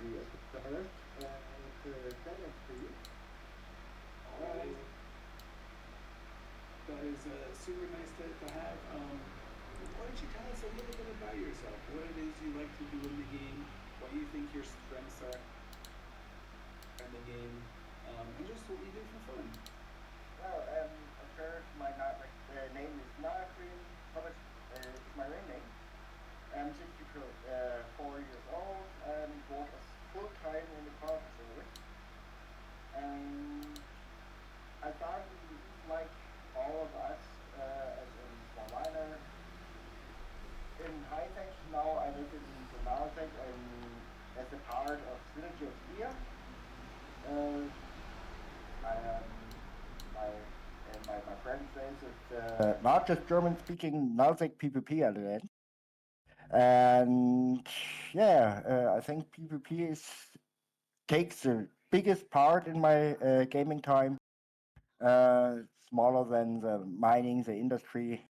Yes, correct. That is for you. All right. That is super nice to have. Why don't you tell us a little bit about yourself? What it is you like to do in the game, what you think your strengths are in the game, and just what you do for fun. Well, first, my name is Martin. Thomas is my real name. I'm 64 years old and work as full time in the quality service. And I started like all of us as a small miner in high tech. Now I live in the Nasdaq and as a part of Synergy of Steel. Uh, I my my friend says it's largest German speaking Nasdaq PvP alliance. And yeah, I think PvP is takes the biggest part in my gaming time. Uh, Smaller than the mining, the industry.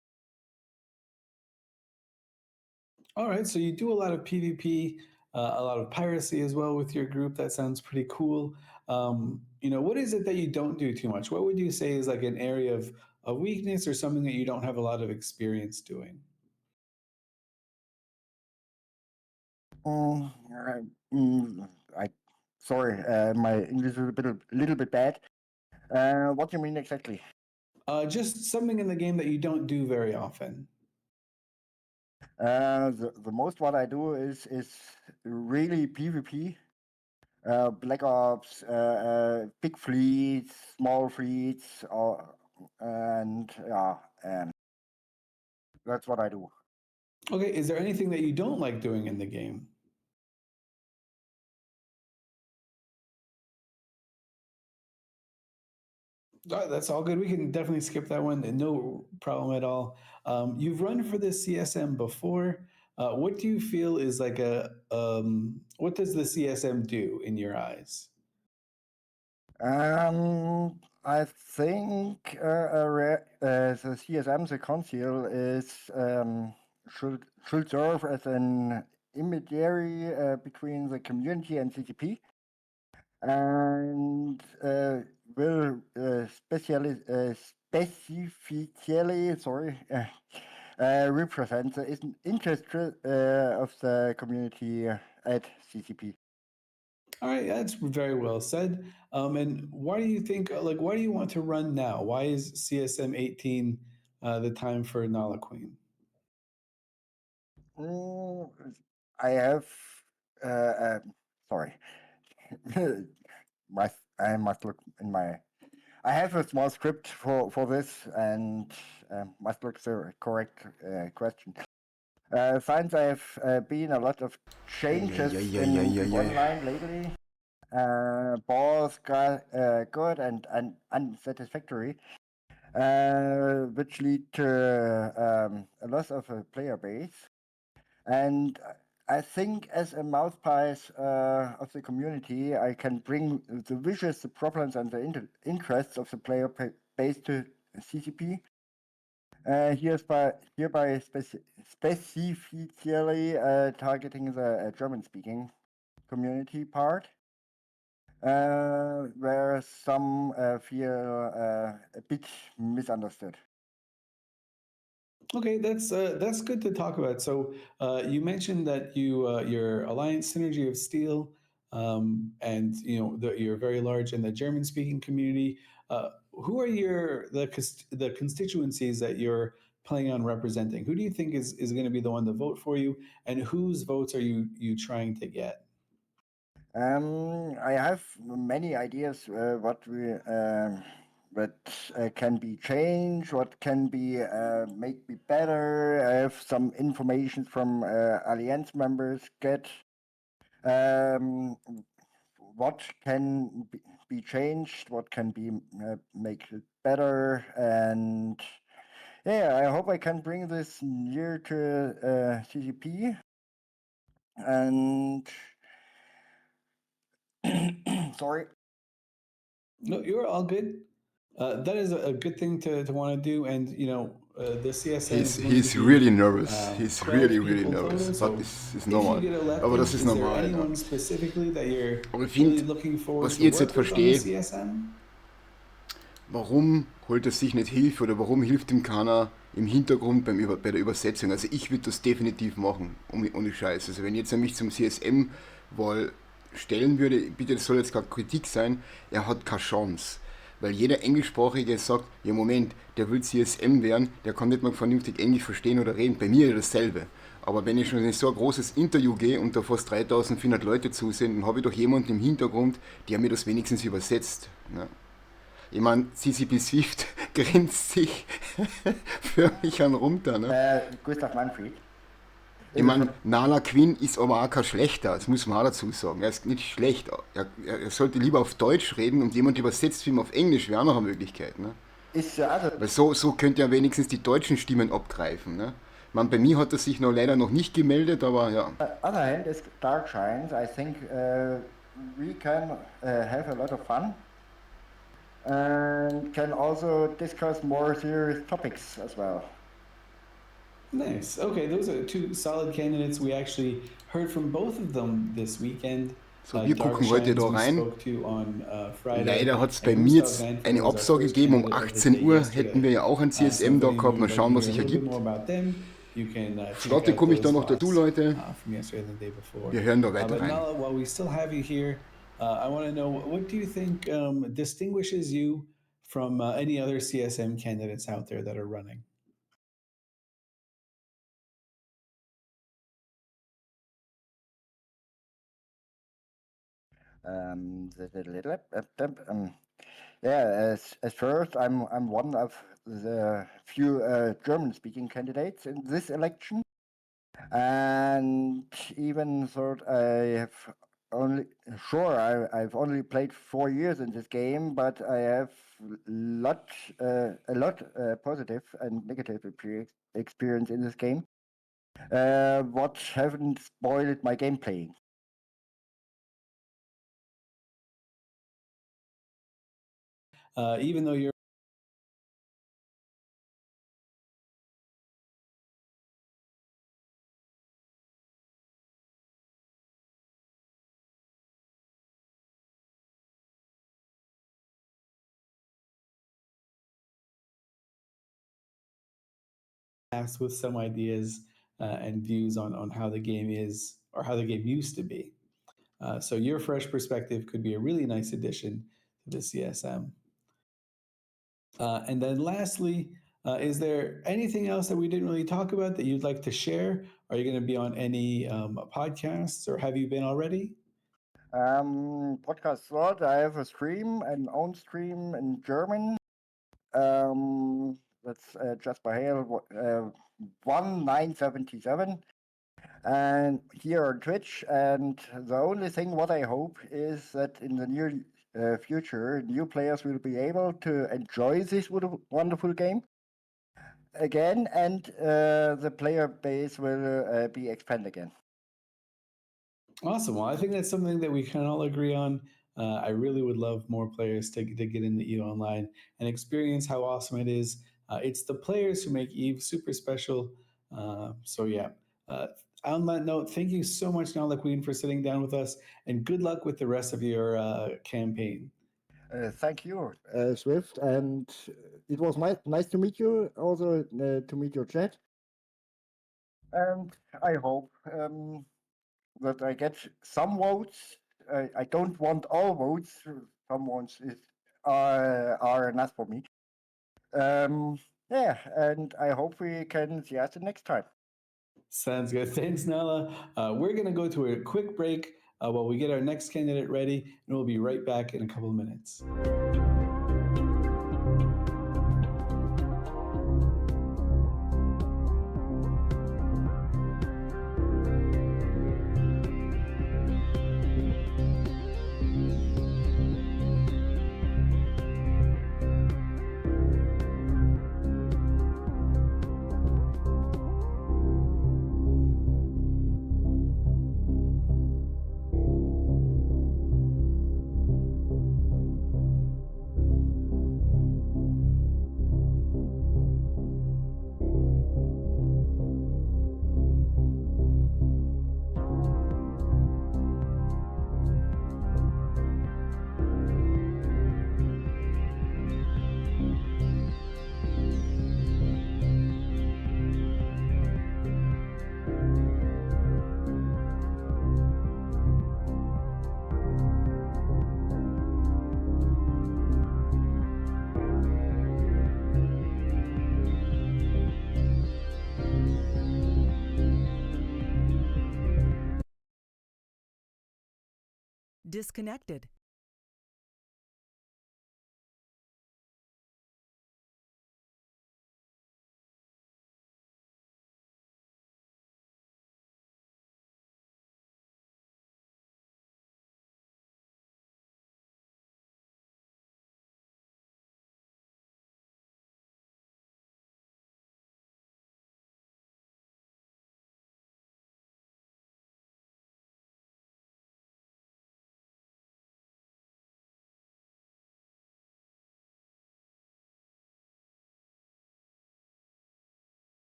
All right, so you do a lot of PvP, a lot of piracy as well with your group. That sounds pretty cool. What is it that you don't do too much? What would you say is like an area of weakness or something that you don't have a lot of experience doing? Mm, I sorry, my English is little bit bad. What do you mean exactly? Just something in the game that you don't do very often. The most what I do is really PvP. Black Ops, big fleets, small fleets, and yeah, that's what I do. Okay, is there anything that you don't like doing in the game? That's all good. We can definitely skip that one. No problem at all. You've run for the CSM before. What do you feel is like what does the CSM do in your eyes? I think the CSM, the Council, is should serve as an intermediary between the community and CCP, and will specifically, sorry, represent the interest of the community at CCP. All right, that's very well said. And why do you think, why do you want to run now? Why is CSM 18 the time for Nala Queen? Mm, I have, uh, uh, sorry, I must look in my. I have a small script for this and must look the correct question. Since I have been a lot of Ay, ay, changes ay, ay, in ay, ay, ay. online lately, both good and unsatisfactory, which lead to a loss of a player base. And I think as a mouthpiece of the community, I can bring the wishes, the problems, and the interests of the player base to CCP. Hereby specifically targeting the German-speaking community part, where some feel a bit misunderstood. Okay, that's good to talk about. So you mentioned that your alliance synergy of steel, and you're very large in the German speaking community. Who are the constituencies that you're planning on representing? Who do you think is going to be the one to vote for you, and whose votes are you trying to get? I have many ideas what can be changed, what can be make me better. I have some information from Alliance members. Get um, what can be changed, what can be make it better, and yeah, I hope I can bring this near to CCP and sorry. No, you're all good. That is a good thing to want to do, and The CSM is going to He's be really nervous. He's 12 really people nervous. total. But So das ist if you normal. get Aber das elected, ist is there normal. Ja. anyone specifically that you're Aber ich really finde, looking forward was to ich jetzt nicht work with on the verstehe, CSM? warum holt er sich nicht Hilfe oder warum hilft ihm keiner im Hintergrund bei der Übersetzung? Also ich würde das definitiv machen, ohne Scheiß. Also wenn jetzt er mich zum CSM-Wahl stellen würde, bitte, das soll jetzt keine Kritik sein, er hat keine Chance. Weil jeder Englischsprachige sagt, ja Moment, der will CSM werden, der kann nicht mal vernünftig Englisch verstehen oder reden. Bei mir ist dasselbe. Aber wenn ich schon in so ein großes Interview gehe und da fast 3400 Leute zusehen, dann habe ich doch jemanden im Hintergrund, der mir das wenigstens übersetzt. Ne? Ich meine, CCP Swift grinst sich für mich an runter. Ne? Gustav Manfred. Ich meine, Nala Quinn ist aber auch kein schlechter, das muss man auch dazu sagen. Er ist nicht schlecht. Er sollte lieber auf Deutsch reden und jemand übersetzt für ihn auf Englisch, wäre auch noch eine Möglichkeit. Ne? Ist also Weil so könnte er wenigstens die deutschen Stimmen abgreifen. Ne? Ich meine, bei mir hat er sich noch leider noch nicht gemeldet, aber ja. other hand is Dark Shines. I think we can have a lot of fun and can also discuss more serious topics as well. Nice. Okay, those are two solid candidates. We actually heard from both of them this weekend. So, wir Dark gucken heute da Shines we rein. spoke to on Friday, Leider hat es bei and mir Gustav jetzt Manfred eine was our Absage first gegeben. Um candidate of the 18 day Uhr hätten wir yesterday. ja auch ein So CSM if da any of you gehabt. Mal would like to schauen, was hear a sich little bit ergibt. more about them, you can check Flotte out komme ich da those noch dazu, thoughts Leute. from yesterday and the day before. Wir hören da weiter But rein. Nala, while we still have you here, I want to know, what do you think distinguishes you from any other CSM candidates out there that are running? Yeah, as first, I'm one of the few German-speaking candidates in this election, and even though I have only I've only played 4 years in this game, but I have a lot positive and negative experience in this game. What haven't spoiled my gameplay. Even though you're with some ideas and views on how the game is or how the game used to be. So your fresh perspective could be a really nice addition to the CSM. And then lastly, is there anything else that we didn't really talk about that you'd like to share? Are you going to be on any podcasts, or have you been already? Podcast slot. I have a stream, an own stream in German. That's Jasper Hale 1977, and here on Twitch. And the only thing what I hope is that in the near future, new players will be able to enjoy this wonderful game again, and the player base will be expanded again. Awesome. Well, I think that's something that we can all agree on. I really would love more players to get into EVE Online and experience how awesome it is. It's the players who make EVE super special. So yeah. On that note, thank you so much, Nala Queen, for sitting down with us, and good luck with the rest of your campaign. Thank you, Swift, and it was nice to meet you. Also to meet your chat, and I hope that I get some votes. I don't want all votes. Some votes are enough for me. Yeah, and I hope we can see us the next time. Sounds good. Thanks, Nala. We're going to go to a quick break while we get our next candidate ready, and we'll be right back in a couple of minutes. disconnected.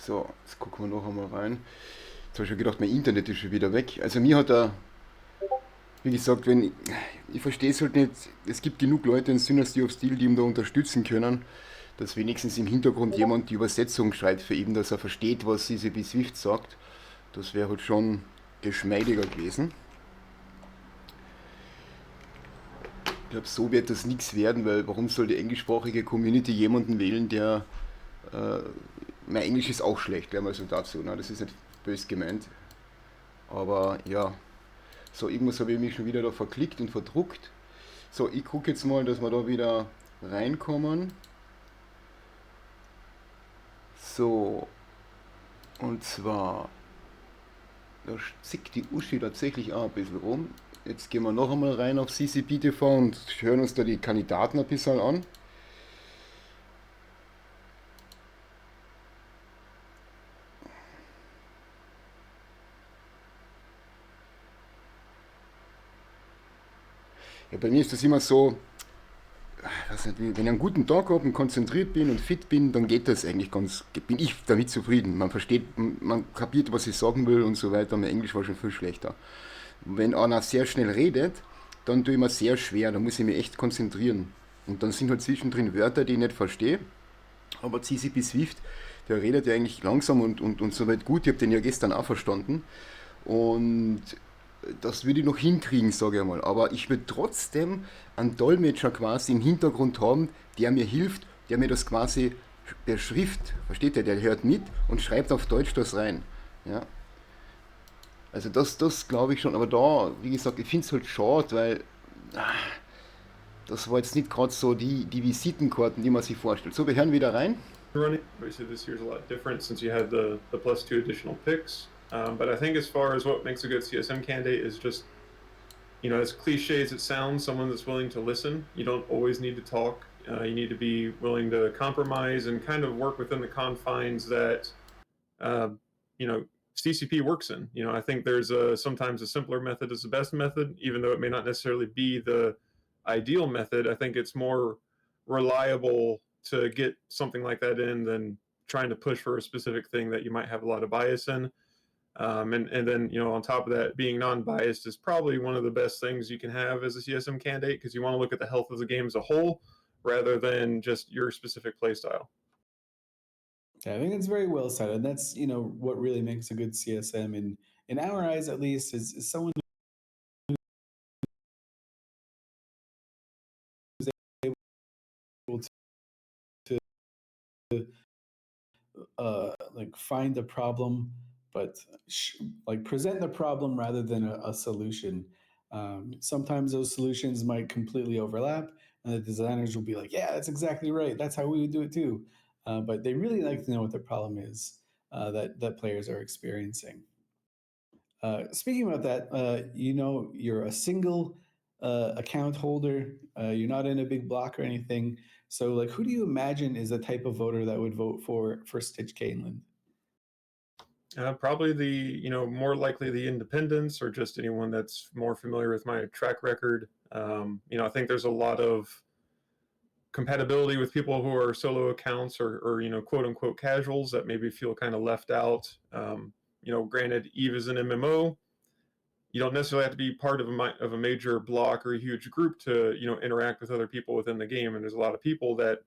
So, jetzt gucken wir noch einmal rein. Jetzt habe ich schon gedacht, mein Internet ist schon wieder weg. Also mir hat er, wie gesagt, wenn ich verstehe es halt nicht, es gibt genug Leute in Dynasty of Steel, die ihn da unterstützen können, dass wenigstens im Hintergrund jemand die Übersetzung schreibt für ihn, dass er versteht, was CCP Swift sagt. Das wäre halt schon geschmeidiger gewesen. Ich glaube, so wird das nichts werden, weil warum soll die englischsprachige Community jemanden wählen, der mein Englisch ist auch schlecht, gleich mal so dazu. Ne? Das ist nicht böse gemeint. Aber ja, so irgendwas habe ich mich schon wieder da verklickt und verdruckt. So, ich gucke jetzt mal, dass wir da wieder reinkommen. So, und zwar, da zickt die Uschi tatsächlich auch ein bisschen rum. Jetzt gehen wir noch einmal rein auf CCP TV und hören uns da die Kandidaten ein bisschen an. Ja, bei mir ist das immer so, weiß nicht, wenn ich einen guten Tag habe und konzentriert bin und fit bin, dann geht das eigentlich bin ich damit zufrieden. Man versteht, man kapiert, was ich sagen will und so weiter. Mein Englisch war schon viel schlechter. Wenn einer sehr schnell redet, dann tue ich mir sehr schwer, da muss ich mich echt konzentrieren. Und dann sind halt zwischendrin Wörter, die ich nicht verstehe. Aber CCP Swift, der redet ja eigentlich langsam und soweit gut. Ich habe den ja gestern auch verstanden. Und das würde ich noch hinkriegen, sage ich mal. Aber ich würde trotzdem einen Dolmetscher quasi im Hintergrund haben, der mir hilft, der mir das quasi per Schrift, versteht ihr, der hört mit und schreibt auf Deutsch das rein. Ja. Also das glaube ich schon. Aber da, wie gesagt, ich finde es halt schade, weil das war jetzt nicht gerade so die Visitenkarten, die man sich vorstellt. So, wir hören wieder rein. Running. Obviously, this year's a lot different since you had the +2 additional picks. But I think as far as what makes a good CSM candidate is just, you know, as cliche as it sounds, someone that's willing to listen. You don't always need to talk. You need to be willing to compromise and kind of work within the confines that, uh, you know, CCP works in. You know, I think there's sometimes a simpler method is the best method, even though it may not necessarily be the ideal method. I think it's more reliable to get something like that in than trying to push for a specific thing that you might have a lot of bias in. And then, you know, on top of that, being non-biased is probably one of the best things you can have as a CSM candidate, because you want to look at the health of the game as a whole rather than just your specific play style. Yeah, I think it's very well said, and that's what really makes a good CSM in our eyes, at least, is someone who's able to like find the problem, but like present the problem rather than a solution. Sometimes those solutions might completely overlap, and the designers will be like, "Yeah, that's exactly right. That's how we would do it too." But they really like to know what the problem is that players are experiencing. Speaking about that, you're a single account holder. You're not in a big block or anything. So, like, who do you imagine is the type of voter that would vote for Stitch Caneland? Probably more likely the independents or just anyone that's more familiar with my track record. I think there's a lot of compatibility with people who are solo accounts or quote unquote casuals that maybe feel kind of left out. Granted, Eve is an MMO. You don't necessarily have to be part of a major block or a huge group to interact with other people within the game. And there's a lot of people that,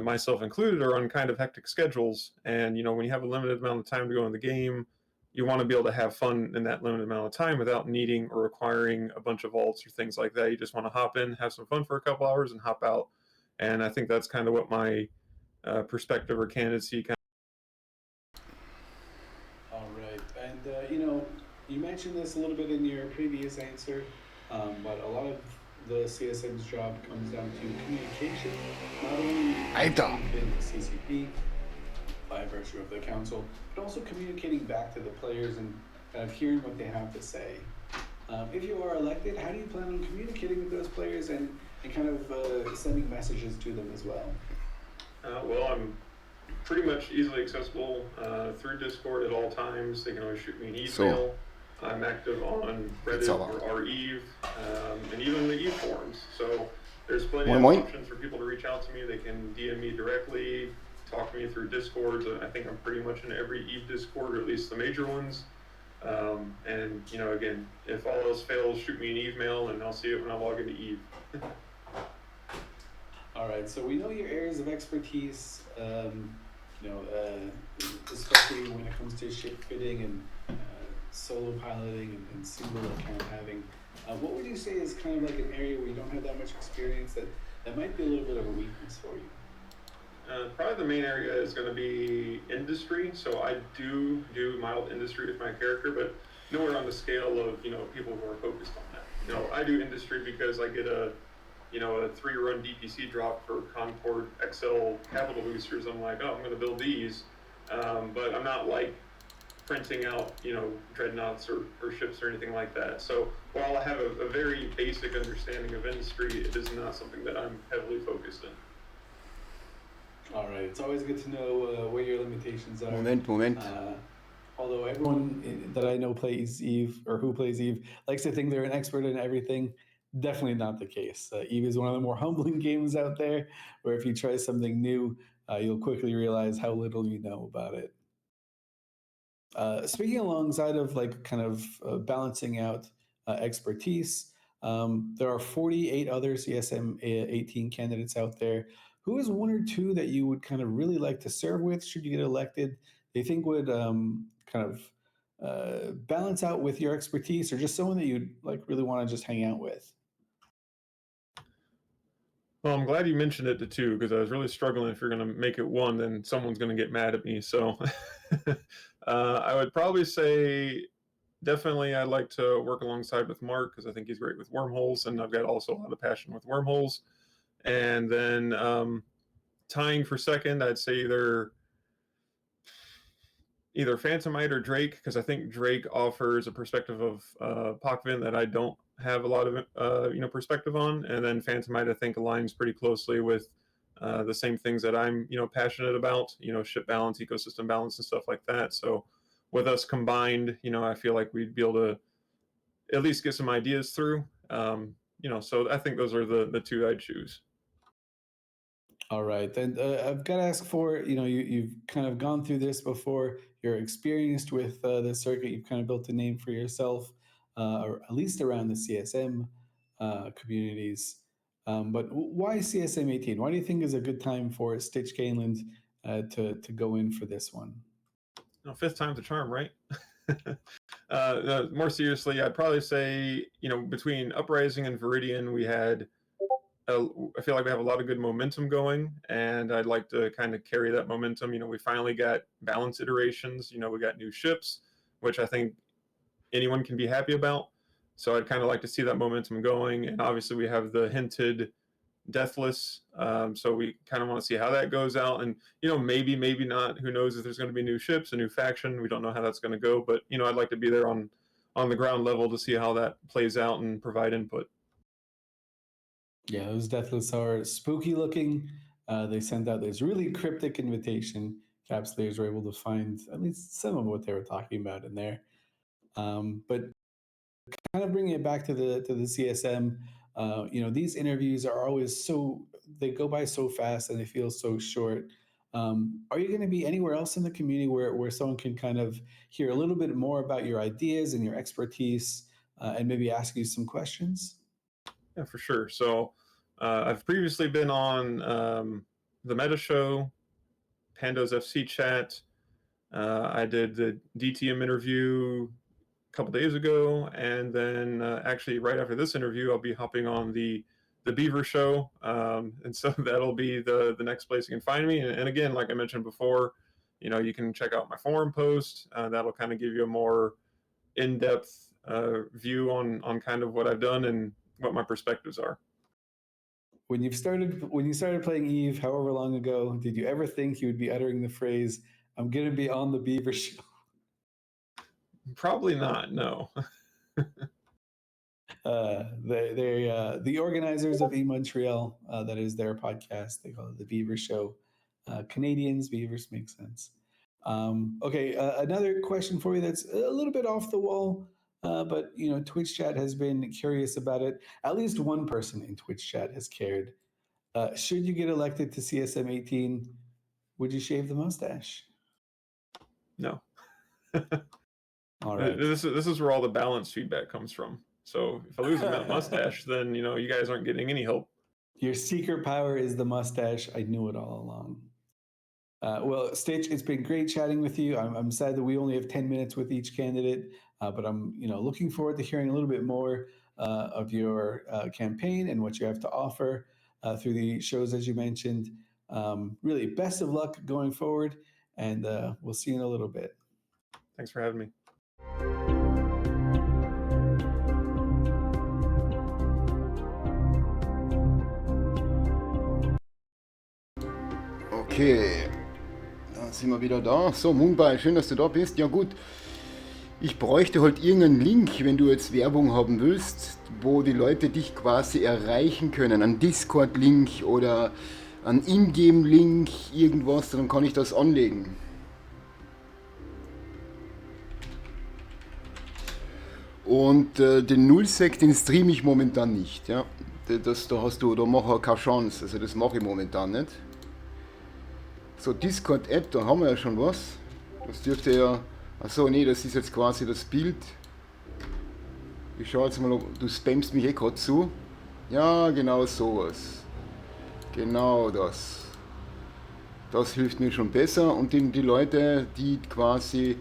myself included, are on kind of hectic schedules. And when you have a limited amount of time to go in the game, you want to be able to have fun in that limited amount of time without needing or requiring a bunch of alts or things like that. You just want to hop in, have some fun for a couple hours, and hop out. And I think that's kind of what my perspective or candidacy kind All right, and you mentioned this a little bit in your previous answer, but a lot of the CSM's job comes down to communication, not only Alter! within the CCP by virtue of the council, but also communicating back to the players and kind of hearing what they have to say. If you are elected, how do you plan on communicating with those players and kind of sending messages to them as well? well, I'm pretty much easily accessible through Discord at all times. They can always shoot me an email. I'm active on Reddit or REve, and even the Eve forums. So there's plenty of options for people to reach out to me. They can DM me directly, talk to me through Discords. I think I'm pretty much in every Eve Discord, or at least the major ones. And again, if all else fails, shoot me an email, and I'll see it when I log into Eve. All right, so we know your areas of expertise, especially when it comes to ship fitting and solo piloting and single account having. What would you say is kind of like an area where you don't have that much experience that might be a little bit of a weakness for you? Probably the main area is going to be industry. So I do mild industry with my character, but nowhere on the scale of people who are focused on that. I do industry because I get a 3-run DPC drop for Concord XL capital boosters. I'm like, oh, I'm going to build these, but I'm not like printing out dreadnoughts or ships or anything like that. So while I have a very basic understanding of industry, it is not something that I'm heavily focused in. All right, it's always good to know where your limitations are. Moment. Although everyone that I know plays Eve, or who plays Eve, likes to think they're an expert in everything. Definitely not the case. Eve is one of the more humbling games out there, where if you try something new, you'll quickly realize how little you know about it. Speaking alongside of like kind of balancing out expertise, there are 48 other CSM 18 candidates out there. Who is one or two that you would kind of really like to serve with should you get elected? They think would kind of balance out with your expertise, or just someone that you'd like really want to just hang out with? Well, I'm glad you mentioned it to two, because I was really struggling. If you're going to make it one, then someone's going to get mad at me. So I would probably say definitely I'd like to work alongside with Mark, because I think he's great with wormholes, and I've got also a lot of passion with wormholes. And then tying for second, I'd say either Phantomite or Drake, because I think Drake offers a perspective of Pakvin that I don't have a lot of perspective on, and then Phantomite I think aligns pretty closely with the same things that I'm passionate about, ship balance, ecosystem balance, and stuff like that. So with us combined, I feel like we'd be able to at least get some ideas through. So I think those are the two I'd choose. All right, and I've got to ask for you've kind of gone through this before. You're experienced with the circuit. You've kind of built a name for yourself, or at least around the CSM communities. But why CSM 18? Why do you think is a good time for Stitch Caneland to go in for this one? No, fifth time's a charm, right? More seriously, I'd probably say, between Uprising and Viridian, I feel like we have a lot of good momentum going, and I'd like to kind of carry that momentum. We finally got balance iterations. We got new ships, which I think anyone can be happy about. So I'd kind of like to see that momentum going. And obviously, we have the hinted Deathless. So we kind of want to see how that goes out. And, maybe not. Who knows if there's going to be new ships, a new faction. We don't know how that's going to go. But, I'd like to be there on the ground level to see how that plays out and provide input. Yeah, those Deathless are spooky looking. They sent out this really cryptic invitation. Capsulators were able to find at least some of what they were talking about in there. But kind of bringing it back to the CSM, these interviews are always they go by so fast and they feel so short. Are you going to be anywhere else in the community where someone can kind of hear a little bit more about your ideas and your expertise and maybe ask you some questions? Yeah, for sure. So I've previously been on the Meta Show, Pando's FC chat. I did the DTM interview a couple days ago, and then actually right after this interview, I'll be hopping on the Beaver Show, and so that'll be the next place you can find me. And again, like I mentioned before, you can check out my forum post. That'll kind of give you a more in-depth view on kind of what I've done and what my perspectives are. When you started playing Eve, however long ago, did you ever think you would be uttering the phrase, "I'm going to be on the Beaver Show"? Probably not, no. The organizers of eMontreal, that is their podcast, they call it the Beaver Show. Canadians, beavers, make sense. Okay, another question for you that's a little bit off the wall, but Twitch chat has been curious about it. At least one person in Twitch chat has cared. Should you get elected to CSM 18, would you shave the mustache? No. All right. This is where all the balance feedback comes from. So if I lose a mustache, then you guys aren't getting any help. Your secret power is the mustache. I knew it all along. Well, Stitch, it's been great chatting with you. I'm sad that we only have 10 minutes with each candidate, but I'm looking forward to hearing a little bit more of your campaign and what you have to offer through the shows, as you mentioned. Really, best of luck going forward, and we'll see you in a little bit. Thanks for having me. Okay, dann sind wir wieder da. So, Moonball, schön, dass du da bist. Ja gut, ich bräuchte halt irgendeinen Link, wenn du jetzt Werbung haben willst, wo die Leute dich quasi erreichen können. Ein Discord-Link oder ein Ingame-Link, irgendwas, dann kann ich das anlegen. Und den Nullsec, den streame ich momentan nicht. Ja? Da mache ich keine Chance, also das mache ich momentan nicht. So, Discord-App, da haben wir ja schon was. Das dürfte ja... Achso, nee, das ist jetzt quasi das Bild. Ich schaue jetzt mal, du spammst mich gerade zu. Ja, genau sowas. Genau das. Das hilft mir schon besser. Und die Leute, die quasi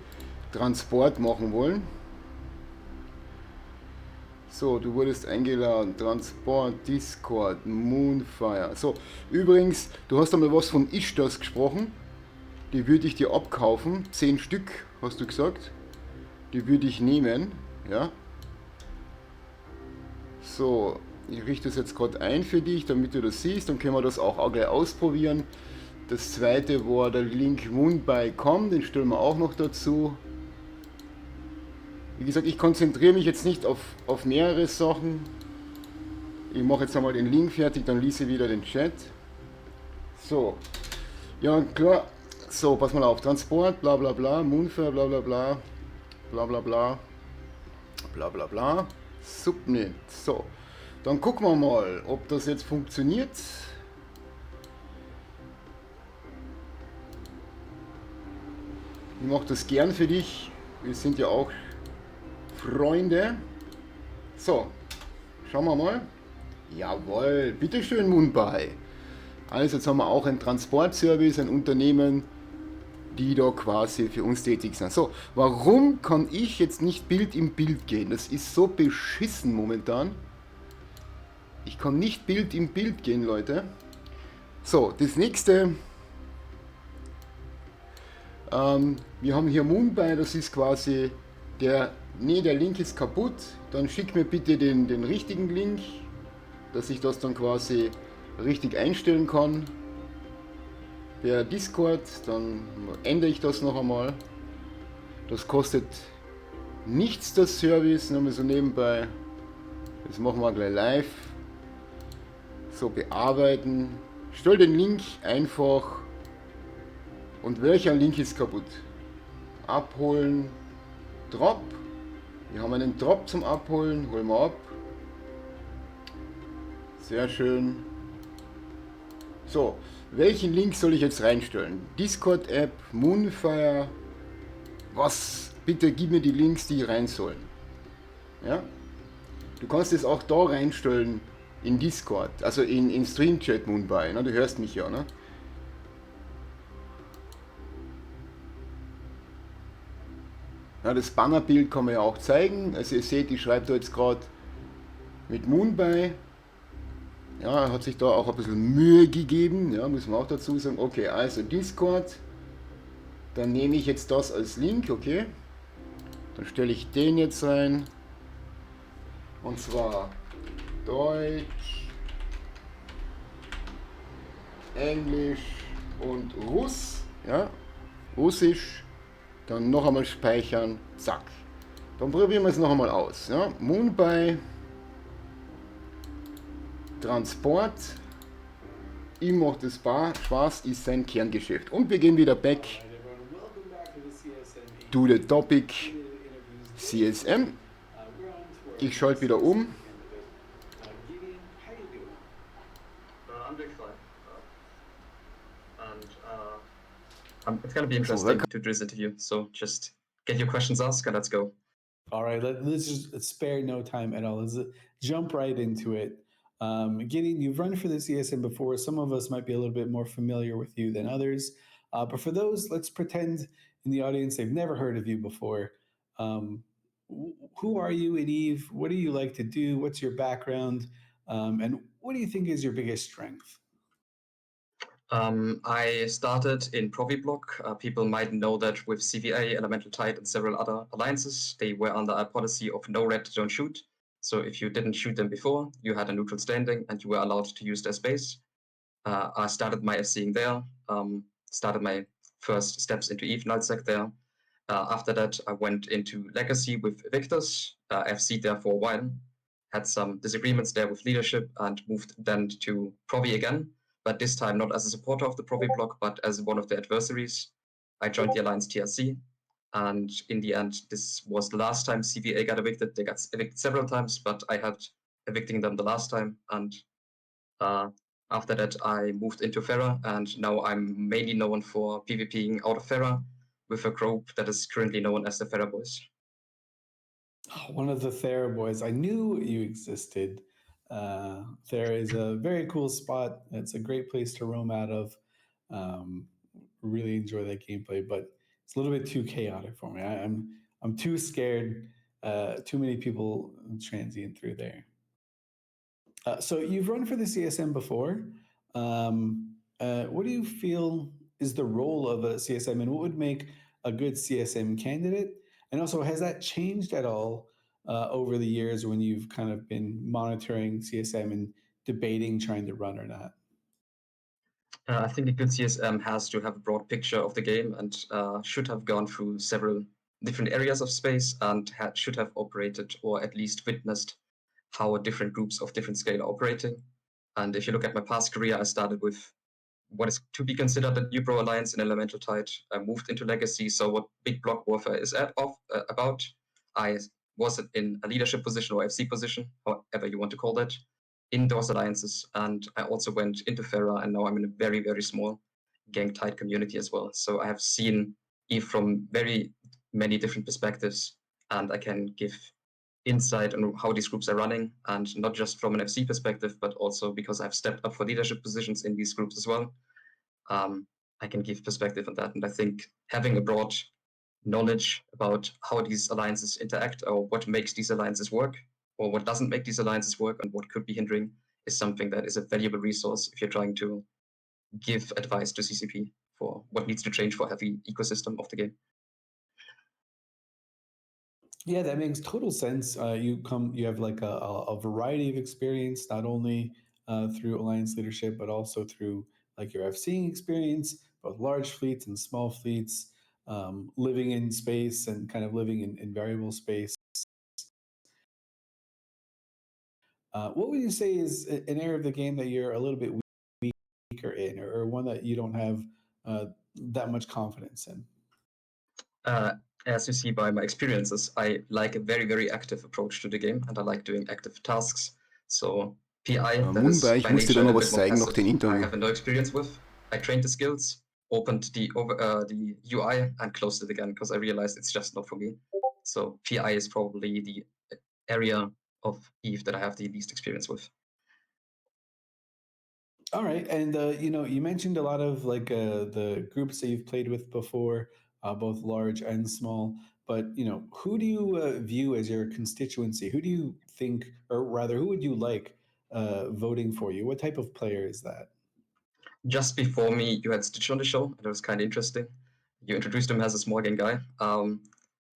Transport machen wollen. So, du wurdest eingeladen. Transport, Discord, Moonfire. So, übrigens, du hast einmal was von Ishtas gesprochen. Die würde ich dir abkaufen. 10 Stück, hast du gesagt. Die würde ich nehmen. Ja. So, ich richte das jetzt gerade ein für dich, damit du das siehst. Dann können wir das auch gleich ausprobieren. Das zweite war der Link Moonby.com. Den stellen wir auch noch dazu. Wie gesagt, ich konzentriere mich jetzt nicht auf mehrere Sachen. Ich mache jetzt einmal den Link fertig, dann lese ich wieder den Chat. So, ja klar. So, pass mal auf. Transport, bla bla bla, Moonfire, bla bla bla, bla bla bla, bla bla bla, Subnet. So, dann gucken wir mal, ob das jetzt funktioniert. Ich mache das gern für dich. Wir sind ja auch Freunde. So, schauen wir mal. Jawohl, bitteschön Moonby. Also jetzt haben wir auch einen Transportservice, ein Unternehmen, die da quasi für uns tätig sind. So, warum kann ich jetzt nicht Bild im Bild gehen? Das ist so beschissen momentan. Ich kann nicht Bild im Bild gehen, Leute. So, das nächste. Wir haben hier Moonby, das ist quasi der. Ne, der Link ist kaputt. Dann schick mir bitte den richtigen Link, dass ich das dann quasi richtig einstellen kann. Per Discord, dann ändere ich das noch einmal. Das kostet nichts, das Service, nur so nebenbei. Das machen wir gleich live. So, bearbeiten. Stell den Link einfach. Und welcher Link ist kaputt? Abholen. Drop. Wir haben einen Drop zum Abholen. Holen wir ab. Sehr schön. So, welchen Link soll ich jetzt reinstellen? Discord-App, Moonfire. Was? Bitte gib mir die Links, die rein sollen. Ja? Du kannst es auch da reinstellen in Discord, also in Streamchat Moonby. Ne? Du hörst mich ja, ne? Ja, das Bannerbild kann man ja auch zeigen. Also ihr seht, ich schreibe da jetzt gerade mit Moonby. Ja, er hat sich da auch ein bisschen Mühe gegeben, ja, muss man auch dazu sagen. Okay, also Discord. Dann nehme ich jetzt das als Link, okay. Dann stelle ich den jetzt rein. Und zwar Deutsch, Englisch und Russ. Ja, Russisch. Dann noch einmal speichern. Zack. Dann probieren wir es noch einmal aus. Ja. Moonby. Transport. Ihm macht es Spaß, ist sein Kerngeschäft. Und wir gehen wieder back to the topic CSM. Ich schalte wieder um. I'm doing fine. It's going to be interesting to do this interview. So just get your questions asked and let's go. All right, let's just spare no time at all. Let's jump right into it. Gideon, you've run for the CSM before. Some of us might be a little bit more familiar with you than others. But for those, let's pretend in the audience they've never heard of you before. Who are you at Eve? What do you like to do? What's your background? And what do you think is your biggest strength? I started in ProviBlock. People might know that with CVA, Elemental Tide, and several other alliances, they were under a policy of no red, don't shoot. So if you didn't shoot them before, you had a neutral standing and you were allowed to use their space. I started my SCing there, started my first steps into Eve Nullsec there. After that, I went into Legacy with Victus, FC there for a while, had some disagreements there with leadership and moved then to Provi again, but this time not as a supporter of the Provi block, but as one of the adversaries. I joined the Alliance TRC, and in the end, this was the last time CVA got evicted. They got evicted several times, but I had evicting them the last time, and after that, I moved into Farah, and now I'm mainly known for PvPing out of Farah with a group that is currently known as the Farah Boys. Oh, one of the Thera boys. I knew you existed. Thera is a very cool spot. It's a great place to roam out of. Really enjoy that gameplay, but it's a little bit too chaotic for me. I'm too scared. Too many people transient through there. So you've run for the CSM before. What do you feel is the role of a CSM, and what would make a good CSM candidate? And also, has that changed at all over the years when you've kind of been monitoring CSM and debating trying to run or not? I think a good CSM has to have a broad picture of the game and should have gone through several different areas of space and should have operated or at least witnessed how different groups of different scale are operating. And if you look at my past career, I started with what is to be considered a new pro alliance in Elemental Tide. I moved into Legacy, so what big block warfare is about. I was in a leadership position or FC position, however you want to call that, in those alliances. And I also went into Farah, and now I'm in a very, very small gang Tide community as well. So I have seen Eve from very many different perspectives, and I can give insight on how these groups are running, and not just from an FC perspective, but also because I've stepped up for leadership positions in these groups as well. I can give perspective on that. And I think having a broad knowledge about how these alliances interact, or what makes these alliances work, or what doesn't make these alliances work, and what could be hindering, is something that is a valuable resource if you're trying to give advice to CCP for what needs to change for a healthy ecosystem of the game. Yeah, that makes total sense. You have like a variety of experience, not only through alliance leadership, but also through like your FCing experience, both large fleets and small fleets, living in space and kind of living in variable space. What would you say is an area of the game that you're a little bit weaker in, or one that you don't have that much confidence in? As you see by my experiences, I like a very, very active approach to the game, and I like doing active tasks. So PI, that is Mumbai, ich by muss dir nature da a noch little was bit more zeigen nach passive, dem I Interview. have no experience with. I trained the skills, opened the UI, and closed it again because I realized it's just not for me. So PI is probably the area of EVE that I have the least experience with. All right, and you mentioned a lot of like the groups that you've played with before, both large and small. But who do you view as your constituency? Who do you think, or rather, who would you like voting for you? What type of player is that? Just before me, you had Stitch on the show, and it was kind of interesting. You introduced him as a small game guy.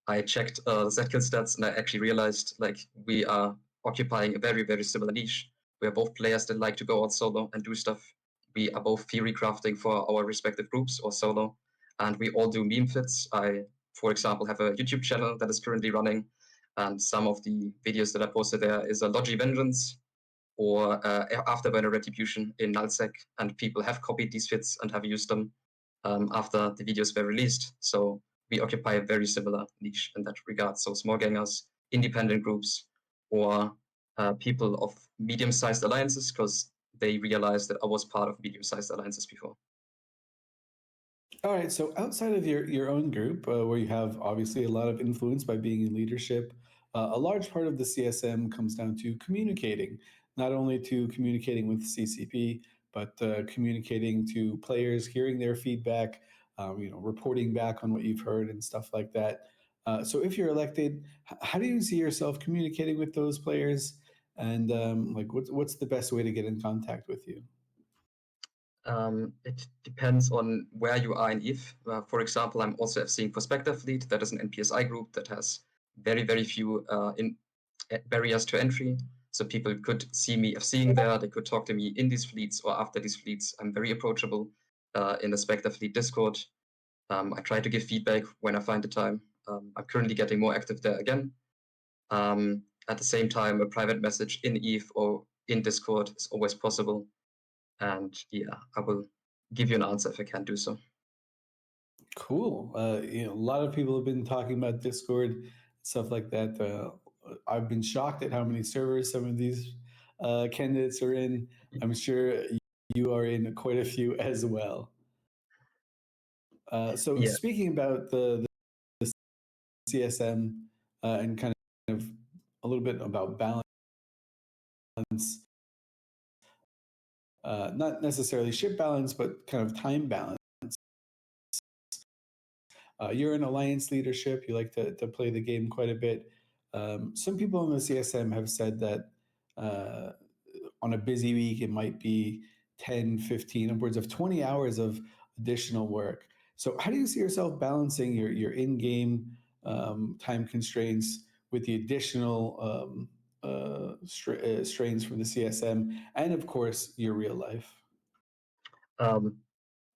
I checked the Z-kill stats, and I actually realized like we are occupying a very, very similar niche. We are both players that like to go out solo and do stuff. We are both theory crafting for our respective groups or solo, and we all do meme fits. I, for example, have a YouTube channel that is currently running, and some of the videos that I posted there is a Logi Vengeance or Afterburner Retribution in nullsec, and people have copied these fits and have used them after the videos were released. So we occupy a very similar niche in that regard. So small gangers, independent groups, or people of medium-sized alliances, because they realized that I was part of medium-sized alliances before. All right, so outside of your own group, where you have obviously a lot of influence by being in leadership, a large part of the CSM comes down to communicating, not only to communicating with CCP, but communicating to players, hearing their feedback, reporting back on what you've heard and stuff like that. So if you're elected, how do you see yourself communicating with those players? And like, what's the best way to get in contact with you? It depends on where you are in EVE. For example, I'm also FCing Perspective Lead. That is an NPSI group that has very, very few barriers to entry. So people could see me FCing there. They could talk to me in these fleets or after these fleets. I'm very approachable in the Spectre Fleet Discord. I try to give feedback when I find the time. I'm currently getting more active there again. At the same time, a private message in EVE or in Discord is always possible. And yeah, I will give you an answer if I can do so. Cool. A lot of people have been talking about Discord, stuff like that. I've been shocked at how many servers some of these candidates are in. I'm sure you are in quite a few as well. So Yeah. speaking about the CSM and kind of a little bit about balance, not necessarily ship balance, but kind of time balance. You're in alliance leadership. You like to play the game quite a bit. Some people in the CSM have said that on a busy week, it might be 10, 15, upwards of 20 hours of additional work. So how do you see yourself balancing your in-game time constraints with the additional strains from the CSM and, of course, your real life?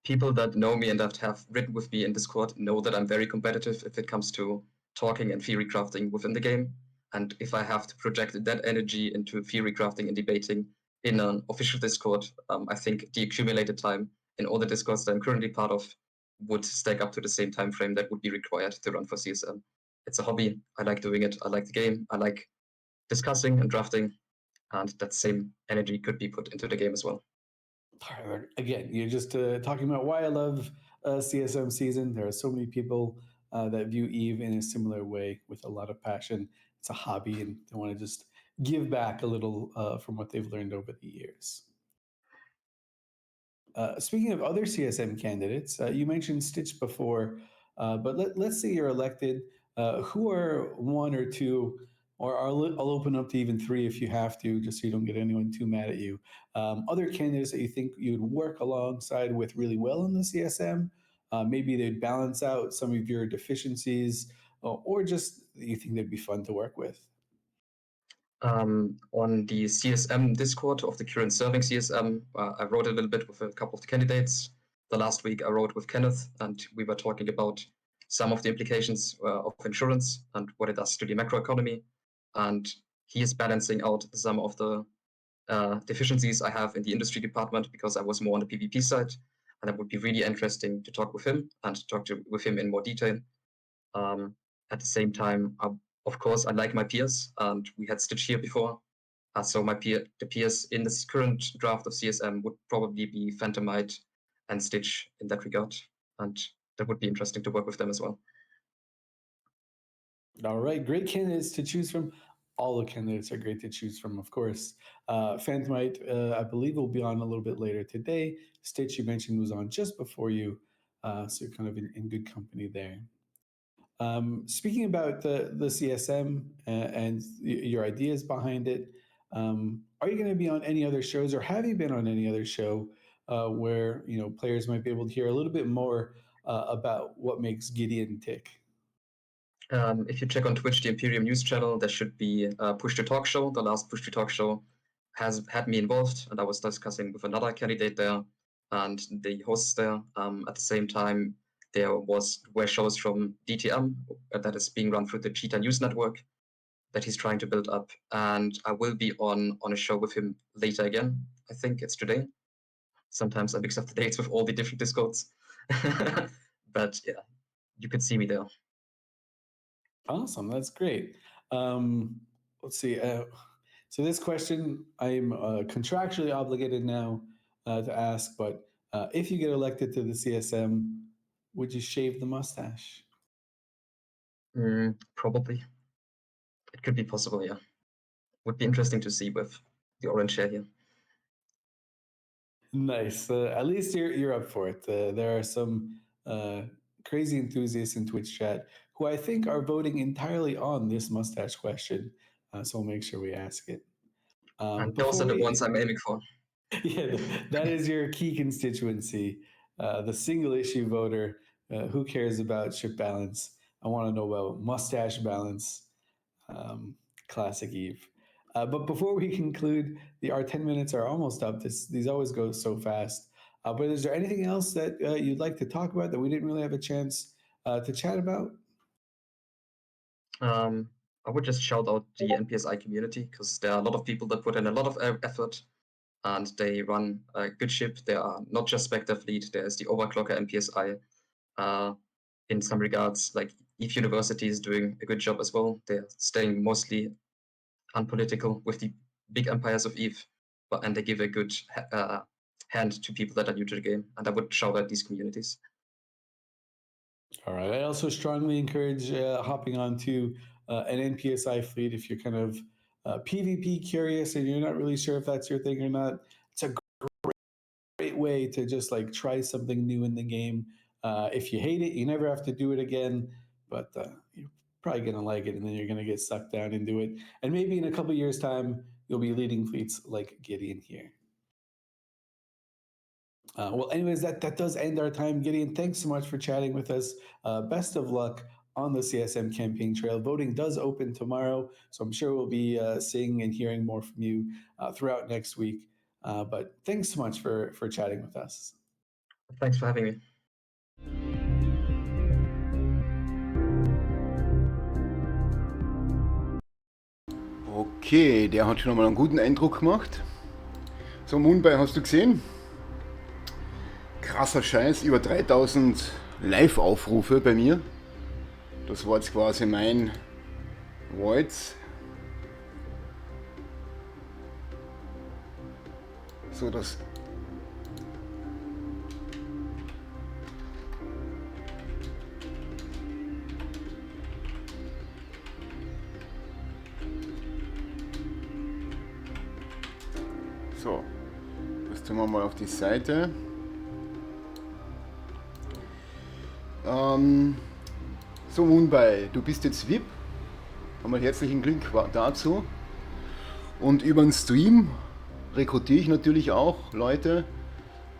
People that know me and that have written with me in Discord know that I'm very competitive if it comes to talking and theory crafting within the game. And if I have to project that energy into theory crafting and debating in an official Discord, I think the accumulated time in all the Discords that I'm currently part of would stack up to the same time frame that would be required to run for CSM. It's a hobby. I like doing it. I like the game. I like discussing and drafting, and that same energy could be put into the game as well. Again, you're just talking about why I love CSM season. There are so many people that view EVE in a similar way with a lot of passion. it's a hobby and they want to just give back a little from what they've learned over the years. Speaking of other CSM candidates, you mentioned Stitch before, but let's say you're elected. Who are one or two, or I'll open up to even three if you have to, just so you don't get anyone too mad at you. Other candidates that you think you'd work alongside with really well in the CSM. Maybe they'd balance out some of your deficiencies, or just you think they'd be fun to work with. On the CSM Discord of the current serving CSM, I wrote a little bit with a couple of the candidates. The last week I wrote with Kenneth, and we were talking about some of the implications of insurance and what it does to the macroeconomy. And he is balancing out some of the deficiencies I have in the industry department because I was more on the PvP side. And it would be really interesting to talk with him and talk with him in more detail. At the same time, of course, I like my peers, and we had Stitch here before. So the peers in this current draft of CSM would probably be Phantomite and Stitch in that regard, and that would be interesting to work with them as well. All right, great candidates to choose from. All the candidates are great to choose from, of course. Phantomite, I believe, will be on a little bit later today. Stitch, you mentioned, was on just before you, so you're kind of in good company there. Speaking about the CSM and your ideas behind it, are you going to be on any other shows, or have you been on any other show where players might be able to hear a little bit more about what makes Gideon tick? If you check on Twitch, the Imperium News channel, there should be a Push to Talk show. The last Push to Talk show has had me involved, and I was discussing with another candidate there and the hosts there. At the same time, there were shows from DTM that is being run through the Cheetah News Network that he's trying to build up. And I will be on a show with him later again. I think it's today. Sometimes I mix up the dates with all the different Discords. But yeah, you could see me there. Awesome, that's great. Let's see. So this question, I'm contractually obligated now to ask, but if you get elected to the CSM, would you shave the mustache? Probably. It could be possible, yeah. Would be interesting to see with the orange hair here. Nice. At least you're up for it. There are some crazy enthusiasts in Twitch chat who I think are voting entirely on this mustache question. So we'll make sure we ask it. And those are the ones I'm aiming for. Yeah, that is your key constituency. The single issue voter. Who cares about ship balance? I want to know about mustache balance. Classic Eve. But before we conclude, our 10 minutes are almost up. These always go so fast. But is there anything else that you'd like to talk about that we didn't really have a chance to chat about? I would just shout out the NPSI community because there are a lot of people that put in a lot of effort and they run a good ship. There are not just Spectre Fleet, there is the Overclocker NPSI. In some regards, like EVE University is doing a good job as well. They're staying mostly unpolitical with the big empires of EVE, and they give a good hand to people that are new to the game. And I would shout out these communities. All right. I also strongly encourage hopping onto an NPSI fleet if you're kind of PvP curious and you're not really sure if that's your thing or not. It's a great way to just like try something new in the game. If you hate it, you never have to do it again, but you're probably going to like it, and then you're going to get sucked down into it. And maybe in a couple years' time, you'll be leading fleets like Gideon here. Well, anyways, that does end our time. Gideon, thanks so much for chatting with us. Best of luck on the CSM campaign trail. Voting does open tomorrow, so I'm sure we'll be seeing and hearing more from you throughout next week. But thanks so much for chatting with us. Thanks for having me. Okay, der hat schon mal einen guten Eindruck gemacht. So, Moonby, hast du gesehen? Krasser Scheiß, über 3000 Live-Aufrufe bei mir. Das war jetzt quasi mein Voids. So, das. So, das tun wir mal auf die Seite. So, Moonbei, du bist jetzt VIP. Einmal herzlichen Glückwunsch dazu. Und über den Stream rekrutiere ich natürlich auch Leute.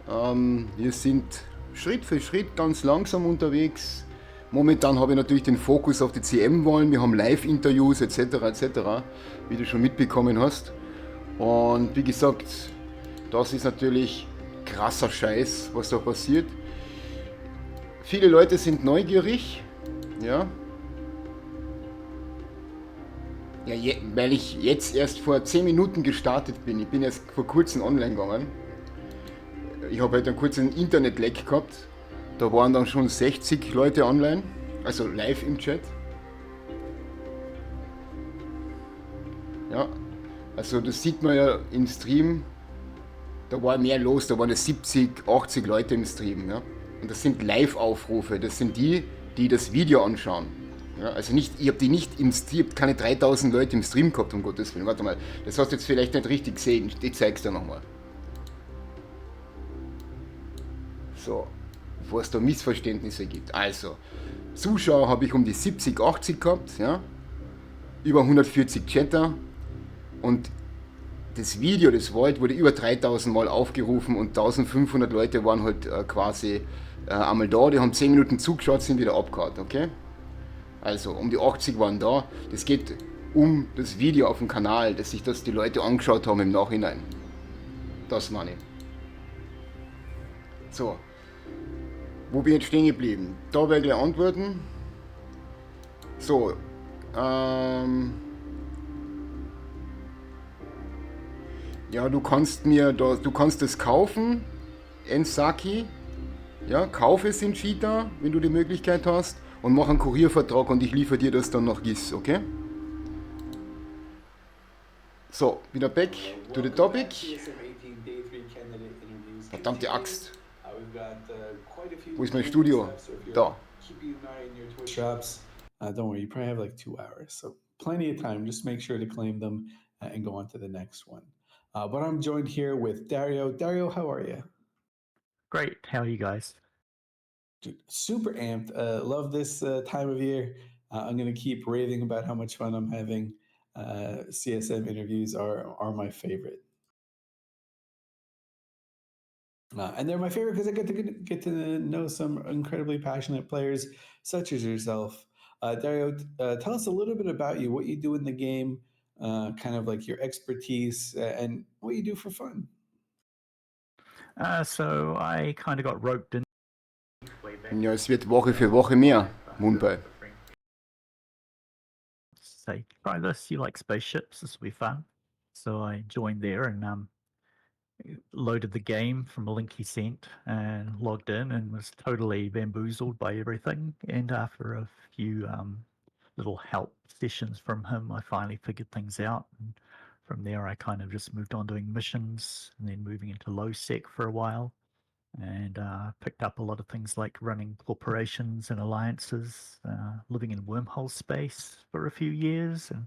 Wir sind Schritt für Schritt ganz langsam unterwegs. Momentan habe ich natürlich den Fokus auf die CM-Wahlen. Wir haben Live-Interviews etc. etc., wie du schon mitbekommen hast. Und wie gesagt, das ist natürlich krasser Scheiß, was da passiert. Viele Leute sind neugierig, ja. Ja, weil ich jetzt erst vor 10 Minuten gestartet bin. Ich bin erst vor kurzem online gegangen. Ich habe halt einen kurzen Internet-Lag gehabt. Da waren dann schon 60 Leute online, also live im Chat. Ja, also das sieht man ja im Stream. Da war mehr los, da waren ja 70, 80 Leute im Stream. Ja? Und das sind Live-Aufrufe, das sind die, die das Video anschauen. Ja, also nicht, ich habe die nicht im Stream, keine 3000 Leute im Stream gehabt, um Gottes Willen. Warte mal, das hast du jetzt vielleicht nicht richtig gesehen, ich zeig's dir nochmal. So, bevor es da Missverständnisse gibt. Also, Zuschauer habe ich um die 70, 80 gehabt, ja? Über 140 Chatter und das Video, das Vault, wurde über 3000 Mal aufgerufen und 1500 Leute waren halt quasi einmal da, die haben 10 Minuten zugeschaut, sind wieder abgehauen, okay? Also um die 80 waren da. Das geht um das Video auf dem Kanal, dass sich das die Leute angeschaut haben im Nachhinein. Das meine ich. So. Wo bin ich jetzt stehen geblieben? Da werde ich gleich antworten. So. Ja, du kannst das kaufen, Ensaki. Ja, kauf es in Cheetah, wenn du die Möglichkeit hast, und mach einen Kuriervertrag und ich liefere dir das dann nach GIS, okay? So, wieder back to the topic. Verdammte Axt. Wo ist mein Studio? Da. Don't worry, you probably have like 2 hours, so plenty of time. Just make sure to claim them and go on to the next one. But I'm joined here with Dario. Dario, how are you? Great. How are you guys? Dude, super amped. Love this time of year. I'm going to keep raving about how much fun I'm having. CSM interviews are my favorite. And they're my favorite because I get to know some incredibly passionate players such as yourself. Dario, tell us a little bit about you, what you do in the game, kind of like your expertise, and what you do for fun. So I kind of got roped in. Ja, es wird Woche für Woche mehr, Moonbei. Say, try this. You like spaceships? This will be fun. So I joined there and loaded the game from a link he sent and logged in and was totally bamboozled by everything. And after a few little help sessions from him, I finally figured things out. And from there, I kind of just moved on doing missions and then moving into low sec for a while. And picked up a lot of things like running corporations and alliances, living in wormhole space for a few years, and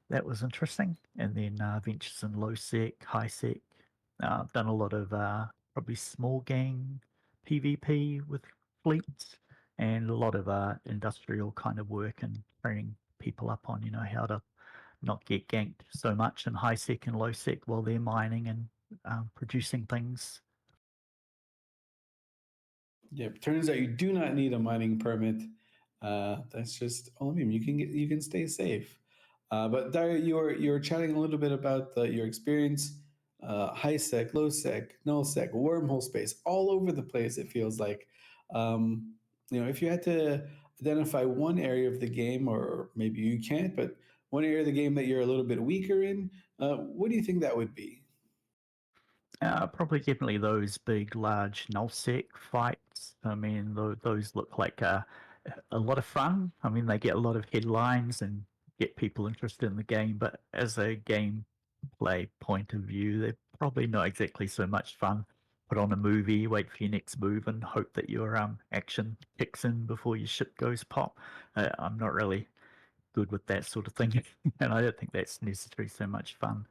that was interesting. And then ventures in low sec, high sec. I've done a lot of probably small gang PvP with fleets, and a lot of industrial kind of work and training people up on how to not get ganked so much in high sec and low sec while they're mining and producing things. Yep. Turns out you do not need a mining permit. That's just Oleum. You can stay safe. But Dario, you were chatting a little bit about your experience, high sec, low sec, null sec, wormhole space, all over the place. It feels like, if you had to identify one area of the game, or maybe you can't, but one area of the game that you're a little bit weaker in, what do you think that would be? Probably definitely those big, large nullsec fights. I mean, those look like a lot of fun. I mean, they get a lot of headlines and get people interested in the game, but as a gameplay point of view, they're probably not exactly so much fun. Put on a movie, wait for your next move, and hope that your action kicks in before your shit goes pop. I'm not really good with that sort of thing, and I don't think that's necessarily so much fun.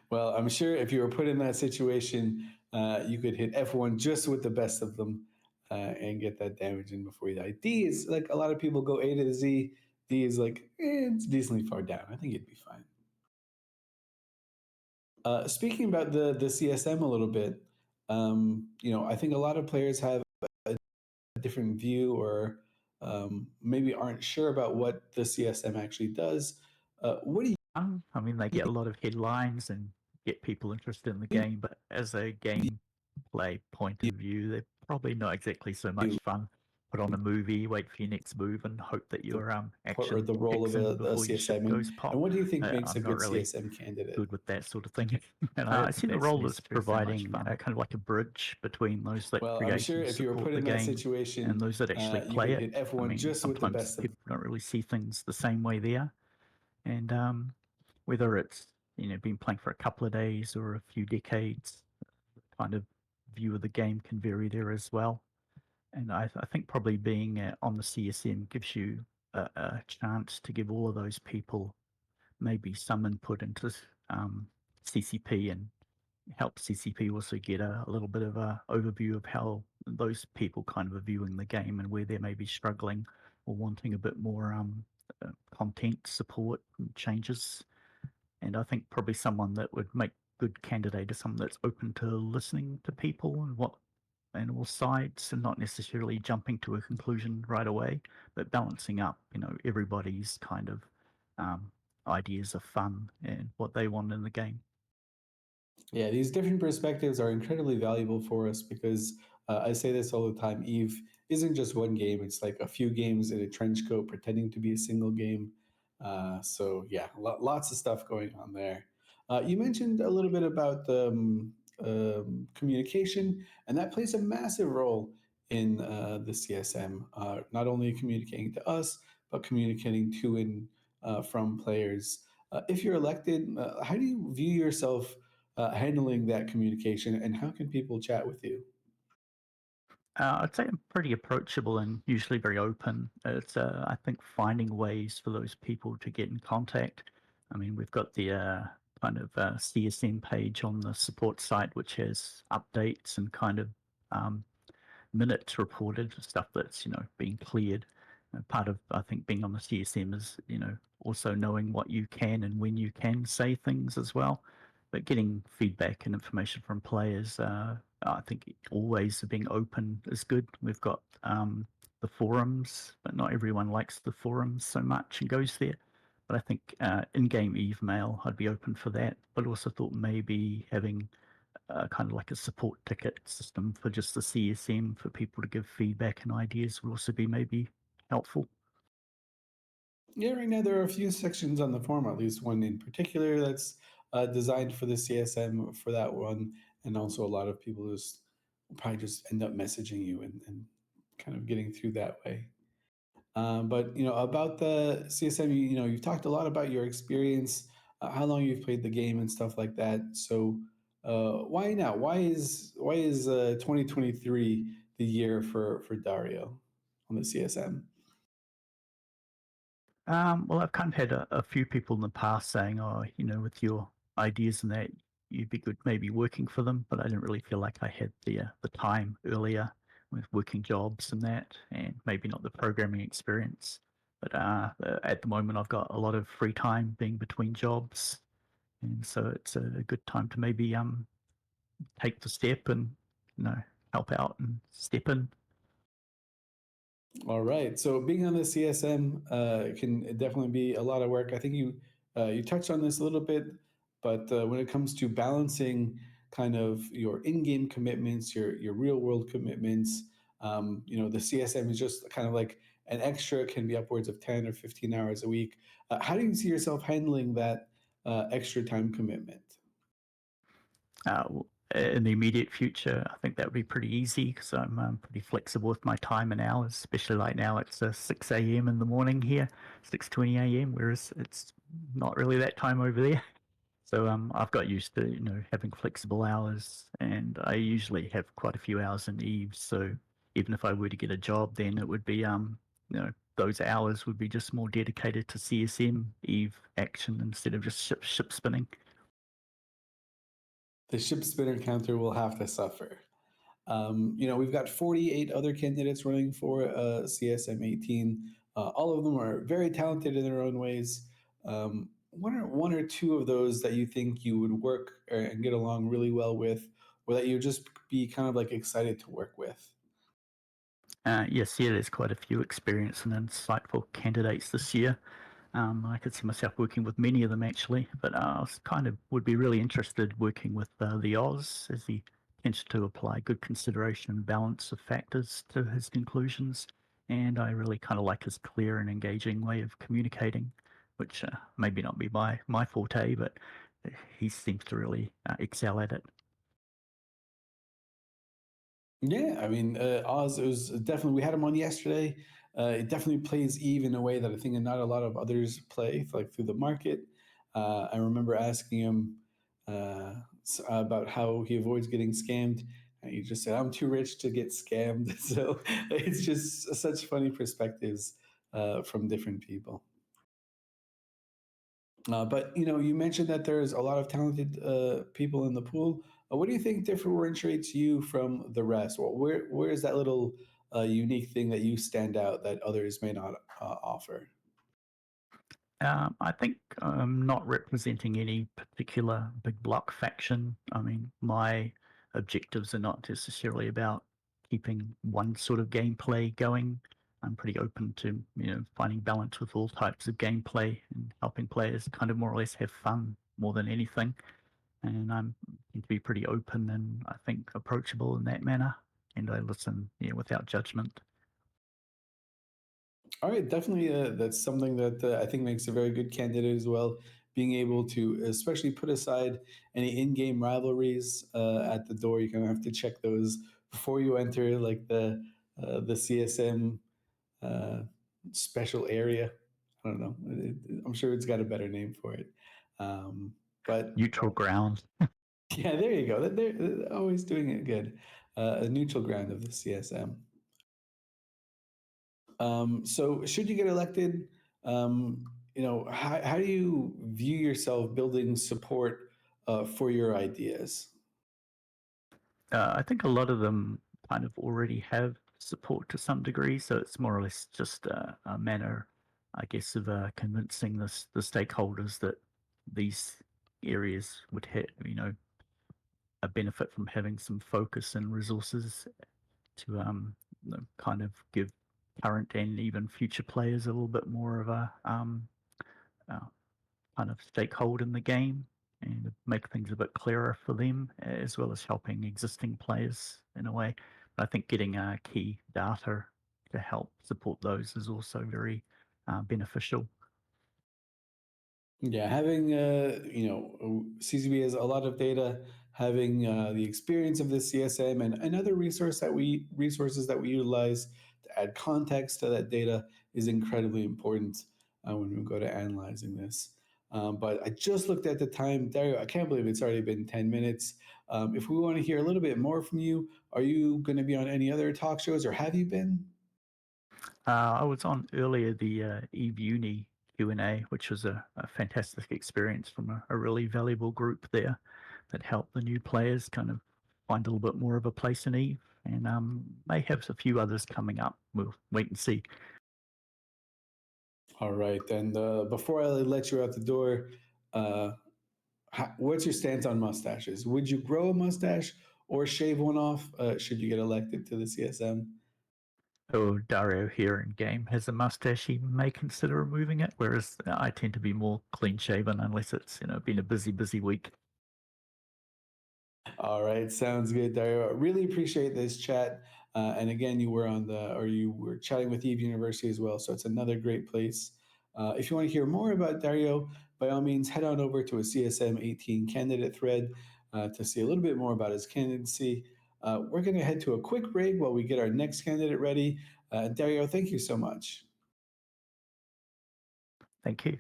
Well, I'm sure if you were put in that situation, you could hit F1 just with the best of them and get that damage in before you die. D is like a lot of people go A to the Z. D is like, it's decently far down. I think you'd be fine. Speaking about the CSM a little bit, I think a lot of players have a different view or maybe aren't sure about what the CSM actually does. What do you I mean, they get a lot of headlines and get people interested in the game, but as a gameplay point of view, they're probably not exactly so much fun. Put on a movie, wait for your next move, and hope that your or action the role kicks of in a before your ship CSM, goes pop. and what do you think makes a I'm not good really CSM candidate? good with that sort of thing. And I I don't see think the that's role as necessarily so much providing fun. kind of like a bridge between those that Well, I'm create sure and if you were support put the in that game situation, and those that actually you play could it. hit F1 I mean, just with the sometimes best of people don't really see things the same way there. And whether it's been playing for a couple of days or a few decades, the kind of view of the game can vary there as well. And I think probably being on the CSM gives you a chance to give all of those people maybe some input into CCP and help CCP also get a little bit of a overview of how those people kind of are viewing the game and where they may be struggling or wanting a bit more content support and changes. And I think probably someone that would make good candidate is someone that's open to listening to people and all sides and not necessarily jumping to a conclusion right away, but balancing up, everybody's kind of ideas of fun and what they want in the game. Yeah, these different perspectives are incredibly valuable for us because I say this all the time. Eve isn't just one game; it's like a few games in a trench coat pretending to be a single game. So yeah, lots of stuff going on there. You mentioned a little bit about communication, and that plays a massive role in the CSM. Not only communicating to us, but communicating to and from players. If you're elected, how do you view yourself handling that communication, and how can people chat with you? I'd say I'm pretty approachable and usually very open. It's, I think, finding ways for those people to get in contact. I mean, we've got the kind of CSM page on the support site, which has updates and kind of um, minutes reported, stuff that's being cleared. Part of I think being on the CSM is also knowing what you can and when you can say things as well. But getting feedback and information from players, I think always being open is good. We've got the forums, but not everyone likes the forums so much and goes there. But I think in-game Eve mail, I'd be open for that. But also thought maybe having kind of like a support ticket system for just the CSM for people to give feedback and ideas would also be maybe helpful. Yeah, right now there are a few sections on the forum, at least one in particular that's designed for the CSM for that one, and also a lot of people just probably just end up messaging you and kind of getting through that way. But about the CSM, you've talked a lot about your experience, how long you've played the game, and stuff like that. So why now? Why is 2023 the year for Dario on the CSM? Well, I've kind of had a few people in the past saying, oh, with your ideas and that, you'd be good maybe working for them, but I didn't really feel like I had the time earlier with working jobs and that, and maybe not the programming experience. But at the moment, I've got a lot of free time being between jobs, and so it's a good time to maybe take the step and help out and step in. All right. So being on the CSM can definitely be a lot of work. I think you touched on this a little bit, but when it comes to balancing kind of your in-game commitments, your real-world commitments, the CSM is just kind of like an extra, can be upwards of 10 or 15 hours a week. How do you see yourself handling that extra time commitment? In the immediate future, I think that would be pretty easy because I'm pretty flexible with my time and hours, especially right now it's 6 a.m. in the morning here, 6:20 a.m., whereas it's not really that time over there. So I've got used to, having flexible hours, and I usually have quite a few hours in Eve. So even if I were to get a job, then it would be, those hours would be just more dedicated to CSM Eve action instead of just ship spinning. The ship spinner counter will have to suffer. We've got 48 other candidates running for CSM 18. All of them are very talented in their own ways. What are one or two of those that you think you would work and get along really well with, or that you'd just be kind of like excited to work with? Yes, yeah, there's quite a few experienced and insightful candidates this year. I could see myself working with many of them actually, but I was would be really interested working with the Oz, as he tends to apply good consideration and balance of factors to his conclusions. And I really kind of like his clear and engaging way of communicating, which maybe not be my forte, but he seems to really excel at it. Yeah, I mean, Oz, it was definitely, we had him on yesterday. It definitely plays Eve in a way that I think not a lot of others play, like through the market. I remember asking him about how he avoids getting scammed. And he just said, I'm too rich to get scammed. So it's just such funny perspectives from different people. But you mentioned that there's a lot of talented people in the pool. What do you think differentiates you from the rest? Well, where is that little unique thing that you stand out that others may not offer? I think I'm not representing any particular big block faction. I mean, my objectives are not necessarily about keeping one sort of gameplay going. I'm pretty open to, finding balance with all types of gameplay and helping players kind of more or less have fun more than anything. And I'm tend to be pretty open and I think approachable in that manner. And I listen, without judgment. All right, definitely. That's something that I think makes a very good candidate as well. Being able to, especially put aside any in-game rivalries at the door, you kind of have to check those before you enter, like the CSM uh, special area. I don't know. I'm sure it's got a better name for it. But Neutral ground. yeah, there you go. They're always doing it good. A neutral ground of the CSM. So should you get elected, how do you view yourself building support for your ideas? I think a lot of them kind of already have support to some degree, so it's more or less just a manner, I guess, of convincing the stakeholders that these areas would have, a benefit from having some focus and resources to kind of give current and even future players a little bit more of a uh, kind of stakehold in the game and make things a bit clearer for them, as well as helping existing players in a way. But I think getting key data to help support those is also very beneficial. Yeah, having CCB has a lot of data. Having the experience of the CSM and other resources that we utilize to add context to that data is incredibly important when we go to analyzing this. But I just looked at the time, Dario. I can't believe it's already been 10 minutes. If we want to hear a little bit more from you, are you going to be on any other talk shows, or have you been? I was on earlier the Eve Uni Q&A, which was a fantastic experience from a really valuable group there that helped the new players kind of find a little bit more of a place in Eve, and may have a few others coming up. We'll wait and see. All right, and before I let you out the door, what's your stance on mustaches? Would you grow a mustache or shave one off should you get elected to the CSM? So Dario here in game has a mustache. He may consider removing it, whereas I tend to be more clean shaven unless it's been a busy week. All right, sounds good, Dario. I really appreciate this chat. And again, you were chatting with Eve University as well, so it's another great place. If you want to hear more about Dario, by all means, head on over to a CSM 18 candidate thread to see a little bit more about his candidacy. We're going to head to a quick break while we get our next candidate ready. Dario, thank you so much. Thank you.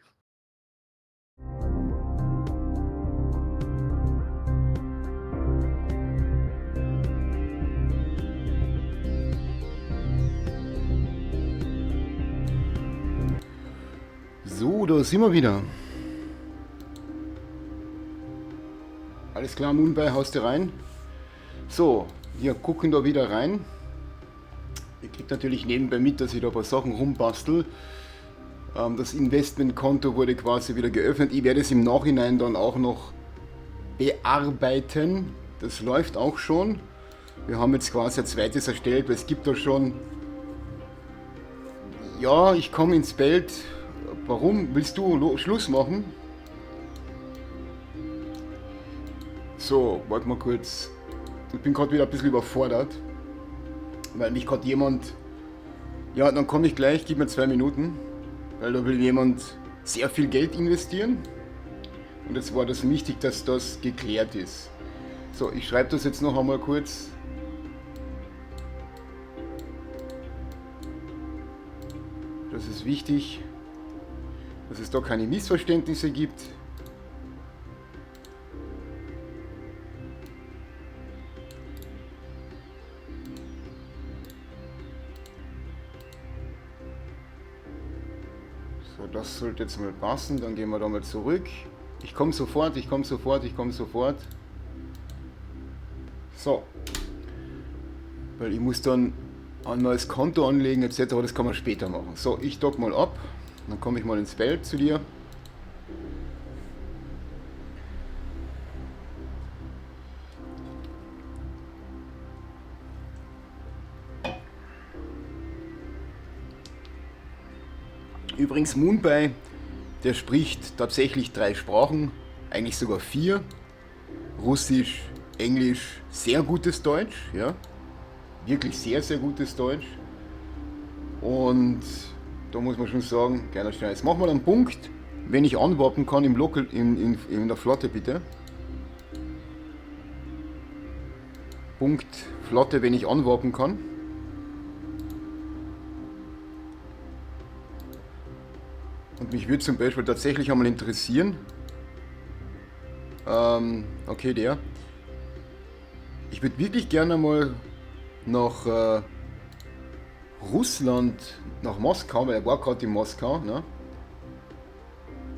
So, da sind wir wieder. Alles klar, Moonby, haust du rein. So, wir gucken da wieder rein. Ihr kriegt natürlich nebenbei mit, dass ich da ein paar Sachen rumbastel. Das Investmentkonto wurde quasi wieder geöffnet. Ich werde es im Nachhinein dann auch noch bearbeiten. Das läuft auch schon. Wir haben jetzt quasi ein zweites erstellt, weil es gibt da schon... Ja, ich komme ins Bild. Warum? Willst du Schluss machen? So, warte mal kurz. Ich bin gerade wieder ein bisschen überfordert, weil mich gerade jemand... Ja, dann komme ich gleich, gib mir 2 Minuten, weil da will jemand sehr viel Geld investieren. Und jetzt war das wichtig, dass das geklärt ist. So, ich schreibe das jetzt noch einmal kurz. Das ist wichtig, dass es da keine Missverständnisse gibt. So, das sollte jetzt mal passen. Dann gehen wir da mal zurück. Ich komme sofort, ich komme sofort, ich komme sofort. So. Weil ich muss dann ein neues Konto anlegen etc. Das kann man später machen. So, ich dock mal ab. Dann komme ich mal ins Feld zu dir. Übrigens Moonby, der spricht tatsächlich 3 Sprachen, eigentlich sogar 4. Russisch, Englisch, sehr gutes Deutsch, ja. Wirklich sehr, sehr gutes Deutsch. Und da muss man schon sagen, kleiner Stein. Jetzt machen wir einen Punkt, wenn ich anwarten kann im Local, in der Flotte bitte. Punkt Flotte, wenn ich anwarten kann. Und mich würde zum Beispiel tatsächlich einmal interessieren. Okay, der. Ich würde wirklich gerne mal nach Russland, nach Moskau, weil er war gerade in Moskau, ne?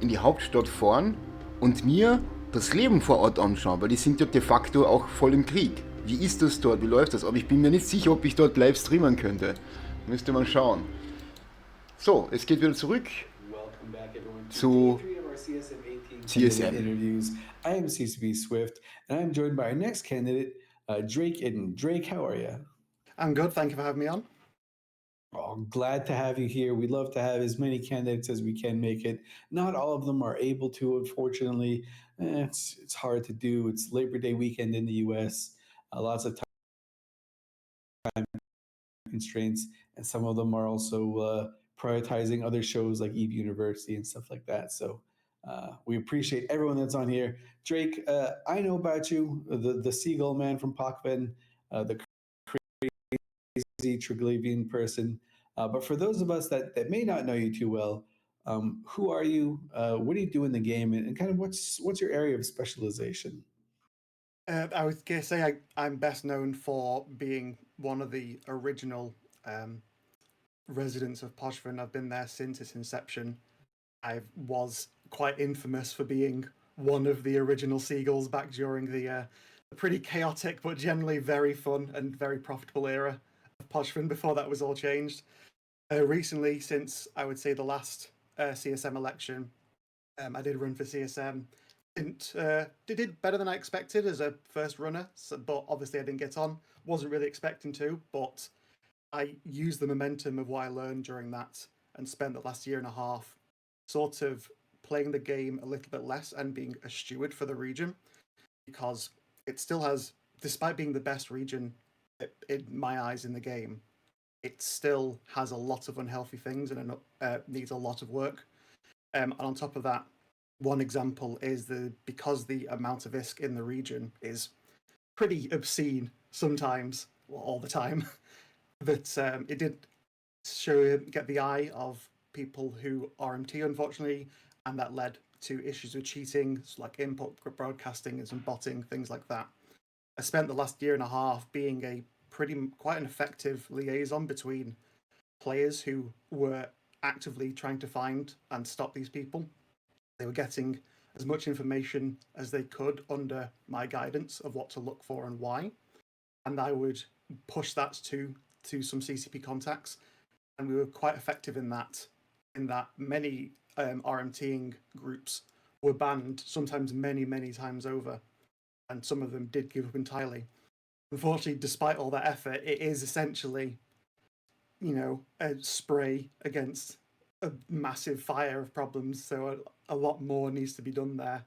In die Hauptstadt fahren und mir das Leben vor Ort anschauen, weil die sind ja de facto auch voll im Krieg. Wie ist das dort? Wie läuft das? Aber ich bin mir nicht sicher, ob ich dort live streamen könnte. Müsste man schauen. So, es geht wieder zurück zu CSM. Interviews. I am CCB Swift, and I'm joined by our next candidate, Drake Iden. Drake, how are you? I'm good. Thank you for having me on. Oh, glad to have you here. We love to have as many candidates as we can make it. Not all of them are able to, unfortunately. It's hard to do. It's Labor Day weekend in the U.S. Lots of time constraints, and some of them are also prioritizing other shows like Eve University and stuff like that. So we appreciate everyone that's on here. Drake, I know about you, the Seagull man from Pakven, the crazy Triglavian person. But for those of us that may not know you too well, who are you? What do you do in the game, and kind of what's your area of specialization? I was going to say I'm best known for being one of the original residents of Poshvin. I've been there since its inception. I was quite infamous for being one of the original Seagulls back during the pretty chaotic but generally very fun and very profitable era of Poshvin before that was all changed. Recently, since I would say the last CSM election, I did run for CSM. Did better than I expected as a first runner, but obviously I didn't get on. Wasn't really expecting to, but I used the momentum of what I learned during that and spent the last year and a half sort of playing the game a little bit less and being a steward for the region, because it still has, despite being the best region in my eyes in the game, it still has a lot of unhealthy things and needs a lot of work. And on top of that, one example is because the amount of ISK in the region is pretty obscene sometimes, well, all the time, that it did get the eye of people who RMT, unfortunately, and that led to issues with cheating, like input broadcasting and some botting, things like that. I spent the last year and a half being quite an effective liaison between players who were actively trying to find and stop these people. They were getting as much information as they could under my guidance of what to look for and why. And I would push that to some CCP contacts. And we were quite effective in that many RMTing groups were banned, sometimes many times over. And some of them did give up entirely. Unfortunately, despite all that effort, it is essentially, a spray against a massive fire of problems. So a lot more needs to be done there,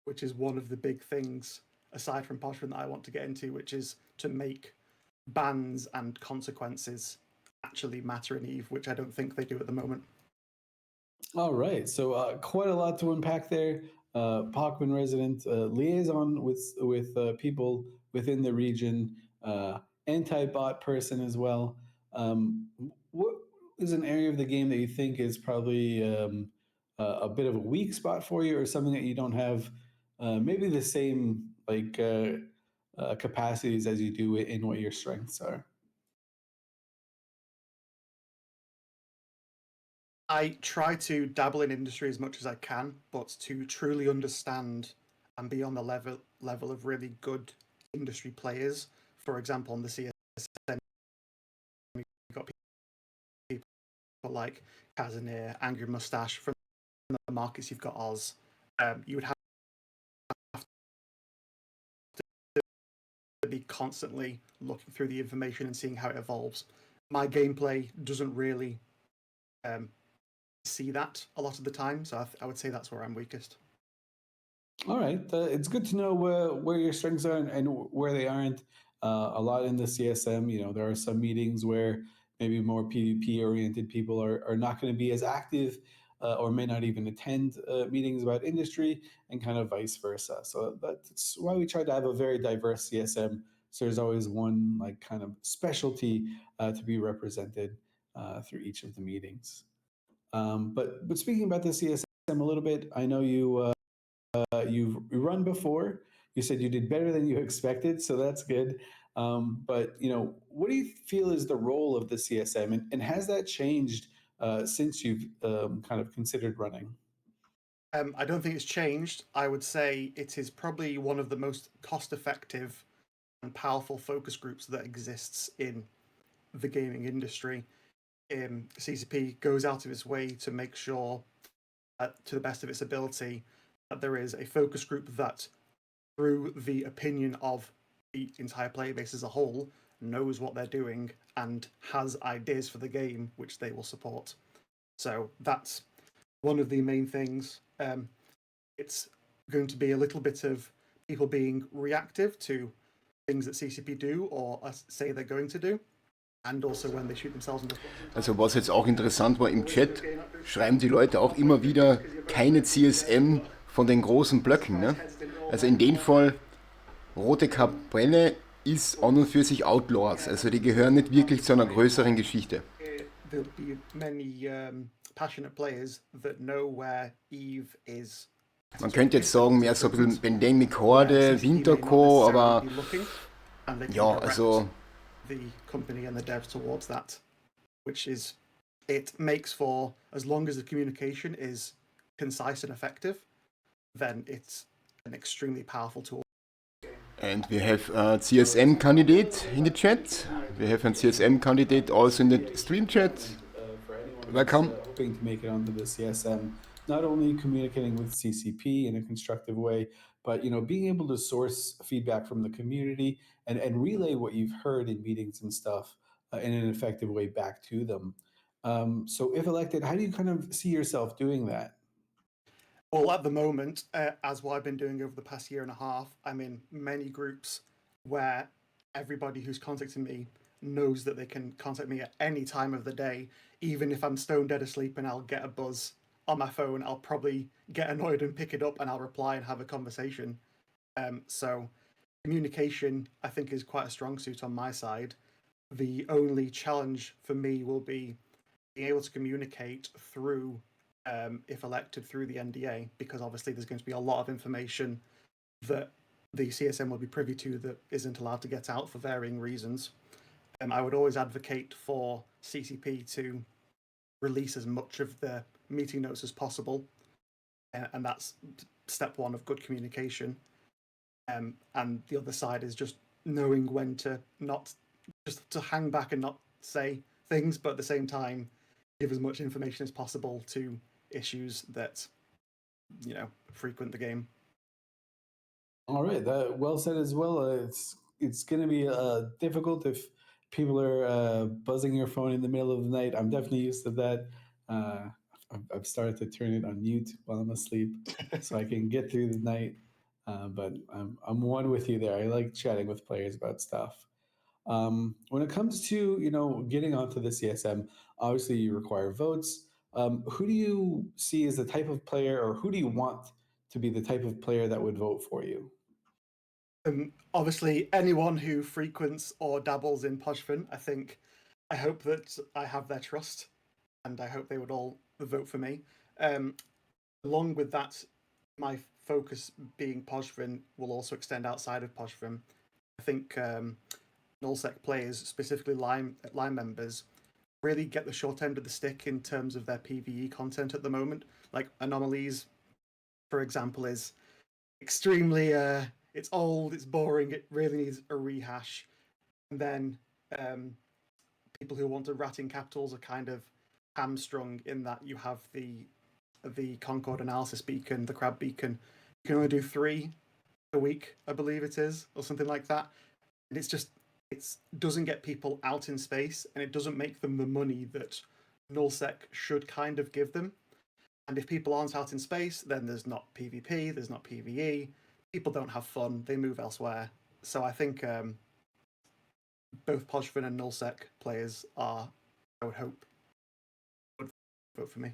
which is one of the big things, aside from Podfin, that I want to get into, which is to make bans and consequences actually matter in EVE, which I don't think they do at the moment. All right, so quite a lot to unpack there. Pachman resident, liaison with people within the region, anti-bot person as well. What is an area of the game that you think is probably a bit of a weak spot for you, or something that you don't have maybe the same capacities as you do in what your strengths are? I try to dabble in industry as much as I can, but to truly understand and be on the level of really good industry players, for example, on the CSM, you've got people like Casimir, Angry Mustache. From the markets, you've got Oz. You would have to be constantly looking through the information and seeing how it evolves. My gameplay doesn't really see that a lot of the time, so I would say that's where I'm weakest. All right, it's good to know where your strengths are and where they aren't. A lot in the CSM, there are some meetings where maybe more PvP oriented people are not going to be as active or may not even attend meetings about industry, and kind of vice versa. So that's why we try to have a very diverse CSM. So there's always one kind of specialty to be represented through each of the meetings. But speaking about the CSM a little bit, I know you've run before. You said you did better than you expected, so that's good. But what do you feel is the role of the CSM, and has that changed since you've kind of considered running? I don't think it's changed. I would say it is probably one of the most cost-effective and powerful focus groups that exists in the gaming industry. CCP goes out of its way to make sure, to the best of its ability, that there is a focus group that, through the opinion of the entire player base as a whole, knows what they're doing and has ideas for the game which they will support. So that's one of the main things. It's going to be a little bit of people being reactive to things that CCP do or say they're going to do, and also when they shoot themselves in the foot. Also was jetzt auch interessant war, im Chat schreiben die Leute auch immer wieder keine CSM von den großen Blöcken. Ne? Also in dem Fall, Rote Kapelle ist an und für sich Outlaws. Also die gehören nicht wirklich zu einer größeren Geschichte. There'll be many passionate players that know where EVE is. Man könnte jetzt sagen, mehr so ein bisschen Pandemic Horde, Winterco, aber ja, also the company and the devs towards that, which is, it makes for, as long as the communication is concise and effective, then it's an extremely powerful tool. And we have a CSM candidate in the chat. We have a CSM candidate also in the stream chat. Welcome. Hoping to make it onto the CSM, not only communicating with CCP in a constructive way, but being able to source feedback from the community and relay what you've heard in meetings and stuff in an effective way back to them. So if elected, how do you kind of see yourself doing that? Well, at the moment, as what I've been doing over the past year and a half, I'm in many groups where everybody who's contacting me knows that they can contact me at any time of the day, even if I'm stone dead asleep and I'll get a buzz on my phone. I'll probably get annoyed and pick it up and I'll reply and have a conversation. So communication, I think, is quite a strong suit on my side. The only challenge for me will be being able to communicate through, if elected, through the NDA, because obviously there's going to be a lot of information that the CSM will be privy to that isn't allowed to get out for varying reasons. I would always advocate for CCP to release as much of the meeting notes as possible, and that's step one of good communication. And the other side is just knowing when to not just to hang back and not say things, but at the same time give as much information as possible to issues that frequent the game. All right, that well said as well. It's going to be difficult if people are buzzing your phone in the middle of the night. I'm definitely used to that. I've started to turn it on mute while I'm asleep, so I can get through the night. But I'm one with you there. I like chatting with players about stuff. When it comes to getting onto the CSM, obviously you require votes. Who do you see as the type of player, or who do you want to be the type of player that would vote for you? Obviously, anyone who frequents or dabbles in Podgevin, I hope that I have their trust, and I hope they would all vote for me. Along with that, my focus being Podgevin will also extend outside of Podgevin. I think nullsec players, specifically line members, really get the short end of the stick in terms of their PvE content at the moment. Like Anomalies, for example, is extremely it's old, it's boring, it really needs a rehash. And then people who want to rat in capitals are kind of hamstrung in that you have the Concord analysis beacon, the crab beacon. You can only do 3 a week, I believe it is, or something like that. And it doesn't get people out in space, and it doesn't make them the money that nullsec should kind of give them. And if people aren't out in space, then there's not PvP, there's not PvE. People don't have fun; they move elsewhere. So I think both Podgevin and nullsec players are, I would hope, would vote for me.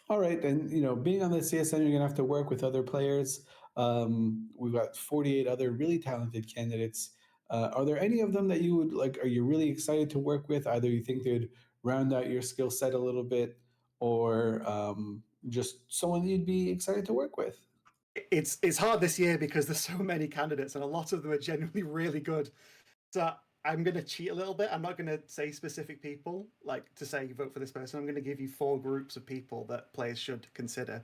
All right, and being on the CSM, you're gonna have to work with other players. We've got 48 other really talented candidates. Are there any of them that you would like? Are you really excited to work with? Either you think they'd round out your skill set a little bit, or just someone you'd be excited to work with? It's hard this year because there's so many candidates, and a lot of them are genuinely really good. So I'm going to cheat a little bit. I'm not going to say specific people, like to say vote for this person. I'm going to give you 4 groups of people that players should consider.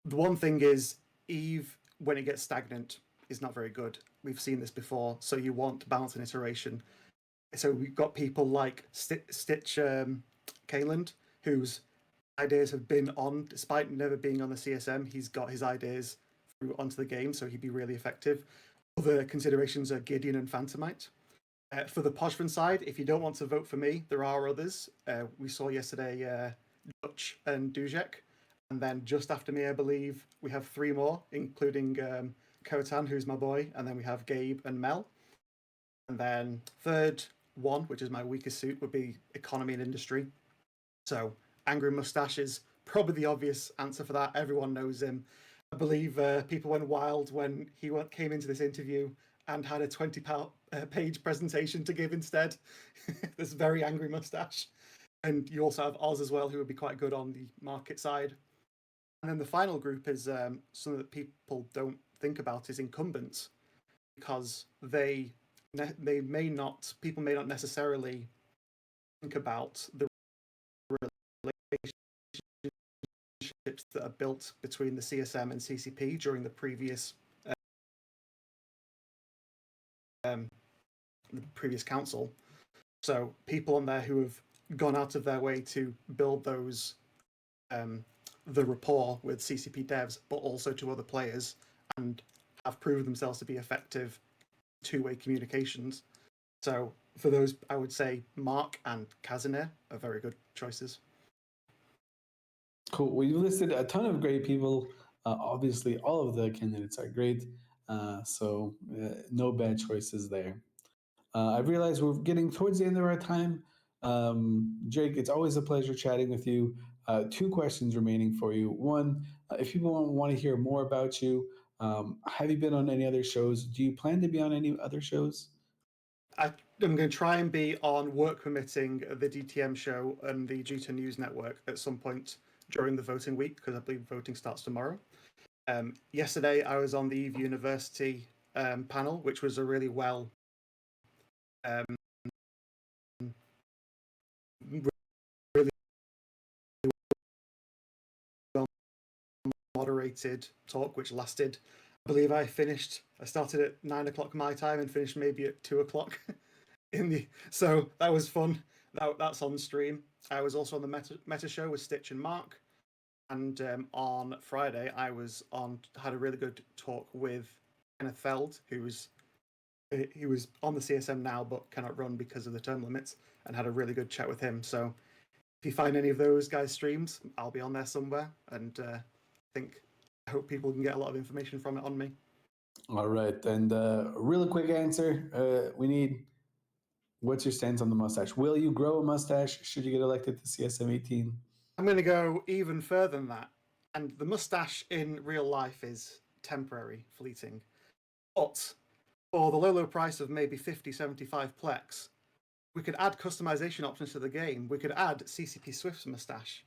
The one thing is, Eve, when it gets stagnant, is not very good. We've seen this before, so you want balance and iteration. So we've got people like Stitch Kaeland, whose ideas have been on, despite never being on the CSM, he's got his ideas through onto the game, so he'd be really effective. Other considerations are Gideon and Phantomite. For the Podgevin side, if you don't want to vote for me, there are others. We saw yesterday Dutch and Dujek. And then just after me, I believe, we have 3 more, including Kotan, who's my boy. And then we have Gabe and Mel. And then third one, which is my weakest suit, would be economy and industry. So Angry Mustache is probably the obvious answer for that. Everyone knows him. I believe people went wild when he came into this interview and had a 20-page presentation to give instead. This very angry mustache. And you also have Oz as well, who would be quite good on the market side. And then the final group is something that people don't think about is incumbents, because people may not necessarily think about the relationships that are built between the CSM and CCP during the previous council. So people on there who have gone out of their way to build those the rapport with CCP devs, but also to other players, and have proven themselves to be effective two-way communications. So for those, I would say Mark and Kazanir are very good choices. Cool. Well, you listed a ton of great people. Obviously, all of the candidates are great. So no bad choices there. I've realized we're getting towards the end of our time. Jake, it's always a pleasure chatting with you. 2 questions remaining for you. One, if people want to hear more about you, have you been on any other shows? Do you plan to be on any other shows? I'm going to try and be on work permitting the DTM show and the G2 News Network at some point during the voting week, because I believe voting starts tomorrow. Yesterday, I was on the Eve University panel, which was a really well really well moderated moderated talk, which lasted, I believe I started at 9 o'clock my time and finished maybe at 2 o'clock so that was fun. That's on stream. I was also on the Meta show with Stitch and Mark. And on Friday, I had a really good talk with Kenneth Feld, he was on the CSM now, but cannot run because of the term limits, and had a really good chat with him. So if you find any of those guys' streams, I'll be on there somewhere, and I hope people can get a lot of information from it on me. All right, and a really quick answer. We need. What's your stance on the mustache? Will you grow a mustache? Should you get elected to CSM 18? I'm going to go even further than that. And the mustache in real life is temporary, fleeting. But for the low price of maybe 50, 75 Plex, we could add customization options to the game. We could add CCP Swift's mustache.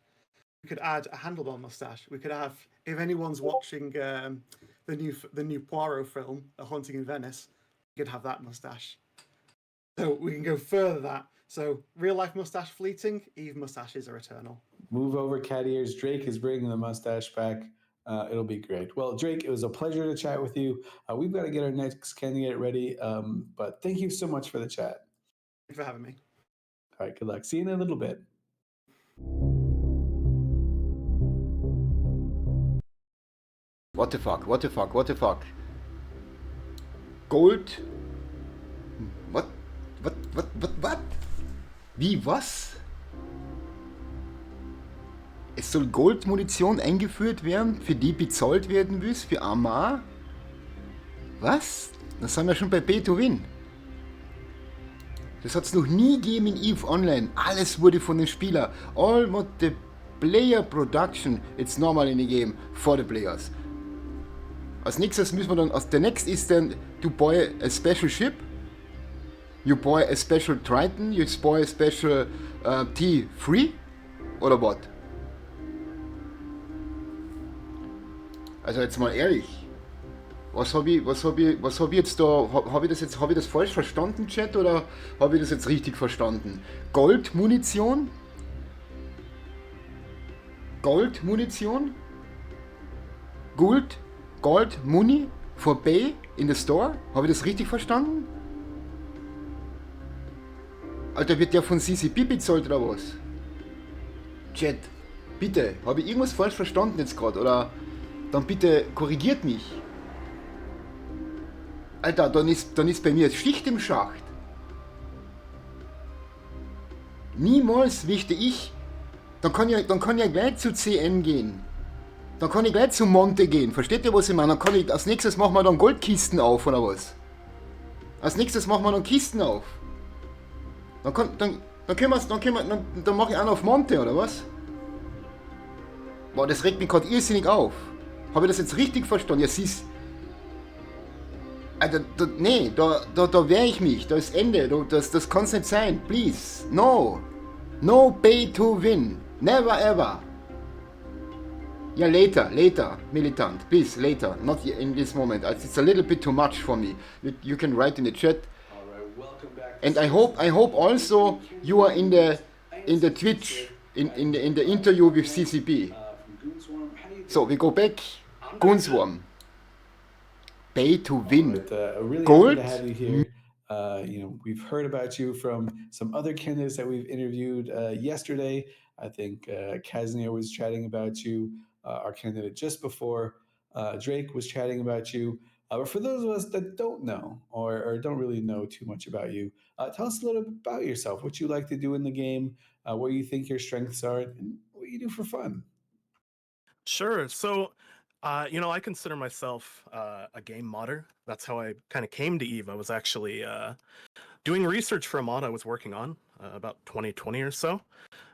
We could add a handlebar mustache. We could have, if anyone's watching the new Poirot film, A Haunting in Venice, we could have that mustache. So we can go further that. So real life mustache fleeting, Eve mustaches are eternal. Move over, cat ears. Drake is bringing the mustache back. It'll be great. Well, Drake, it was a pleasure to chat with you. We've got to get our next candidate ready, but thank you so much for the chat. Thanks for having me. All right, good luck. See you in a little bit. What the fuck? What the fuck? What the fuck? Gold? What? What? Wie, was? Es soll Goldmunition eingeführt werden, für die bezahlt werden muss, für Amar? Was? Da sind wir schon bei Pay to Win. Das hat es noch nie gegeben in EVE Online. Alles wurde von den Spielern. All what the player production, it's normal in the game, for the players. Als nächstes müssen wir dann, der next ist dann, you buy a special ship, you buy a special Triton, you buy a special T3, oder what? Also jetzt mal ehrlich, was hab ich jetzt da, habe ich das falsch verstanden, Chat, oder habe ich das jetzt richtig verstanden? Goldmunition? Goldmunition? Gold Money for Pay in the store? Habe ich das richtig verstanden? Alter, wird der von CCP bezahlt oder was? Chat, bitte, habe ich irgendwas falsch verstanden jetzt gerade? Oder dann bitte korrigiert mich. Alter, dann ist bei mir Schicht im Schacht. Niemals möchte ich. Dann kann ich gleich zu CN gehen. Dann kann ich gleich zu Monte gehen. Versteht ihr, was ich meine? Dann kann ich, als nächstes machen wir dann Goldkisten auf, oder was? Als nächstes machen wir dann Kisten auf. Dann mache ich einen auf Monte, oder was? Boah, das regt mich gerade irrsinnig auf. Habe ich das jetzt richtig verstanden? Ja, siehst. Alter, nee, da wehre ich mich. Da ist Ende. Das kann es nicht sein. Please. No. No pay to win. Never ever. Yeah, later, militant. Please, later. Not in this moment. It's a little bit too much for me. You can write in the chat. And I hope also you are in the Twitch, in the interview with CCP. So, we go back. Goonswarm. Pay to win. Really Gold? happy to have you here. We've heard about you from some other candidates that we've interviewed yesterday. I think Kaznia was chatting about you. Our candidate just before Drake was chatting about you. But for those of us that don't know or don't really know too much about you, tell us a little bit about yourself, what you like to do in the game, what you think your strengths are, and what you do for fun. Sure. So, I consider myself a game modder. That's how I kind of came to EVE. I was actually doing research for a mod I was working on about 2020 or so.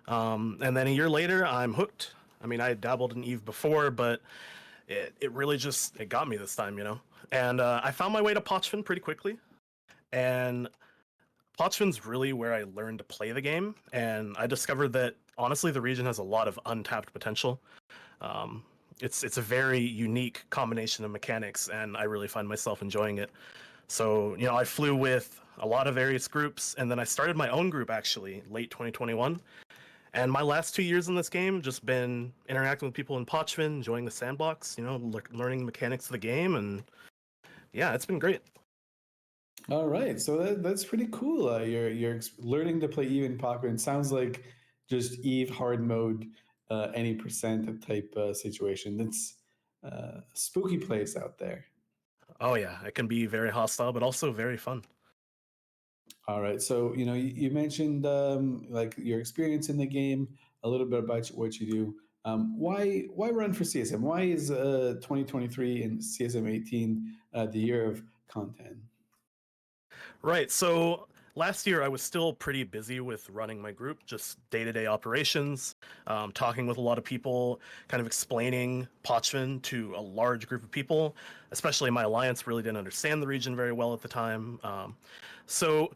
And then a year later, I'm hooked. I mean, I had dabbled in EVE before, but it really it got me this time, And I found my way to Pochfin pretty quickly. And Pochfin's really where I learned to play the game. And I discovered that, honestly, the region has a lot of untapped potential. It's a very unique combination of mechanics, and I really find myself enjoying it. So, I flew with a lot of various groups, and then I started my own group, actually, late 2021. And my last 2 years in this game just been interacting with people in Pochvin, enjoying the sandbox, learning mechanics of the game, and yeah, it's been great. All right, so that's pretty cool. You're learning to play Eve in Pochvin. Sounds like just Eve hard mode, any percent type situation. That's spooky place out there. Oh yeah, it can be very hostile, but also very fun. All right, so you mentioned like your experience in the game, a little bit about what you do. Why run for CSM? Why is 2023 and CSM 18 the year of content? Right. So last year I was still pretty busy with running my group, just day-to-day operations, talking with a lot of people, kind of explaining Pochvin to a large group of people. Especially my alliance really didn't understand the region very well at the time. So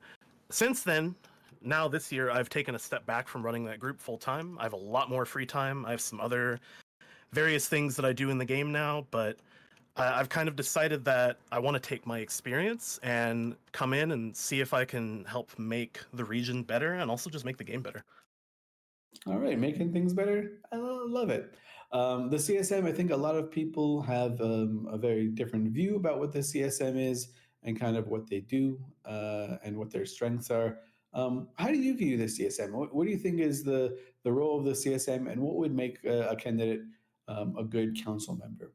since then, now this year, I've taken a step back from running that group full time. I have a lot more free time. I have some other various things that I do in the game now, but I've kind of decided that I want to take my experience and come in and see if I can help make the region better and also just make the game better. All right, making things better. I love it. The CSM, I think a lot of people have a very different view about what the CSM is and kind of what they do and what their strengths are. How do you view the CSM? What do you think is the role of the CSM, and what would make a candidate a good council member?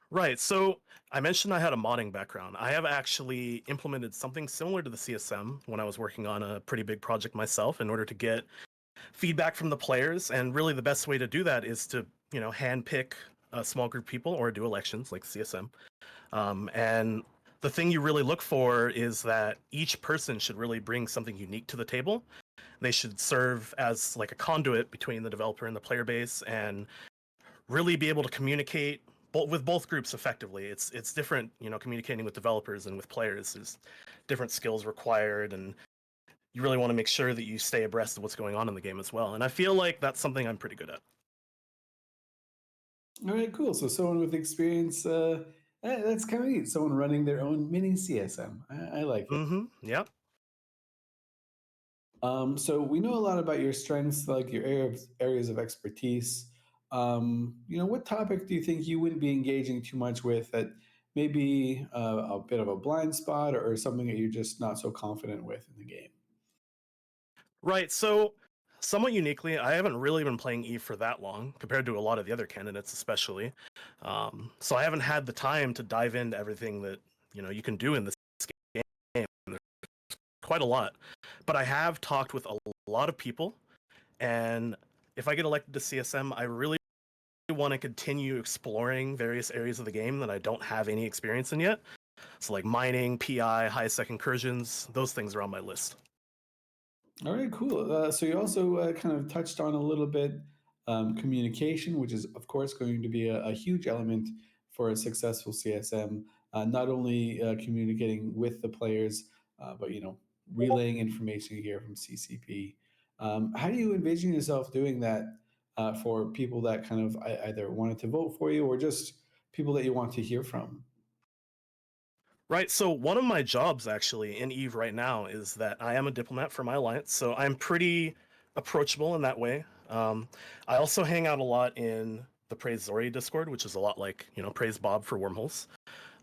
Right. So I mentioned I had a modding background. I have actually implemented something similar to the CSM when I was working on a pretty big project myself in order to get feedback from the players. And really, the best way to do that is to, handpick a small group of people or do elections like CSM. And the thing you really look for is that each person should really bring something unique to the table. They should serve as like a conduit between the developer and the player base and really be able to communicate with both groups effectively. It's different, communicating with developers and with players. There's different skills required, and you really want to make sure that you stay abreast of what's going on in the game as well. And I feel like that's something I'm pretty good at. All right, cool. So someone with experience, that's kind of neat. Someone running their own mini CSM. I like it. Mm-hmm. Yep. So we know a lot about your strengths, like your areas of expertise. What topic do you think you wouldn't be engaging too much with that maybe a bit of a blind spot or something that you're just not so confident with in the game? Right. So somewhat uniquely, I haven't really been playing Eve for that long compared to a lot of the other candidates, especially. So I haven't had the time to dive into everything that you can do in this game. There's quite a lot, but I have talked with a lot of people, and if I get elected to CSM, I really want to continue exploring various areas of the game that I don't have any experience in yet. So like mining, PI, high-sec incursions, those things are on my list. All right, cool. So you also kind of touched on a little bit communication, which is, of course, going to be a huge element for a successful CSM. Not only communicating with the players, but relaying information here from CCP. How do you envision yourself doing that for people that kind of either wanted to vote for you or just people that you want to hear from? Right, so one of my jobs actually in Eve right now is that I am a diplomat for my alliance, so I'm pretty approachable in that way. I also hang out a lot in the Praise Zori Discord, which is a lot like, Praise Bob for wormholes.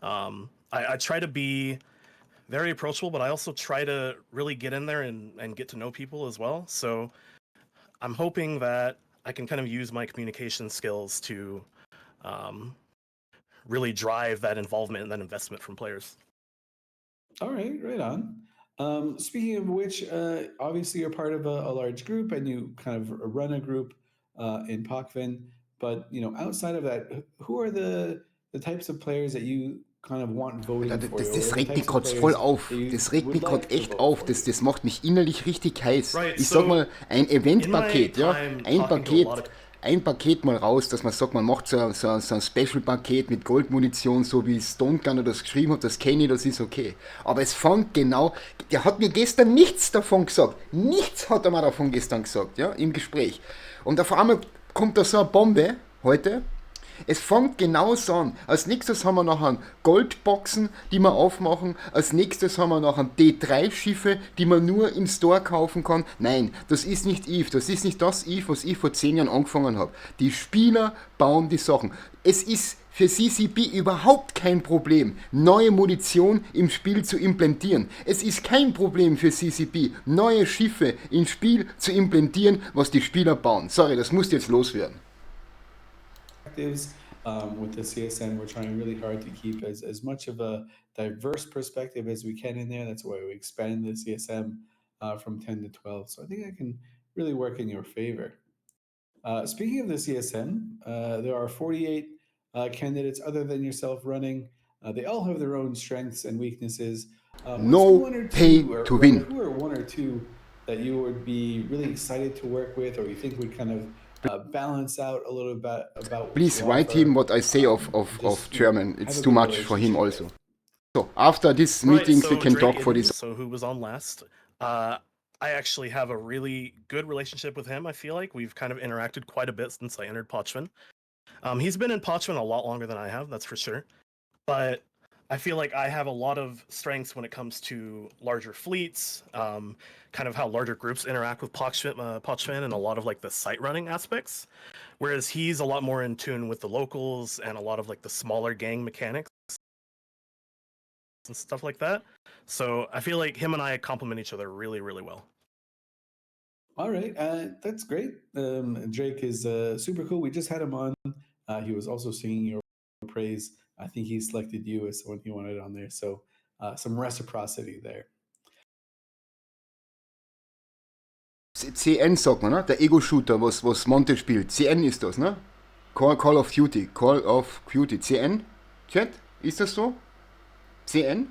I try to be very approachable, but I also try to really get in there and get to know people as well. So I'm hoping that I can kind of use my communication skills to really drive that involvement and that investment from players. All right, right on. Speaking of which, obviously you're part of a large group and you kind of run a group in Pochvin. But outside of that, who are the types of players that you kind of want voting for you? Das Or the regt mich types of gerade voll players auf. that you Das regt would mich like gerade to echt vote auf. for Das, you? das macht mich innerlich richtig heiß. Right, Ich sag so mal, ein Eventpaket, in my ja, time ein talking to a lot Paket, of- ein Paket mal raus, dass man sagt, man macht so ein Special-Paket mit Goldmunition, so wie Stone Gunner das geschrieben hat, das kenne ich, das ist okay. Aber es fängt genau, der hat mir gestern nichts davon gesagt. Nichts hat er mir davon gestern gesagt, ja, im Gespräch. Und auf einmal kommt da so eine Bombe heute. Es fängt genauso an. Als nächstes haben wir nachher Goldboxen, die wir aufmachen. Als nächstes haben wir nachher D3-Schiffe, die man nur im Store kaufen kann. Nein, das ist nicht Eve. Das ist nicht das Eve, was ich vor 10 Jahren angefangen habe. Die Spieler bauen die Sachen. Es ist für CCP überhaupt kein Problem, neue Munition im Spiel zu implementieren. Es ist kein Problem für CCP, neue Schiffe ins Spiel zu implementieren, was die Spieler bauen. Sorry, das muss jetzt loswerden. With the CSM, we're trying really hard to keep as much of a diverse perspective as we can in there. That's why we expand the CSM from 10 to 12. So I think I can really work in your favor. Speaking of the CSM, there are 48 candidates other than yourself running. They all have their own strengths and weaknesses. No pay to win. Who are one or two that you would be really excited to work with, or you think would kind of balance out a little bit about? Please write him what I say of German. It's too much for him also. So after this meetings, we can talk for this. So who was on last? I actually have a really good relationship with him. I feel like we've kind of interacted quite a bit since I entered Pochman. He's been in Pochman a lot longer than I have, that's for sure. But I feel like I have a lot of strengths when it comes to larger fleets, kind of how larger groups interact with Pochman and a lot of like the site running aspects. Whereas he's a lot more in tune with the locals and a lot of like the smaller gang mechanics and stuff like that. So I feel like him and I complement each other really, really well. All right, that's great. Drake is super cool. We just had him on. He was also singing your praise. I think he selected you as someone he wanted on there. So some reciprocity there. CN sagt man, ne? Der Ego-Shooter, was Monte spielt. CN ist das, ne? Call of Duty. CN? Chat? Ist das so? CN?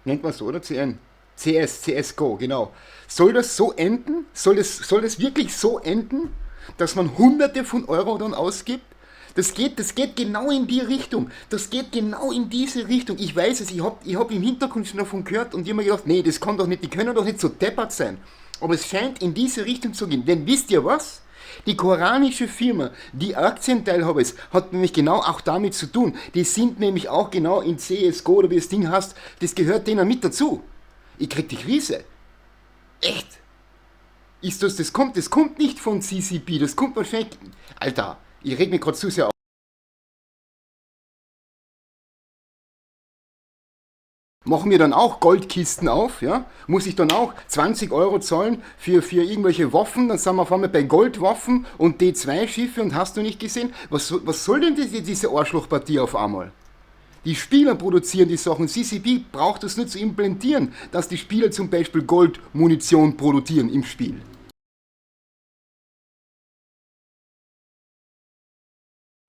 Nennt man so, oder? CN. CSGO, genau. Soll das so enden? Soll das wirklich so enden, dass man Hunderte von Euro dann ausgibt? Das geht genau in die Richtung. Das geht genau in diese Richtung. Ich weiß es, ich hab im Hintergrund schon davon gehört und immer gedacht, nee, das kann doch nicht, die können doch nicht so deppert sein. Aber es scheint in diese Richtung zu gehen. Denn wisst ihr was? Die koreanische Firma, die Aktienteilhaber ist, hat nämlich genau auch damit zu tun. Die sind nämlich auch genau in CSGO oder wie das Ding heißt, das gehört denen mit dazu. Ich krieg die Krise. Echt? Ist das kommt nicht von CCP, das kommt wahrscheinlich... Alter, ich reg mich gerade zu sehr auf. Machen wir dann auch Goldkisten auf, ja? Muss ich dann auch 20 Euro zahlen für irgendwelche Waffen, dann sind wir auf einmal bei Goldwaffen und D2-Schiffe und hast du nicht gesehen? Was soll denn diese Arschlochpartie auf einmal? Die Spieler produzieren die Sachen. CCP braucht es nicht zu implementieren, dass die Spieler zum Beispiel Goldmunition produzieren im Spiel.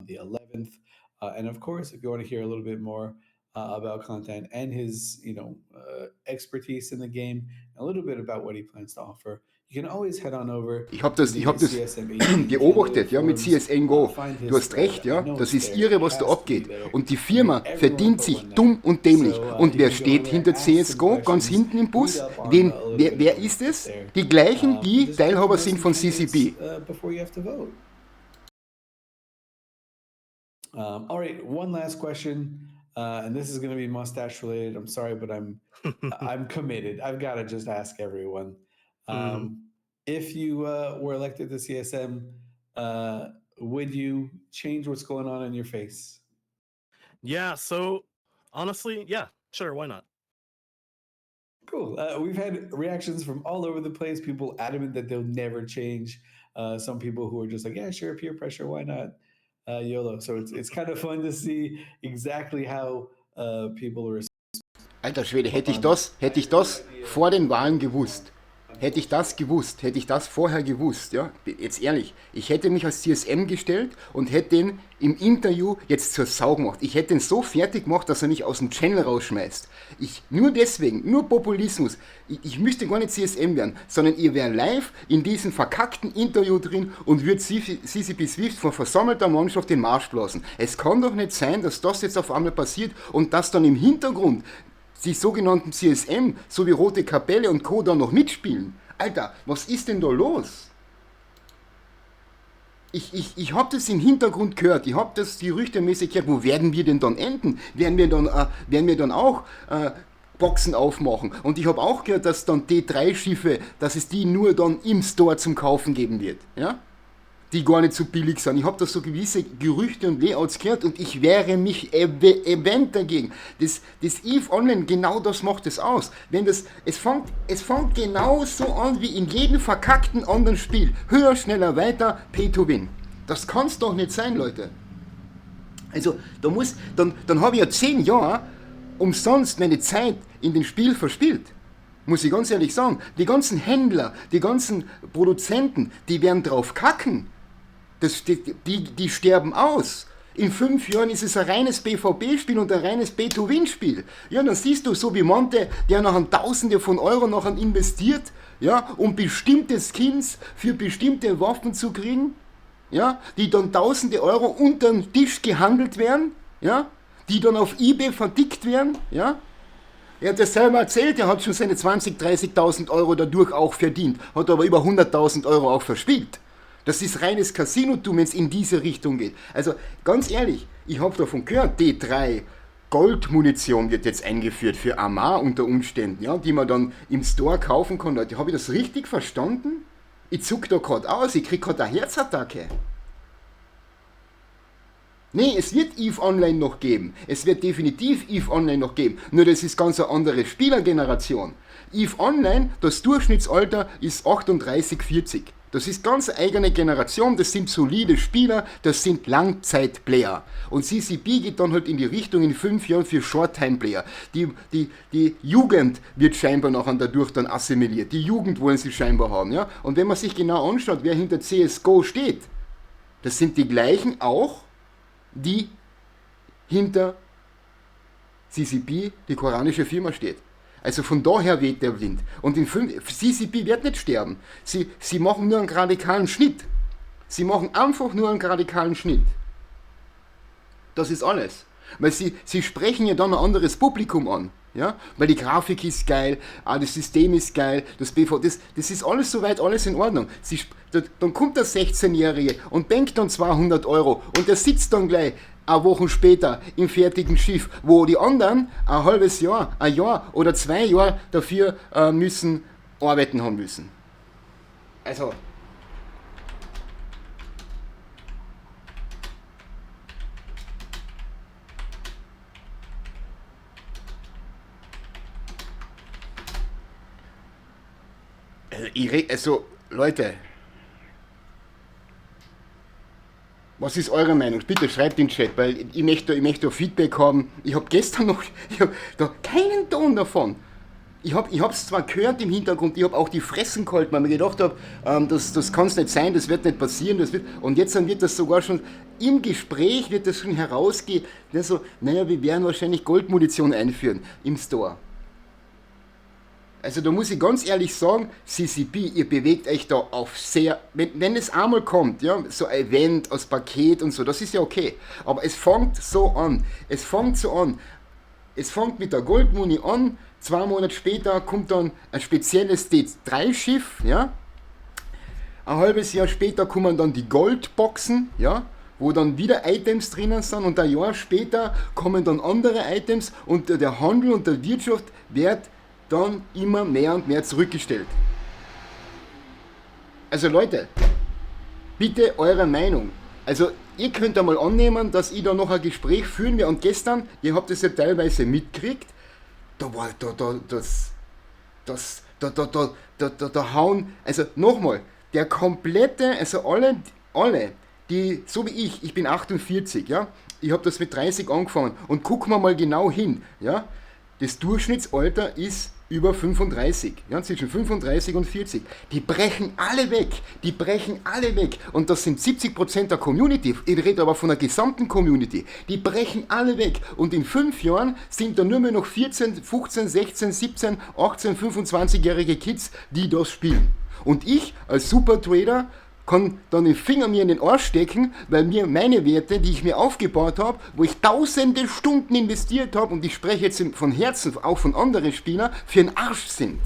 The 11th, and of course, if you want to hear a little bit more about content and his, expertise in the game, a little bit about what he plans to offer, you can always head on over. Ich hab das beobachtet, ja, mit CSN Go. Du hast recht, ja, das ist irre, was da abgeht. Und die Firma verdient sich dumm und dämlich. Und wer steht hinter CSGO, ganz hinten im Bus? Wer ist es? Die gleichen, die Teilhaber sind von CCP. All right, one last question, and this is going to be mustache related. I'm sorry, but I'm committed. I've got to just ask everyone. If you were elected to CSM, would you change what's going on in your face? Yeah, so honestly, yeah, sure, why not? Cool. We've had reactions from all over the place. People adamant that they'll never change. Some people who are just like, yeah, sure, peer pressure, why not? YOLO. So it's kind of fun to see exactly how people are. Alter Schwede, hätte ich das vor den Wahlen gewusst, hätte ich das vorher gewusst, ja, jetzt ehrlich, ich hätte mich als CSM gestellt und hätte ihn im Interview jetzt zur Sau gemacht. Ich hätte ihn so fertig gemacht, dass er mich aus dem Channel rausschmeißt. Nur deswegen, nur Populismus. Ich müsste gar nicht CSM werden, sondern ihr wäre live in diesem verkackten Interview drin und würdet CCP Swift von versammelter Mannschaft den Marsch blasen. Es kann doch nicht sein, dass das jetzt auf einmal passiert und dass dann im Hintergrund die sogenannten CSM, so wie Rote Kapelle und Co. da noch mitspielen. Alter, was ist denn da los? Ich habe das im Hintergrund gehört, ich habe das gerüchtemäßig gehört, wo werden wir denn dann enden? Werden wir dann auch Boxen aufmachen? Und ich habe auch gehört, dass dann D3-Schiffe, dass es die nur dann im Store zum Kaufen geben wird, ja? Die gar nicht so billig sind. Ich habe da so gewisse Gerüchte und Layouts gehört und ich wehre mich event dagegen. Das EVE Online, genau das macht es aus. Es fängt genau so an wie in jedem verkackten anderen Spiel. Höher, schneller, weiter, Pay to Win. Das kann's doch nicht sein, Leute. Also, dann habe ich ja 10 Jahre umsonst meine Zeit in dem Spiel verspielt. Muss ich ganz ehrlich sagen. Die ganzen Händler, die ganzen Produzenten, die werden drauf kacken. Die sterben aus. In 5 Jahren ist es ein reines PvP-Spiel und ein reines Pay-to-Win-Spiel. Ja, dann siehst du, so wie Monte, der nachher Tausende von Euro nachher investiert, ja, um bestimmte Skins für bestimmte Waffen zu kriegen, ja, die dann Tausende Euro unter den Tisch gehandelt werden, ja, die dann auf eBay verdickt werden, ja. Er hat das selber erzählt, er hat schon seine 20.000, 30.000 Euro dadurch auch verdient, hat aber über 100.000 Euro auch verspielt. Das ist reines Casinotum, wenn es in diese Richtung geht. Also ganz ehrlich, ich habe davon gehört, D3 Goldmunition wird jetzt eingeführt für Amar unter Umständen, ja, die man dann im Store kaufen kann. Leute, habe ich das richtig verstanden? Ich zuck da gerade aus, ich krieg gerade eine Herzattacke. Nee, es wird EVE Online noch geben. Es wird definitiv EVE Online noch geben. Nur das ist ganz eine andere Spielergeneration. EVE Online, das Durchschnittsalter ist 38, 40. Das ist ganz eine eigene Generation, das sind solide Spieler, das sind Langzeit-Player. Und CCP geht dann halt in die Richtung in 5 Jahren für Short-Time-Player. Die Jugend wird scheinbar nachher dadurch dann assimiliert. Die Jugend wollen sie scheinbar haben. Ja? Und wenn man sich genau anschaut, wer hinter CSGO steht, das sind die gleichen auch, die hinter CCP, die koreanische Firma, steht. Also von daher weht der Wind. Und CCP wird nicht sterben. Sie machen nur einen radikalen Schnitt. Sie machen einfach nur einen radikalen Schnitt. Das ist alles. Weil sie sprechen ja dann ein anderes Publikum an. Ja? Weil die Grafik ist geil, das System ist geil, das ist alles soweit, alles in Ordnung. Dann kommt der 16-Jährige und bankt dann 200 Euro und der sitzt dann gleich eine Woche später im fertigen Schiff, wo die anderen ein halbes Jahr, ein Jahr oder 2 Jahre dafür müssen arbeiten haben müssen. Also. Also, Leute, was ist eure Meinung? Bitte schreibt in den Chat, weil ich möchte Feedback haben. Ich habe gestern noch, ich habe da keinen Ton davon. Ich habe es zwar gehört im Hintergrund, ich habe auch die Fressen gehalten, weil ich mir gedacht habe, das kann es nicht sein, das wird nicht passieren. Und jetzt wird das sogar schon im Gespräch, wird das schon herausgehen. Also, naja, wir werden wahrscheinlich Goldmunition einführen im Store. Also da muss ich ganz ehrlich sagen, CCP, ihr bewegt euch da auf sehr, wenn es einmal kommt, ja, so ein Event als Paket und so, das ist ja okay. Aber es fängt so an, es fängt mit der Goldmuni an, 2 Monate später kommt dann ein spezielles D3-Schiff, ja. Ein halbes Jahr später kommen dann die Goldboxen, ja, wo dann wieder Items drinnen sind und ein Jahr später kommen dann andere Items und der Handel und der Wirtschaft wird dann immer mehr und mehr zurückgestellt. Also Leute, bitte eure Meinung. Also ihr könnt einmal annehmen, dass ich da noch ein Gespräch führen werde. Und gestern, ihr habt es ja teilweise mitgekriegt, da hauen, also nochmal, der komplette, also alle, die, so wie ich bin 48, ja, ich habe das mit 30 angefangen und gucken wir mal genau hin, ja, das Durchschnittsalter ist über 35, ja, zwischen 35 und 40. Die brechen alle weg. Und das sind 70% der Community. Ich rede aber von der gesamten Community. Die brechen alle weg. Und in 5 Jahren sind da nur mehr noch 14, 15, 16, 17, 18, 25-jährige Kids, die das spielen. Und ich als Supertrader kann dann den Finger mir in den Arsch stecken, weil mir meine Werte, die ich mir aufgebaut habe, wo ich tausende Stunden investiert habe, und ich spreche jetzt von Herzen, auch von anderen Spielern, für den Arsch sind.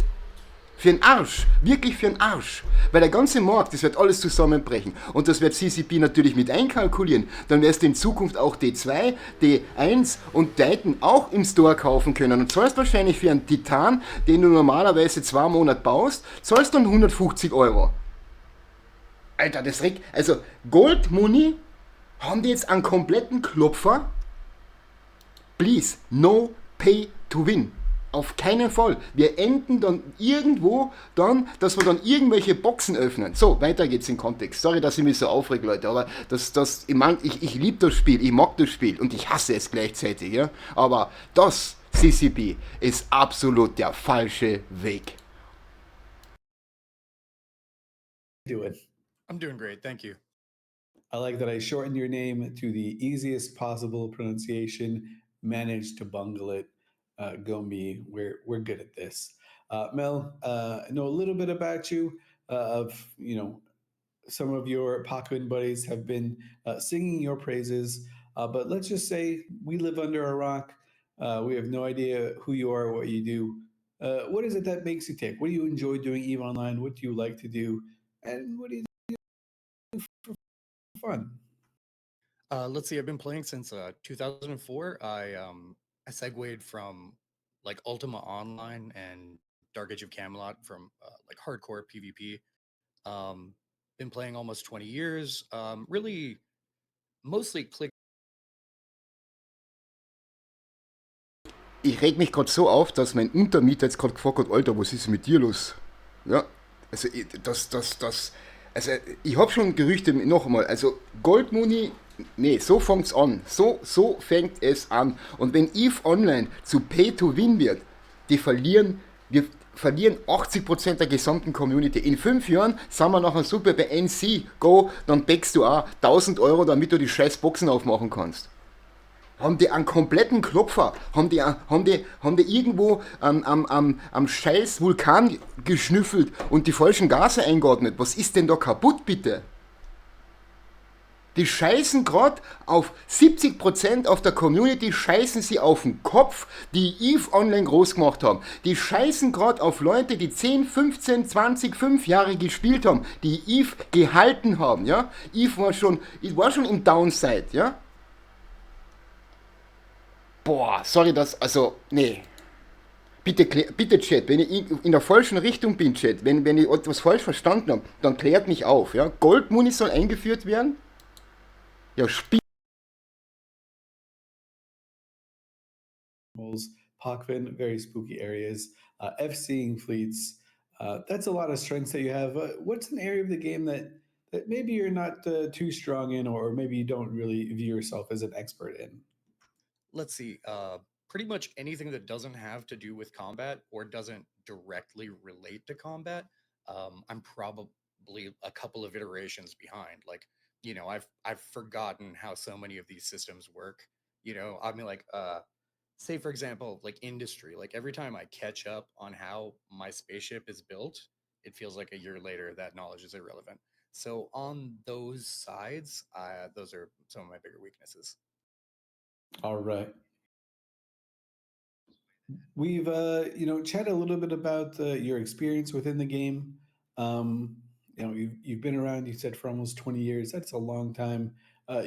Für den Arsch. Wirklich für den Arsch. Weil der ganze Markt, das wird alles zusammenbrechen. Und das wird CCP natürlich mit einkalkulieren. Dann wirst du in Zukunft auch D2, D1 und Titan auch im Store kaufen können. Und zahlst wahrscheinlich für einen Titan, den du normalerweise 2 Monate baust, zahlst dann 150 Euro. Alter, das regt... Also, Gold Money, haben die jetzt einen kompletten Klopfer? Please, no pay to win. Auf keinen Fall. Wir enden dann irgendwo dann, dass wir dann irgendwelche Boxen öffnen. So, weiter geht's im Kontext. Sorry, dass ich mich so aufrege, Leute, aber ich liebe das Spiel, ich mag das Spiel und ich hasse es gleichzeitig, ja. Aber das, CCP, ist absolut der falsche Weg. Doing. I'm doing great, thank you. I like that I shortened your name to the easiest possible pronunciation, managed to bungle it. Go me, we're good at this. Mel, I know a little bit about you. Some of your Pakuin buddies have been singing your praises, but let's just say we live under a rock. We have no idea who you are, what you do. What is it that makes you tick? What do you enjoy doing EVE Online? What do you like to do? And what do you do for fun? Let's see, I've been playing since 2004. I segued from like Ultima Online and Dark Age of Camelot from like hardcore PvP. Been playing almost 20 years. Really, mostly click. Ich reg mich gerade so auf, dass mein Untermieter jetzt gerade gefragt hat, Alter, was ist mit dir los? Ja, also also ich habe schon Gerüchte, noch einmal, also Goldmuni, nee, so fängt's an, so fängt es an. Und wenn EVE Online zu Pay to Win wird, wir verlieren 80% der gesamten Community. In 5 Jahren sind wir nachher super bei NC, Go, dann backst du auch 1000 Euro, damit du die scheiß Boxen aufmachen kannst. Haben die einen kompletten Klopfer? Haben die irgendwo am scheiß Vulkan geschnüffelt und die falschen Gase eingeatmet? Was ist denn da kaputt, bitte? Die scheißen gerade auf 70% auf der Community, scheißen sie auf den Kopf, die EVE Online groß gemacht haben. Die scheißen gerade auf Leute, die 10, 15, 20, 5 Jahre gespielt haben, die EVE gehalten haben, ja? EVE war schon im Downside, ja? Boah, sorry, nee. Bitte Chat, wenn ich in der falschen Richtung bin, Chat, wenn ich etwas falsch verstanden habe, dann klärt mich auf, ja? Goldmuni soll eingeführt werden? Ja, Pakvin, very spooky areas, F-seeing fleets. That's a lot of strengths that you have. What's an area of the game that maybe you're not too strong in, or maybe you don't really view yourself as an expert in? Let's see, pretty much anything that doesn't have to do with combat or doesn't directly relate to combat. I'm probably a couple of iterations behind. Like, you know, I've forgotten how so many of these systems work. You know, I mean, like, say for example, like industry. Like every time I catch up on how my spaceship is built, it feels like a year later that knowledge is irrelevant. So on those sides, those are some of my bigger weaknesses. All right. We've chatted a little bit about your experience within the game. You've been around, you said, for almost 20 years. That's a long time.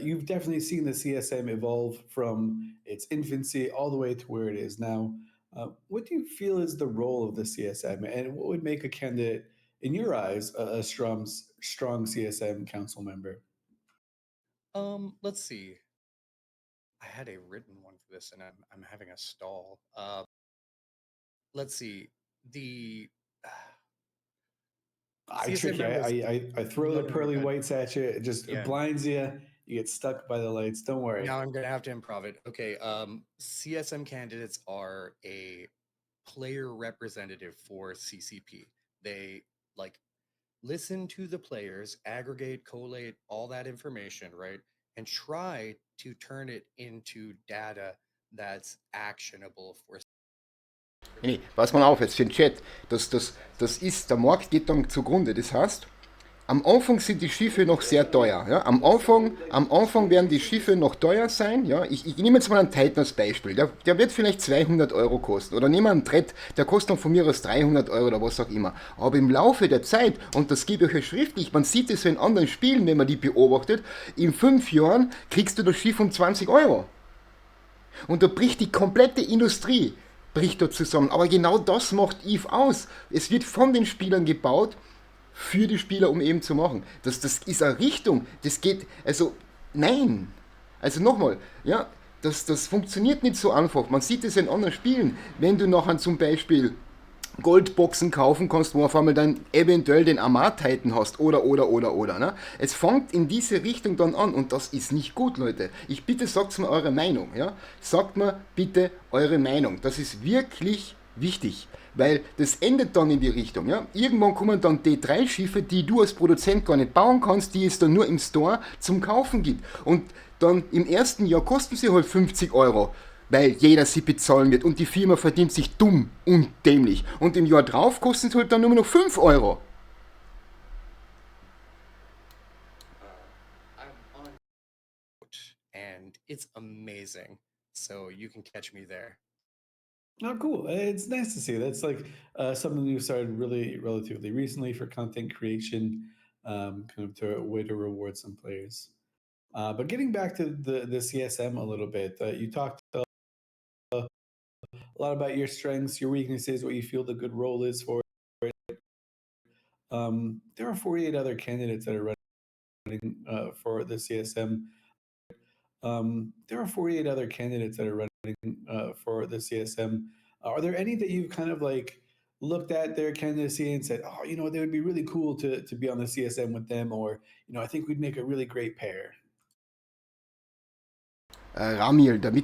You've definitely seen the CSM evolve from its infancy all the way to where it is now. What do you feel is the role of the CSM, and what would make a candidate, in your eyes, a strong CSM council member? Let's see. I had a written one for this, and I'm having a stall. Let's see. The I trick you. I throw the pearly whites at you. It just blinds you. You get stuck by the lights. Don't worry. Now I'm gonna have to improv it. Okay. CSM candidates are a player representative for CCP. They like listen to the players, aggregate, collate all that information, right, and try to turn it into data that's actionable for. Nee, pass mal auf jetzt für den Chat. Der Markt geht dann zugrunde. Das heißt, am Anfang sind die Schiffe noch sehr teuer. Ja? Am Anfang werden die Schiffe noch teuer sein. Ja? Ich nehme jetzt mal einen Titan als Beispiel. Der wird vielleicht 200 Euro kosten. Oder nehmen wir einen Thread, der kostet dann von mir aus 300 Euro oder was auch immer. Aber im Laufe der Zeit, und das gebe ich euch schriftlich, man sieht es so in anderen Spielen, wenn man die beobachtet, in 5 Jahren kriegst du das Schiff um 20 Euro. Und da bricht die komplette Industrie bricht da zusammen. Aber genau das macht EVE aus. Es wird von den Spielern gebaut, für die Spieler, um eben zu machen. Das ist eine Richtung, das geht, also nein. Also nochmal, ja, das funktioniert nicht so einfach. Man sieht es in anderen Spielen, wenn du nachher zum Beispiel Goldboxen kaufen kannst, wo auf einmal dann eventuell den Amar-Titan hast oder. Ne? Es fängt in diese Richtung dann an und das ist nicht gut, Leute. Ich bitte, sagt mir eure Meinung. Ja? Sagt mir bitte eure Meinung. Das ist wirklich wichtig, weil das endet dann in die Richtung. Ja? Irgendwann kommen dann D3-Schiffe, die du als Produzent gar nicht bauen kannst, die es dann nur im Store zum Kaufen gibt. Und dann im ersten Jahr kosten sie halt 50 Euro, weil jeder sie bezahlen wird und die Firma verdient sich dumm und dämlich. Und im Jahr drauf kosten sie halt dann nur noch 5 Euro. I'm on and it's amazing. So you can catch me there. Oh, cool. It's nice to see. That's like something you started really relatively recently for content creation, kind of to a way to reward some players. But getting back to the CSM a little bit, you talked a lot about your strengths, your weaknesses, what you feel the good role is for it. There are 48 other candidates that are running for the CSM. There are 48 other candidates that are running for the CSM. Are there any that you've kind of like looked at their candidacy and said, oh, you know, they would be really cool to be on the CSM with them, or, you know, I think we'd make a really great pair? Ramiel, weil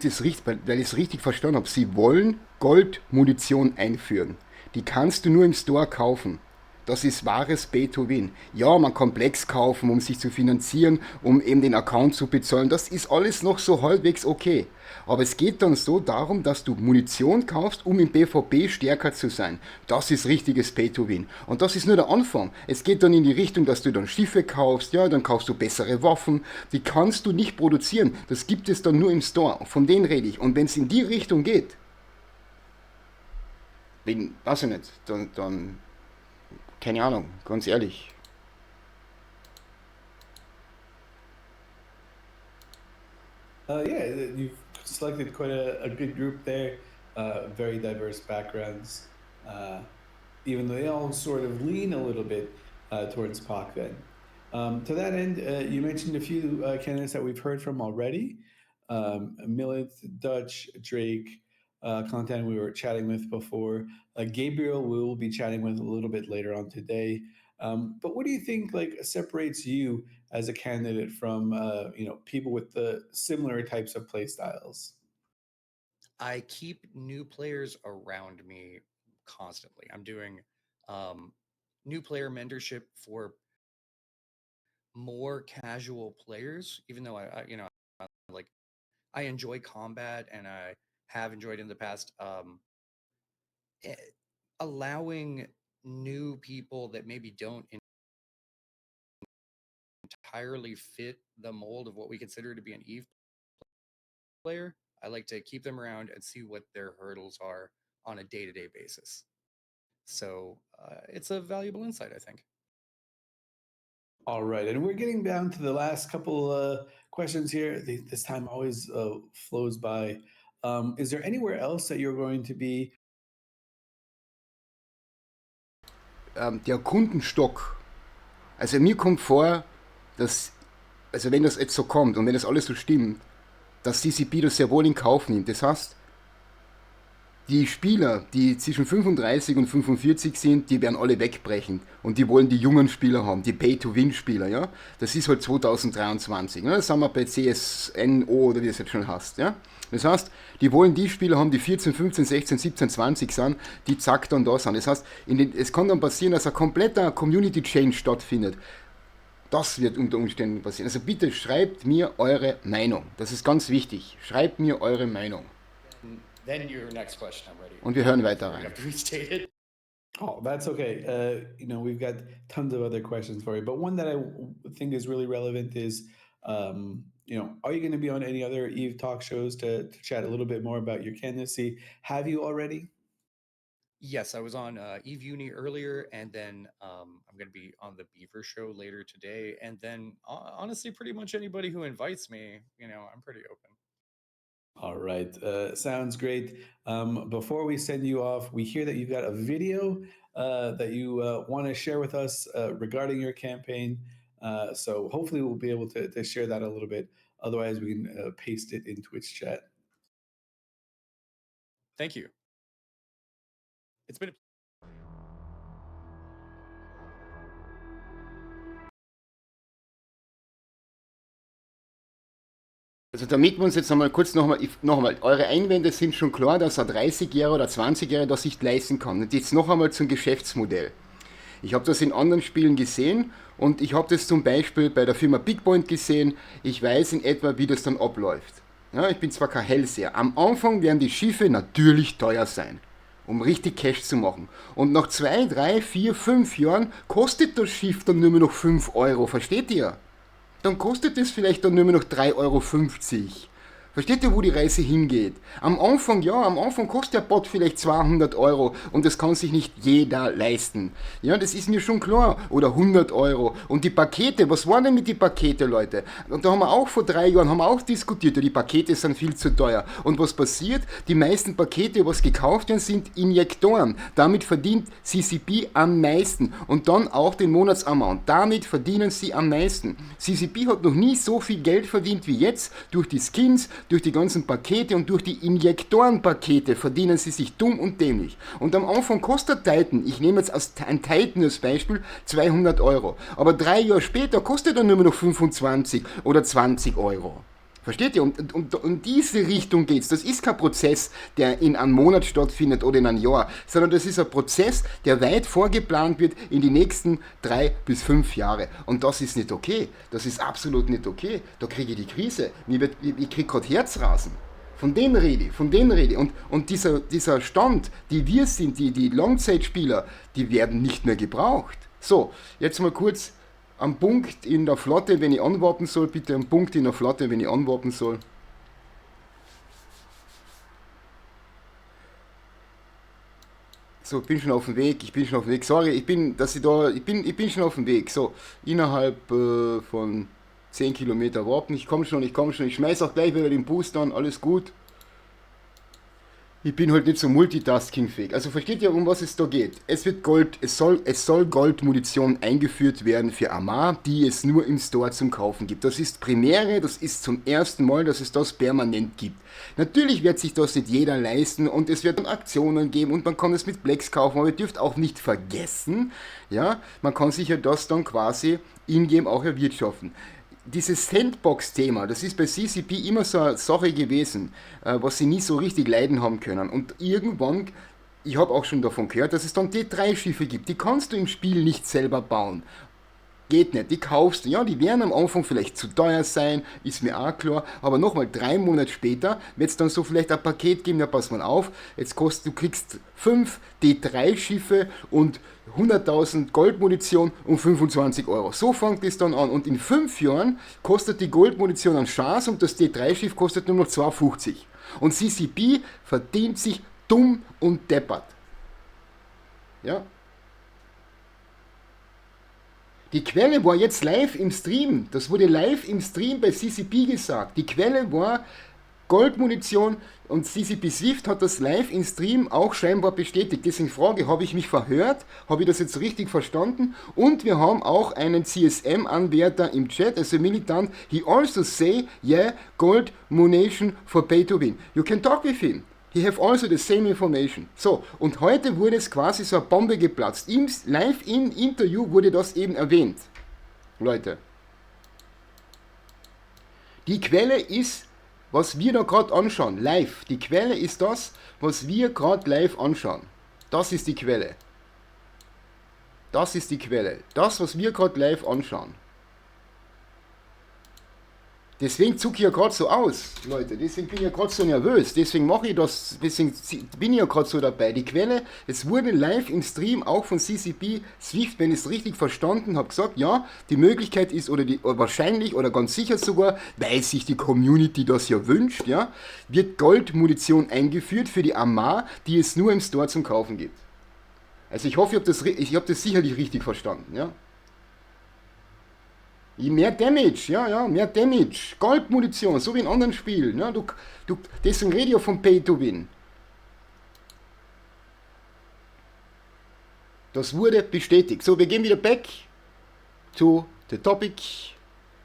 ich es richtig verstanden habe, sie wollen Goldmunition einführen. Die kannst du nur im Store kaufen. Das ist wahres Pay-to-Win. Ja, man kann Plex kaufen, um sich zu finanzieren, um eben den Account zu bezahlen. Das ist alles noch so halbwegs okay. Aber es geht dann so darum, dass du Munition kaufst, um im PvP stärker zu sein. Das ist richtiges Pay-to-Win. Und das ist nur der Anfang. Es geht dann in die Richtung, dass du dann Schiffe kaufst, ja, dann kaufst du bessere Waffen. Die kannst du nicht produzieren. Das gibt es dann nur im Store. Von denen rede ich. Und wenn es in die Richtung geht, weiß ich nicht, dann keine Ahnung, ganz ehrlich. Yeah, you've selected quite a good group there, very diverse backgrounds, even though they all sort of lean a little bit towards POC then. To that end, you mentioned a few candidates that we've heard from already. Millith, Dutch, Drake, content we were chatting with before. Gabriel we will be chatting with a little bit later on today. But what do you think like separates you as a candidate from you know, people with the similar types of play styles? I keep new players around me constantly. I'm doing new player mentorship for more casual players, even though I you know, like I enjoy combat and I have enjoyed in the past. Allowing new people that maybe don't entirely fit the mold of what we consider to be an EVE player, I like to keep them around and see what their hurdles are on a day-to-day basis. So it's a valuable insight, I think. All right, and we're getting down to the last couple questions here. This time always flows by. Is there anywhere else that you're going to be? Der Kundenstock. Also mir kommt vor, dass, also wenn das jetzt so kommt und wenn das alles so stimmt, dass CCP das sehr wohl in Kauf nimmt. Das heißt, die Spieler, die zwischen 35 und 45 sind, die werden alle wegbrechen. Und die wollen die jungen Spieler haben, die Pay-to-Win-Spieler, ja. Das ist halt 2023, ne? Das sind wir bei CSNO oder wie das jetzt schon heißt, ja. Das heißt, die wollen die Spieler haben, die 14, 15, 16, 17, 20 sind, die zack dann da sind. Das heißt, es kann dann passieren, dass ein kompletter Community-Change stattfindet. Das wird unter Umständen passieren. Also bitte schreibt mir eure Meinung. Das ist ganz wichtig. Schreibt mir eure Meinung. Then your next question, I'm ready. Und wir hören weiter rein. You have to restate it. Oh, that's okay. We've got tons of other questions for you, but one that I think is really relevant is, are you going to be on any other Eve talk shows to chat a little bit more about your candidacy? Have you already? Yes, I was on Eve Uni earlier, and then I'm going to be on the Beaver Show later today. And then, honestly, pretty much anybody who invites me, I'm pretty open. All right, sounds great. Before we send you off, we hear that you've got a video that you want to share with us regarding your campaign. So hopefully we'll be able to share that a little bit. Otherwise, we can paste it in Twitch chat. Thank you. It's been Also damit wir uns jetzt einmal kurz nochmal, eure Einwände sind schon klar, dass ein 30-Jähriger oder 20-Jähriger das sich leisten kann. Und jetzt noch einmal zum Geschäftsmodell. Ich habe das in anderen Spielen gesehen und ich habe das zum Beispiel bei der Firma Bigpoint gesehen. Ich weiß in etwa, wie das dann abläuft. Ja, ich bin zwar kein Hellseher. Am Anfang werden die Schiffe natürlich teuer sein, um richtig Cash zu machen. Und nach 2, 3, 4, 5 Jahren kostet das Schiff dann nur noch 5 Euro. Versteht ihr? Dann kostet es vielleicht dann nur noch 3,50 Euro. Versteht ihr, wo die Reise hingeht? Am Anfang kostet der Bot vielleicht 200 Euro und das kann sich nicht jeder leisten. Ja, das ist mir schon klar. Oder 100 Euro. Und die Pakete, was waren denn mit den Paketen, Leute? Und da haben wir auch vor 3 Jahren diskutiert, ja, die Pakete sind viel zu teuer. Und was passiert? Die meisten Pakete, was gekauft werden, sind Injektoren. Damit verdient CCP am meisten. Und dann auch den Monatsamount. Damit verdienen sie am meisten. CCP hat noch nie so viel Geld verdient wie jetzt durch die Skins, durch die ganzen Pakete und durch die Injektorenpakete verdienen sie sich dumm und dämlich. Und am Anfang kostet Titan, ich nehme jetzt ein Titan als Beispiel, 200 Euro. Aber 3 Jahre später kostet er nur noch 25 oder 20 Euro. Versteht ihr? Und diese Richtung geht's. Das ist kein Prozess, der in einem Monat stattfindet oder in einem Jahr, sondern das ist ein Prozess, der weit vorgeplant wird in die nächsten 3 bis 5 Jahre. Und das ist nicht okay. Das ist absolut nicht okay. Da kriege ich die Krise. Ich kriege gerade Herzrasen. Von denen rede ich. Und dieser Stand, die wir sind, die Langzeitspieler, die werden nicht mehr gebraucht. So, jetzt mal kurz am Punkt in der Flotte, wenn ich anwarten soll. Bitte am Punkt in der Flotte, wenn ich anwarten soll. So, ich bin schon auf dem Weg. Sorry, ich bin schon auf dem Weg. So, innerhalb von 10 Kilometer warten. Ich komme schon. Ich schmeiß auch gleich wieder den Boost an. Alles gut. Ich bin halt nicht so multitaskingfähig. Also versteht ihr, um was es da geht? Es soll Goldmunition eingeführt werden für Armar, die es nur im Store zum Kaufen gibt. Das ist Premiere, das ist zum ersten Mal, dass es das permanent gibt. Natürlich wird sich das nicht jeder leisten und es wird dann Aktionen geben und man kann es mit Plex kaufen, aber ihr dürft auch nicht vergessen, ja, man kann sich ja das dann quasi in-game auch erwirtschaften. Dieses Sandbox-Thema, das ist bei CCP immer so eine Sache gewesen, was sie nie so richtig leiden haben können. Und irgendwann, ich habe auch schon davon gehört, dass es dann D3-Schiffe gibt, die kannst du im Spiel nicht selber bauen. Geht nicht, die kaufst du. Ja, die werden am Anfang vielleicht zu teuer sein, ist mir auch klar. Aber nochmal, 3 Monate später wird es dann so vielleicht ein Paket geben, ja pass mal auf, du kriegst 5 D3-Schiffe und 100.000 Goldmunition um 25 Euro. So fängt es dann an. Und in 5 Jahren kostet die Goldmunition eine Chance und das D3-Schiff kostet nur noch 2,50. Und CCP verdient sich dumm und deppert. Ja. Die Quelle war jetzt live im Stream. Das wurde live im Stream bei CCP gesagt. Die Quelle war Goldmunition und CCP Swift hat das live im Stream auch scheinbar bestätigt. Deswegen frage, habe ich mich verhört? Habe ich das jetzt richtig verstanden? Und wir haben auch einen CSM-Anwärter im Chat, also militant. He also say, yeah, gold munition for pay to win. You can talk with him. He have also the same information. So, und heute wurde es quasi so eine Bombe geplatzt. Im Live-In-Interview wurde das eben erwähnt. Leute. Die Quelle ist, was wir da gerade anschauen, live. Die Quelle ist das, was wir gerade live anschauen. Das ist die Quelle. Das ist die Quelle. Das, was wir gerade live anschauen. Deswegen zucke ich ja gerade so aus, Leute. Deswegen bin ich ja gerade so nervös. Deswegen mache ich das, deswegen bin ich ja gerade so dabei. Die Quelle, es wurde live im Stream auch von CCP Swift, wenn ich es richtig verstanden habe, gesagt, ja, die Möglichkeit ist, oder wahrscheinlich oder ganz sicher sogar, weil sich die Community das ja wünscht, ja, wird Goldmunition eingeführt für die Amar, die es nur im Store zum Kaufen gibt. Also ich hoffe, ich habe das sicherlich richtig verstanden, ja. Mehr Damage, ja, mehr Damage. Goldmunition, so wie in anderen Spielen. Ja, deswegen rede ich ja von Pay to Win. Das wurde bestätigt. So, wir gehen wieder back to the topic.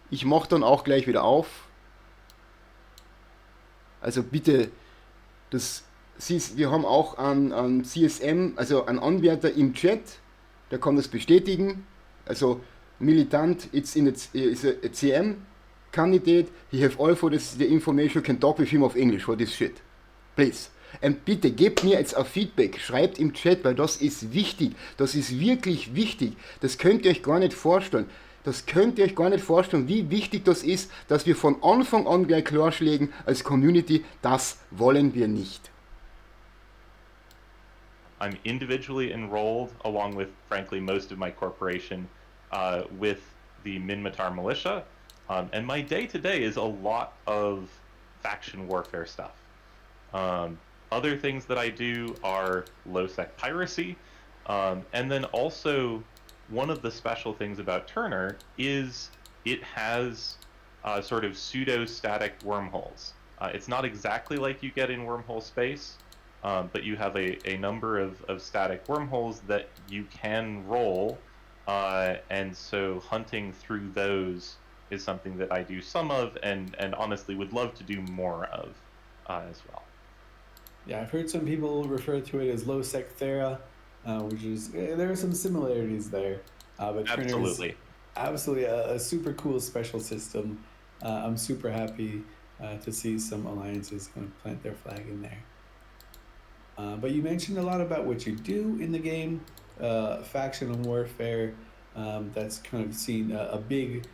Ich mache dann auch gleich wieder auf. Also bitte, wir haben auch an CSM, also einen Anwärter im Chat, der kann das bestätigen. Also Militant, it's a CM candidate. He have all for the information, can talk with him of English for this shit. Please. Und bitte gebt mir jetzt ein Feedback, schreibt im Chat, weil das ist wichtig. Das ist wirklich wichtig. Das könnt ihr euch gar nicht vorstellen. Wie wichtig das ist, dass wir von Anfang an gleich klarschlägen als Community, das wollen wir nicht. I'm individually enrolled, along with, frankly, most of my corporation, with the Minmatar militia. And my day-to-day is a lot of faction warfare stuff. Other things that I do are low-sec piracy. And then also, one of the special things about Turner is it has sort of pseudo-static wormholes. It's not exactly like you get in wormhole space, but you have a number of static wormholes that you can roll, and so hunting through those is something that I do some of, and honestly would love to do more of as well. Yeah, I've heard some people refer to it as low sec Thera, which is there are some similarities there. But Absolutely. Absolutely a super cool special system. I'm super happy to see some alliances kind of plant their flag in there. But you mentioned a lot about what you do in the game, faction and warfare. That's kind of seen a big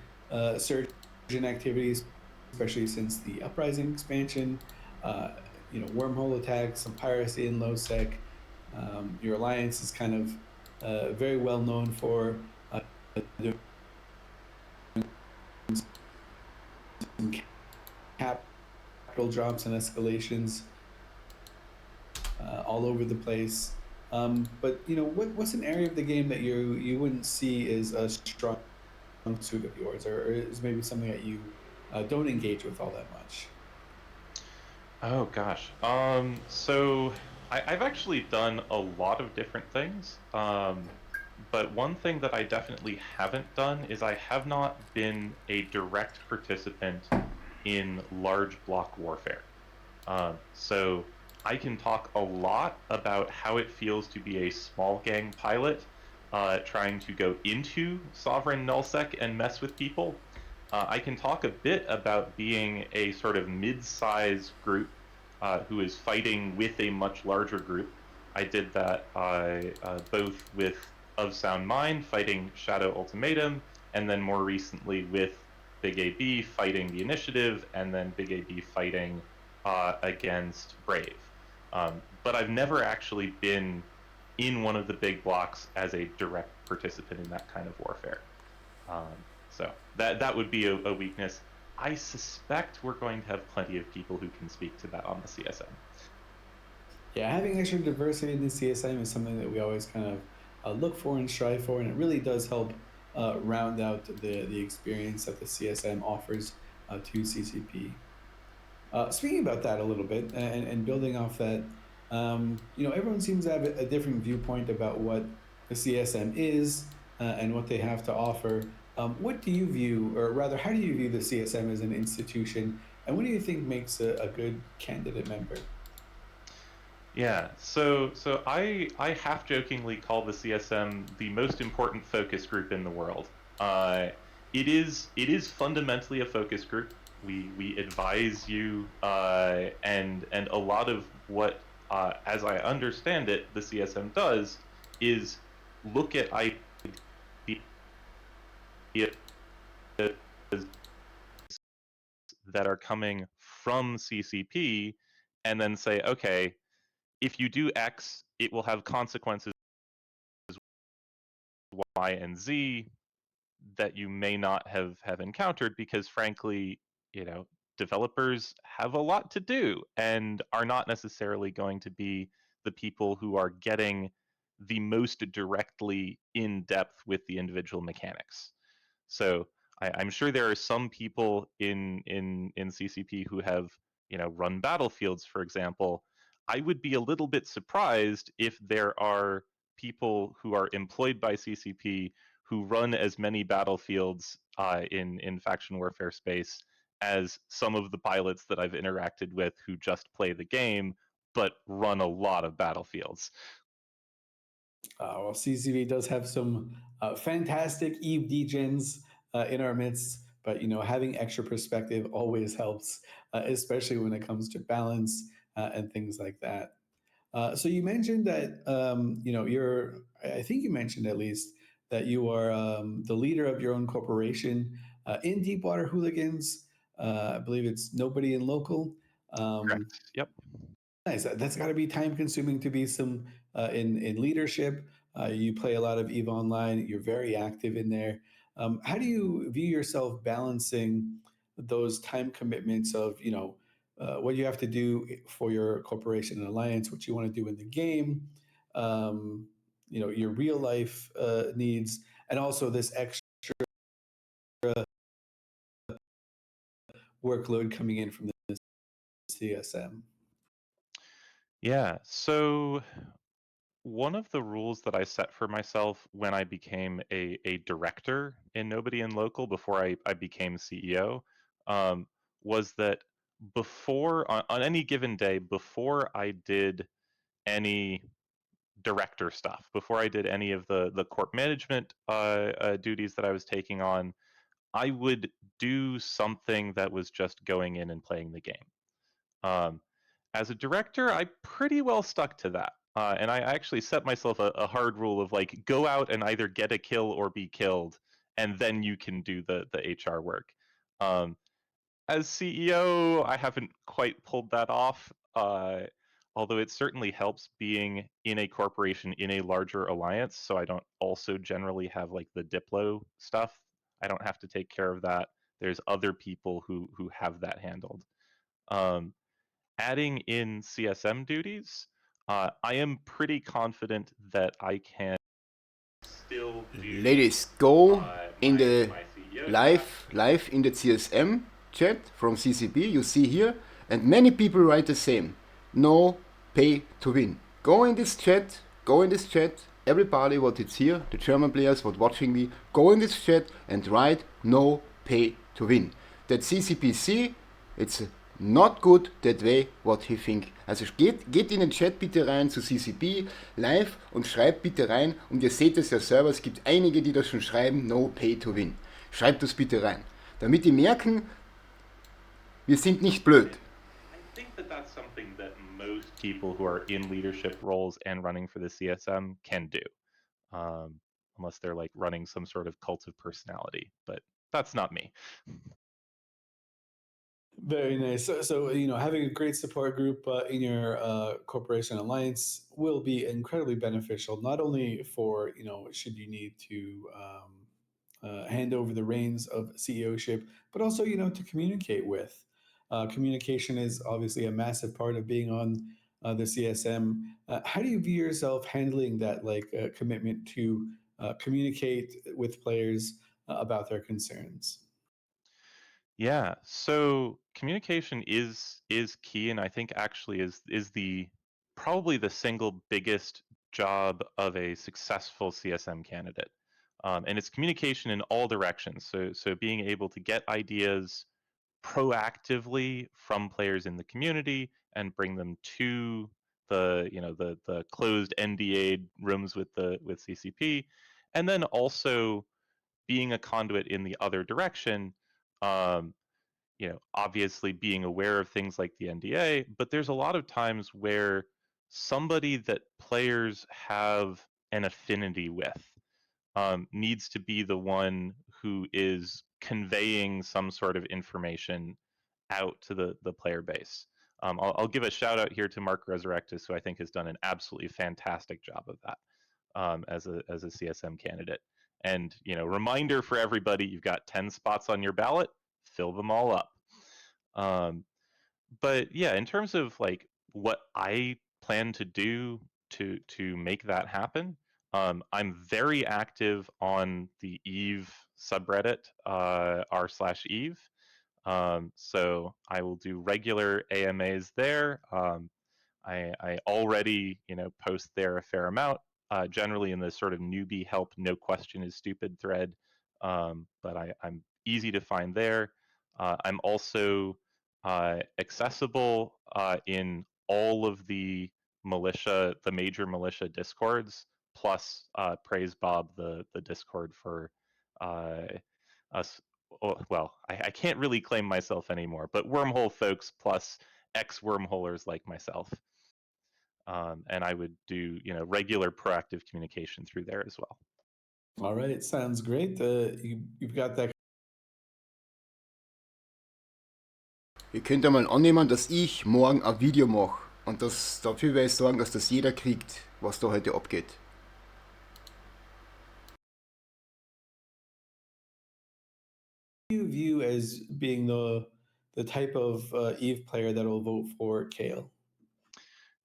surge in activities, especially since the Uprising expansion. Wormhole attacks, some piracy in low sec. Your alliance is kind of very well known for some capital drops and escalations all over the place. But what's an area of the game that you wouldn't see as a strong suit of yours, or is maybe something that you don't engage with all that much? Oh gosh. So I've actually done a lot of different things. But one thing that I definitely haven't done is I have not been a direct participant in large block warfare. So I can talk a lot about how it feels to be a small gang pilot, trying to go into Sovereign Nullsec and mess with people. I can talk a bit about being a sort of mid-size group who is fighting with a much larger group. I did that both with Of Sound Mind fighting Shadow Ultimatum, and then more recently with Big AB fighting the Initiative, and then Big AB fighting against Brave. But I've never actually been in one of the big blocks as a direct participant in that kind of warfare. So that would be a weakness. I suspect we're going to have plenty of people who can speak to that on the CSM. Yeah, having extra diversity in the CSM is something that we always kind of look for and strive for, and it really does help round out the experience that the CSM offers to CCP. Speaking about that a little bit and building off that, everyone seems to have a different viewpoint about what the CSM is and what they have to offer. What do you view, or rather, how do you view the CSM as an institution, and what do you think makes a good candidate member? Yeah, so I half-jokingly call the CSM the most important focus group in the world. It is fundamentally a focus group. We advise you, and a lot of what, as I understand it, the CSM does is look at ideas that are coming from CCP, and then say, okay, if you do X, it will have consequences Y and Z that you may not have encountered, because frankly, developers have a lot to do and are not necessarily going to be the people who are getting the most directly in depth with the individual mechanics. So I'm sure there are some people in CCP who have run battlefields, for example. I would be a little bit surprised if there are people who are employed by CCP who run as many battlefields in faction warfare space as some of the pilots that I've interacted with who just play the game but run a lot of battlefields. Well, CCV does have some fantastic Eve degens in our midst, but having extra perspective always helps, especially when it comes to balance and things like that. So you mentioned that you're. I think you mentioned at least that you are the leader of your own corporation in Deepwater Hooligans. I believe it's Nobody in Local. Correct. Yep. Nice. That's got to be time consuming to be some in leadership. You play a lot of EVE Online. You're very active in there. How do you view yourself balancing those time commitments of what you have to do for your corporation and alliance, what you want to do in the game, your real life needs, and also this extra workload coming in from the CSM? Yeah. So one of the rules that I set for myself when I became a director in Nobody in Local before I became CEO was that before, on any given day, before I did any director stuff, before I did any of the corp management duties that I was taking on, I would do something that was just going in and playing the game. As a director, I pretty well stuck to that. And I actually set myself a hard rule of like, go out and either get a kill or be killed, and then you can do the HR work. As CEO, I haven't quite pulled that off, although it certainly helps being in a corporation in a larger alliance, so I don't also generally have like the Diplo stuff. I don't have to take care of that. There's other people who have that handled. Adding in CSM duties, I am pretty confident that I can still do Ladies, go in the my CEO live in the CSM chat from CCP, you see here, and many people write the same. No pay to win. Go in this chat, everybody what is here, the German players what watching me, go in this chat and write no pay to win. That CCPC, it's not good that way what he think. Also geht in den Chat bitte rein zu CCP live und schreibt bitte rein, und ihr seht es ja selber, es gibt einige, die das schon schreiben, no pay to win. Schreibt das bitte rein, damit die merken, wir sind nicht blöd. I think that that's something that most people who are in leadership roles and running for the CSM can do, unless they're like running some sort of cult of personality. But that's not me. Very nice. So having a great support group in your corporation alliance will be incredibly beneficial, not only for should you need to hand over the reins of CEOship, but also to communicate with. Communication is obviously a massive part of being on the CSM. How do you view yourself handling that commitment to communicate with players about their concerns? Yeah, so communication is key, and I think actually is the probably the single biggest job of a successful CSM candidate. And it's communication in all directions. So being able to get ideas proactively from players in the community and bring them to the closed NDA rooms with CCP, and then also being a conduit in the other direction. Um, obviously being aware of things like the NDA, but there's a lot of times where somebody that players have an affinity with needs to be the one who is conveying some sort of information out to the player base. I'll give a shout out here to Mark Resurrectus, who I think has done an absolutely fantastic job of that as a CSM candidate. And reminder for everybody: you've got 10 spots on your ballot, fill them all up. But yeah, in terms of like what I plan to do to make that happen, I'm very active on the Eve subreddit, r/Eve. So I will do regular AMAs there. I already post there a fair amount, generally in the sort of newbie help, no question is stupid thread. But I'm easy to find there. I'm also accessible in all of the major militia discords, plus praise Bob, the Discord for us. Well, I can't really claim myself anymore, but wormhole folks plus ex-wormholers like myself. And I would do regular proactive communication through there as well. All right, sounds great. You've got that. Ihr könnt ja mal annehmen, dass ich morgen ein Video mache. Und dafür werde ich sorgen, dass das jeder kriegt, was da heute abgeht. You view as being the type of Eve player that will vote for Kale?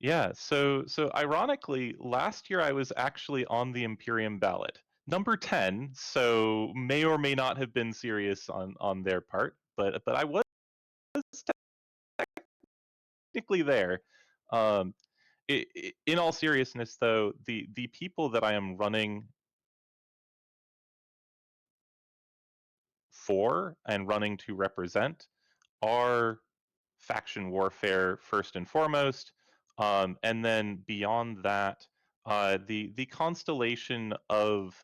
Yeah, so ironically, last year I was actually on the Imperium ballot, number 10. So may or may not have been serious on their part, but I was technically there. In all seriousness, though, the people that I am running for and running to represent are faction warfare first and foremost, and then beyond that, the constellation of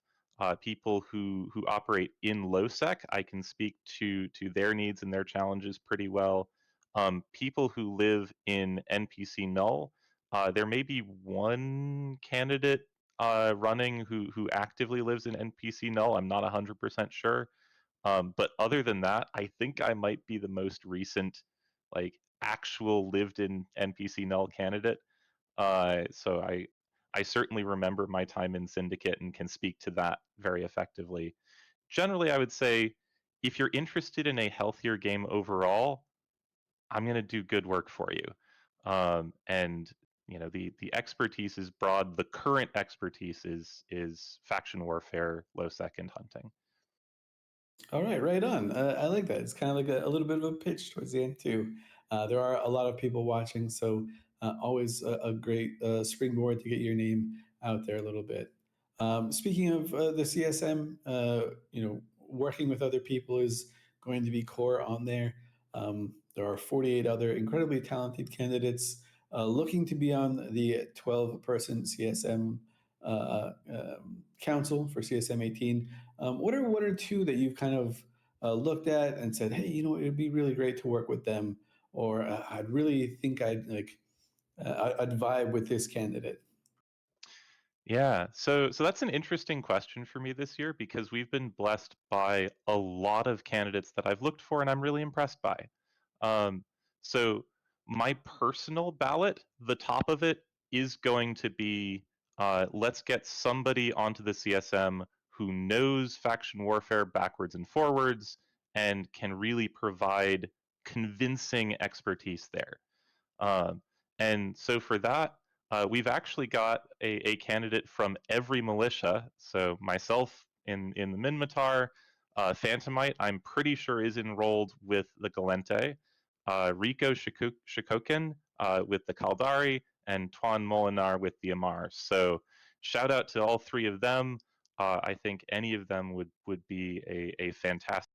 people who operate in lowsec, I can speak to their needs and their challenges pretty well. People who live in NPC null, there may be one candidate running who actively lives in NPC null. I'm not 100% sure. But other than that, I think I might be the most recent, like, actual lived-in NPC null candidate. So I certainly remember my time in Syndicate and can speak to that very effectively. Generally, I would say if you're interested in a healthier game overall, I'm going to do good work for you. And the expertise is broad. The current expertise is faction warfare, low second hunting. All right, right on. I like that. It's kind of like a little bit of a pitch towards the end too. There are a lot of people watching, so always a great springboard to get your name out there a little bit. Speaking of the CSM, working with other people is going to be core on there. There are 48 other incredibly talented candidates looking to be on the 12-person CSM council for CSM 18. What are one or two that you've kind of looked at and said, hey, it'd be really great to work with them, or I'd really think I'd vibe with this candidate? Yeah, so that's an interesting question for me this year, because we've been blessed by a lot of candidates that I've looked for and I'm really impressed by. So my personal ballot, the top of it is going to be let's get somebody onto the CSM who knows faction warfare backwards and forwards and can really provide convincing expertise there. And so for that, we've actually got a candidate from every militia. So myself in the Minmatar, Phantomite, I'm pretty sure is enrolled with the Galente, Rico Shikokin with the Kaldari, and Tuan Molinar with the Amar. So shout out to all three of them. I think any of them would be a fantastic.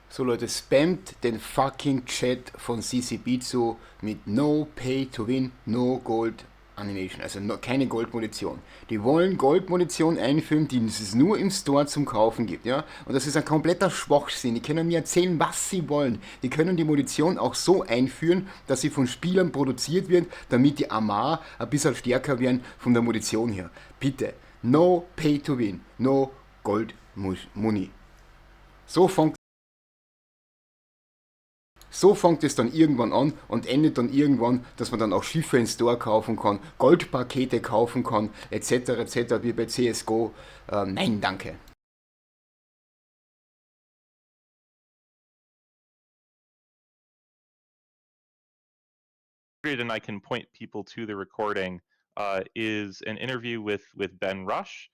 So Leute, spammt den fucking Chat von CCB zu mit No Pay to Win, No Gold Animation, also keine Goldmunition. Die wollen Goldmunition einführen, die es nur im Store zum Kaufen gibt, ja? Und das ist ein kompletter Schwachsinn. Die können mir erzählen, was sie wollen. Die können die Munition auch so einführen, dass sie von Spielern produziert wird, damit die Amar ein bisschen stärker werden von der Munition her. Bitte, No Pay to Win, No Gold Money. So funktioniert So fängt es dann irgendwann an und endet dann irgendwann, dass man dann auch Schiffe in Store kaufen kann, Goldpakete kaufen kann, etc. wie bei CSGO. Nein, danke. And I can point people to the recording is an interview with Ben Rush.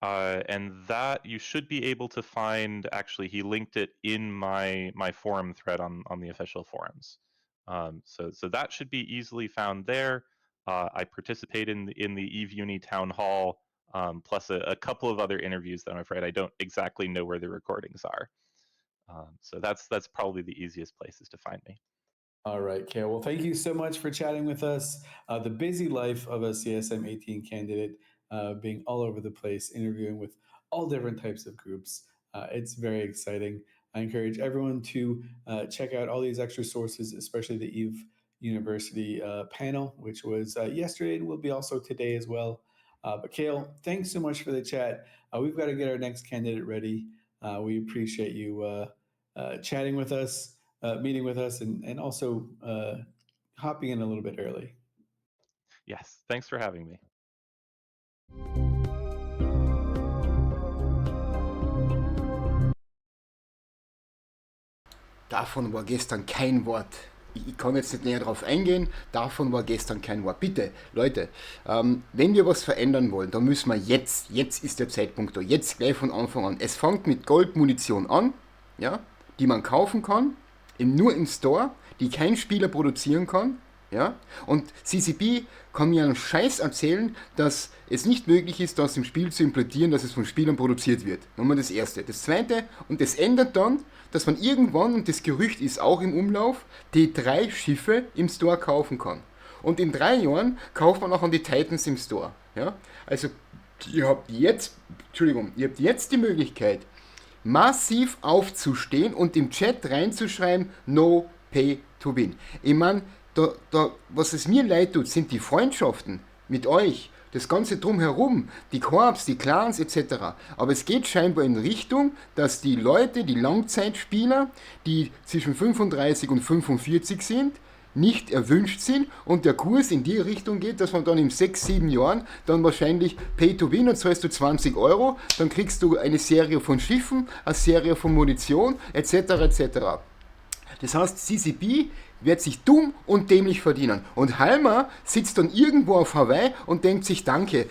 And that you should be able to find. Actually, he linked it in my forum thread on the official forums. So that should be easily found there. I participate in the Eve Uni town hall, plus a couple of other interviews that I'm afraid I don't exactly know where the recordings are. So that's probably the easiest places to find me. All right, Kale. Well, thank you so much for chatting with us. The busy life of a CSM 18 candidate, being all over the place, interviewing with all different types of groups. It's very exciting. I encourage everyone to check out all these extra sources, especially the Eve University panel, which was yesterday and will be also today as well. But Kale, thanks so much for the chat. We've got to get our next candidate ready. We appreciate you chatting with us. Meeting with us and also hopping in a little bit early. Yes, thanks for having me. Davon war gestern kein Wort. Ich kann jetzt nicht näher darauf eingehen, davon war gestern kein Wort. Bitte, Leute, wenn wir was verändern wollen, dann müssen wir jetzt ist der Zeitpunkt da, jetzt gleich von Anfang an. Es fängt mit Goldmunition an, ja, die man kaufen kann, nur im Store, die kein Spieler produzieren kann. Ja? Und CCP kann mir einen Scheiß erzählen, dass es nicht möglich ist, das im Spiel zu implementieren, dass es von Spielern produziert wird. Nochmal das Erste. Das Zweite, und das ändert dann, dass man irgendwann, und das Gerücht ist auch im Umlauf, die 3 Schiffe im Store kaufen kann. Und in 3 Jahren kauft man auch an die Titans im Store. Ja? Also ihr habt jetzt die Möglichkeit, massiv aufzustehen und im Chat reinzuschreiben, no pay to win. Ich meine, was es mir leid tut, sind die Freundschaften mit euch, das Ganze drumherum, die Korps, die Clans etc. Aber es geht scheinbar in Richtung, dass die Leute, die Langzeitspieler, die zwischen 35 und 45 sind, nicht erwünscht sind und der Kurs in die Richtung geht, dass man dann in 6, 7 Jahren dann wahrscheinlich Pay to Win, und zahlst du 20 Euro, dann kriegst du eine Serie von Schiffen, eine Serie von Munition etc. Das heißt, CCP wird sich dumm und dämlich verdienen. Und Halmer sitzt dann irgendwo auf Hawaii und denkt sich danke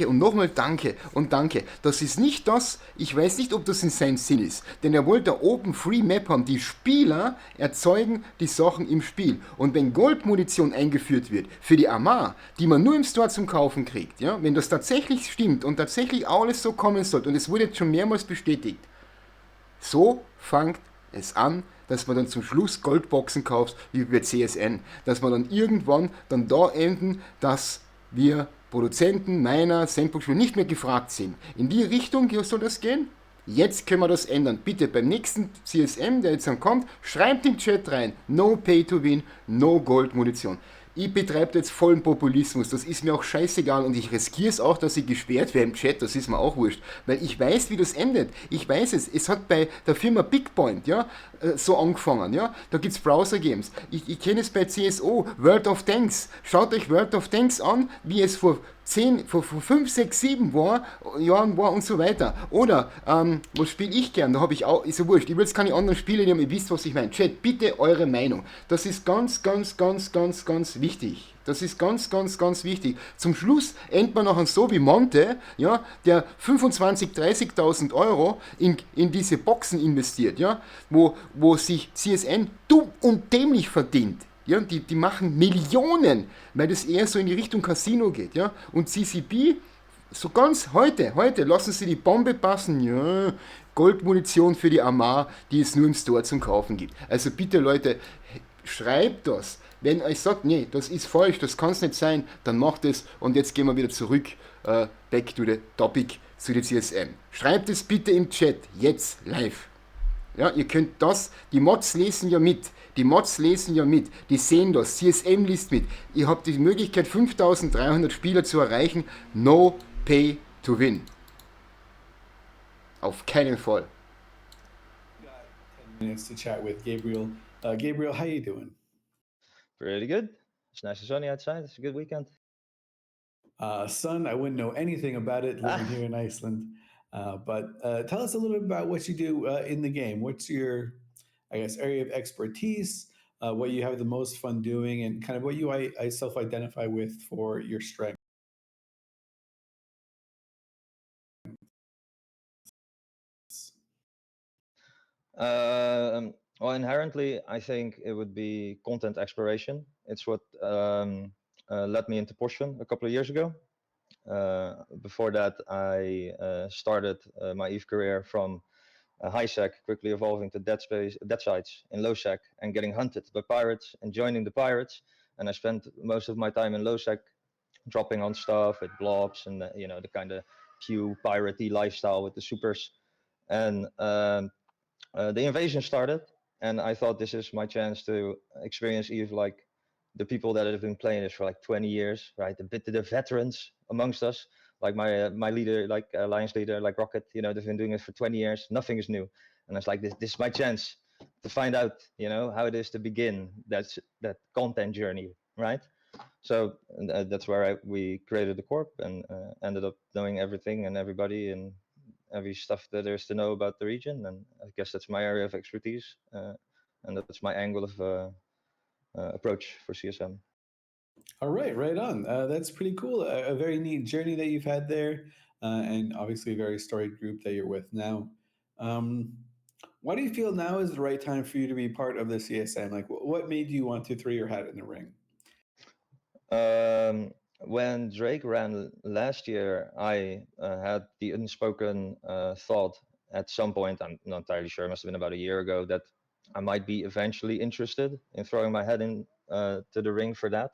und nochmal danke und danke. Das ist nicht das, ich weiß nicht, ob das in seinem Sinn ist. Denn er wollte eine Open Free Map haben. Die Spieler erzeugen die Sachen im Spiel. Und wenn Goldmunition eingeführt wird für die Armar, die man nur im Store zum Kaufen kriegt, ja, wenn das tatsächlich stimmt und tatsächlich alles so kommen soll, und es wurde jetzt schon mehrmals bestätigt, so fängt es an, dass man dann zum Schluss Goldboxen kauft, wie bei CSN. Dass man dann irgendwann dann da enden, dass wir Produzenten, Miner, Sandbox-Spieler nicht mehr gefragt sind. In die Richtung soll das gehen? Jetzt können wir das ändern. Bitte beim nächsten CSM, der jetzt dann kommt, schreibt im Chat rein, no pay to win, no Gold-Munition. Ich betreibe jetzt vollen Populismus, das ist mir auch scheißegal und ich riskiere es auch, dass ich gesperrt werde im Chat, das ist mir auch wurscht, weil ich weiß, wie das endet. Ich weiß es hat bei der Firma Bigpoint, ja, so angefangen, ja, da gibt es Browser-Games. Ich kenne es bei CSO, World of Tanks. Schaut euch World of Tanks an, wie es vor 5, 6, 7 Jahren war und so weiter. Oder, was spiele ich gern? Da habe ich auch, ist ja wurscht, ich will jetzt keine anderen Spiele nehmen, ihr wisst, was ich meine. Chat, bitte eure Meinung. Das ist ganz wichtig. Das ist ganz wichtig. Zum Schluss endet man nachher so wie Monte, ja, der 25.000, 30.000 Euro in diese Boxen investiert, ja, wo sich CSN dumm und dämlich verdient. Ja, die machen Millionen, weil das eher so in die Richtung Casino geht. Ja? Und CCP, so ganz heute lassen sie die Bombe passen. Ja, Goldmunition für die Armar, die es nur im Store zum Kaufen gibt. Also bitte Leute, schreibt das. Wenn euch sagt, nee, das ist falsch, das kann es nicht sein, dann macht es. Und jetzt gehen wir wieder zurück, back to the topic, zu der CSM. Schreibt es bitte im Chat, jetzt live. Ja, ihr könnt das, die Mods lesen ja mit. Die sehen das, CSM liest mit. Ihr habt die Möglichkeit, 5300 Spieler zu erreichen. No pay to win. Auf keinen Fall. minutes to chat with Gabriel. Gabriel, how you doing? Pretty good. It's nice and sunny outside. It's a good weekend. Sun, I wouldn't know anything about it living here in Iceland. But tell us a little bit about what you do in the game. What's your, I guess, area of expertise, what you have the most fun doing, and kind of what you I self-identify with for your strength. Well, inherently, I think it would be content exploration. It's what led me into Potion a couple of years ago. Before that, I started my EVE career from high sec, quickly evolving to dead sites in low sec, and getting hunted by pirates and joining the pirates. And I spent most of my time in low sec, dropping on stuff with blobs and the kind of pew piratey lifestyle with the supers. And the invasion started, and I thought this is my chance to experience EVE like the people that have been playing this for like 20 years, right? The veterans amongst us, like my leader, like alliance leader, like Rocket, they've been doing it for 20 years. Nothing is new, and it's like this is my chance to find out, how it is to begin that content journey, right? So that's where we created the corp and ended up knowing everything and everybody and every stuff that there is to know about the region. And I guess that's my area of expertise, and that's my angle of approach for CSM. All right, right on. That's pretty cool. A very neat journey that you've had there, and obviously a very storied group that you're with now. Why do you feel now is the right time for you to be part of the CSM? Like, what made you want to throw your hat in the ring? When Drake ran last year, I had the unspoken thought at some point, I'm not entirely sure, it must have been about a year ago, that I might be eventually interested in throwing my head in to the ring for that.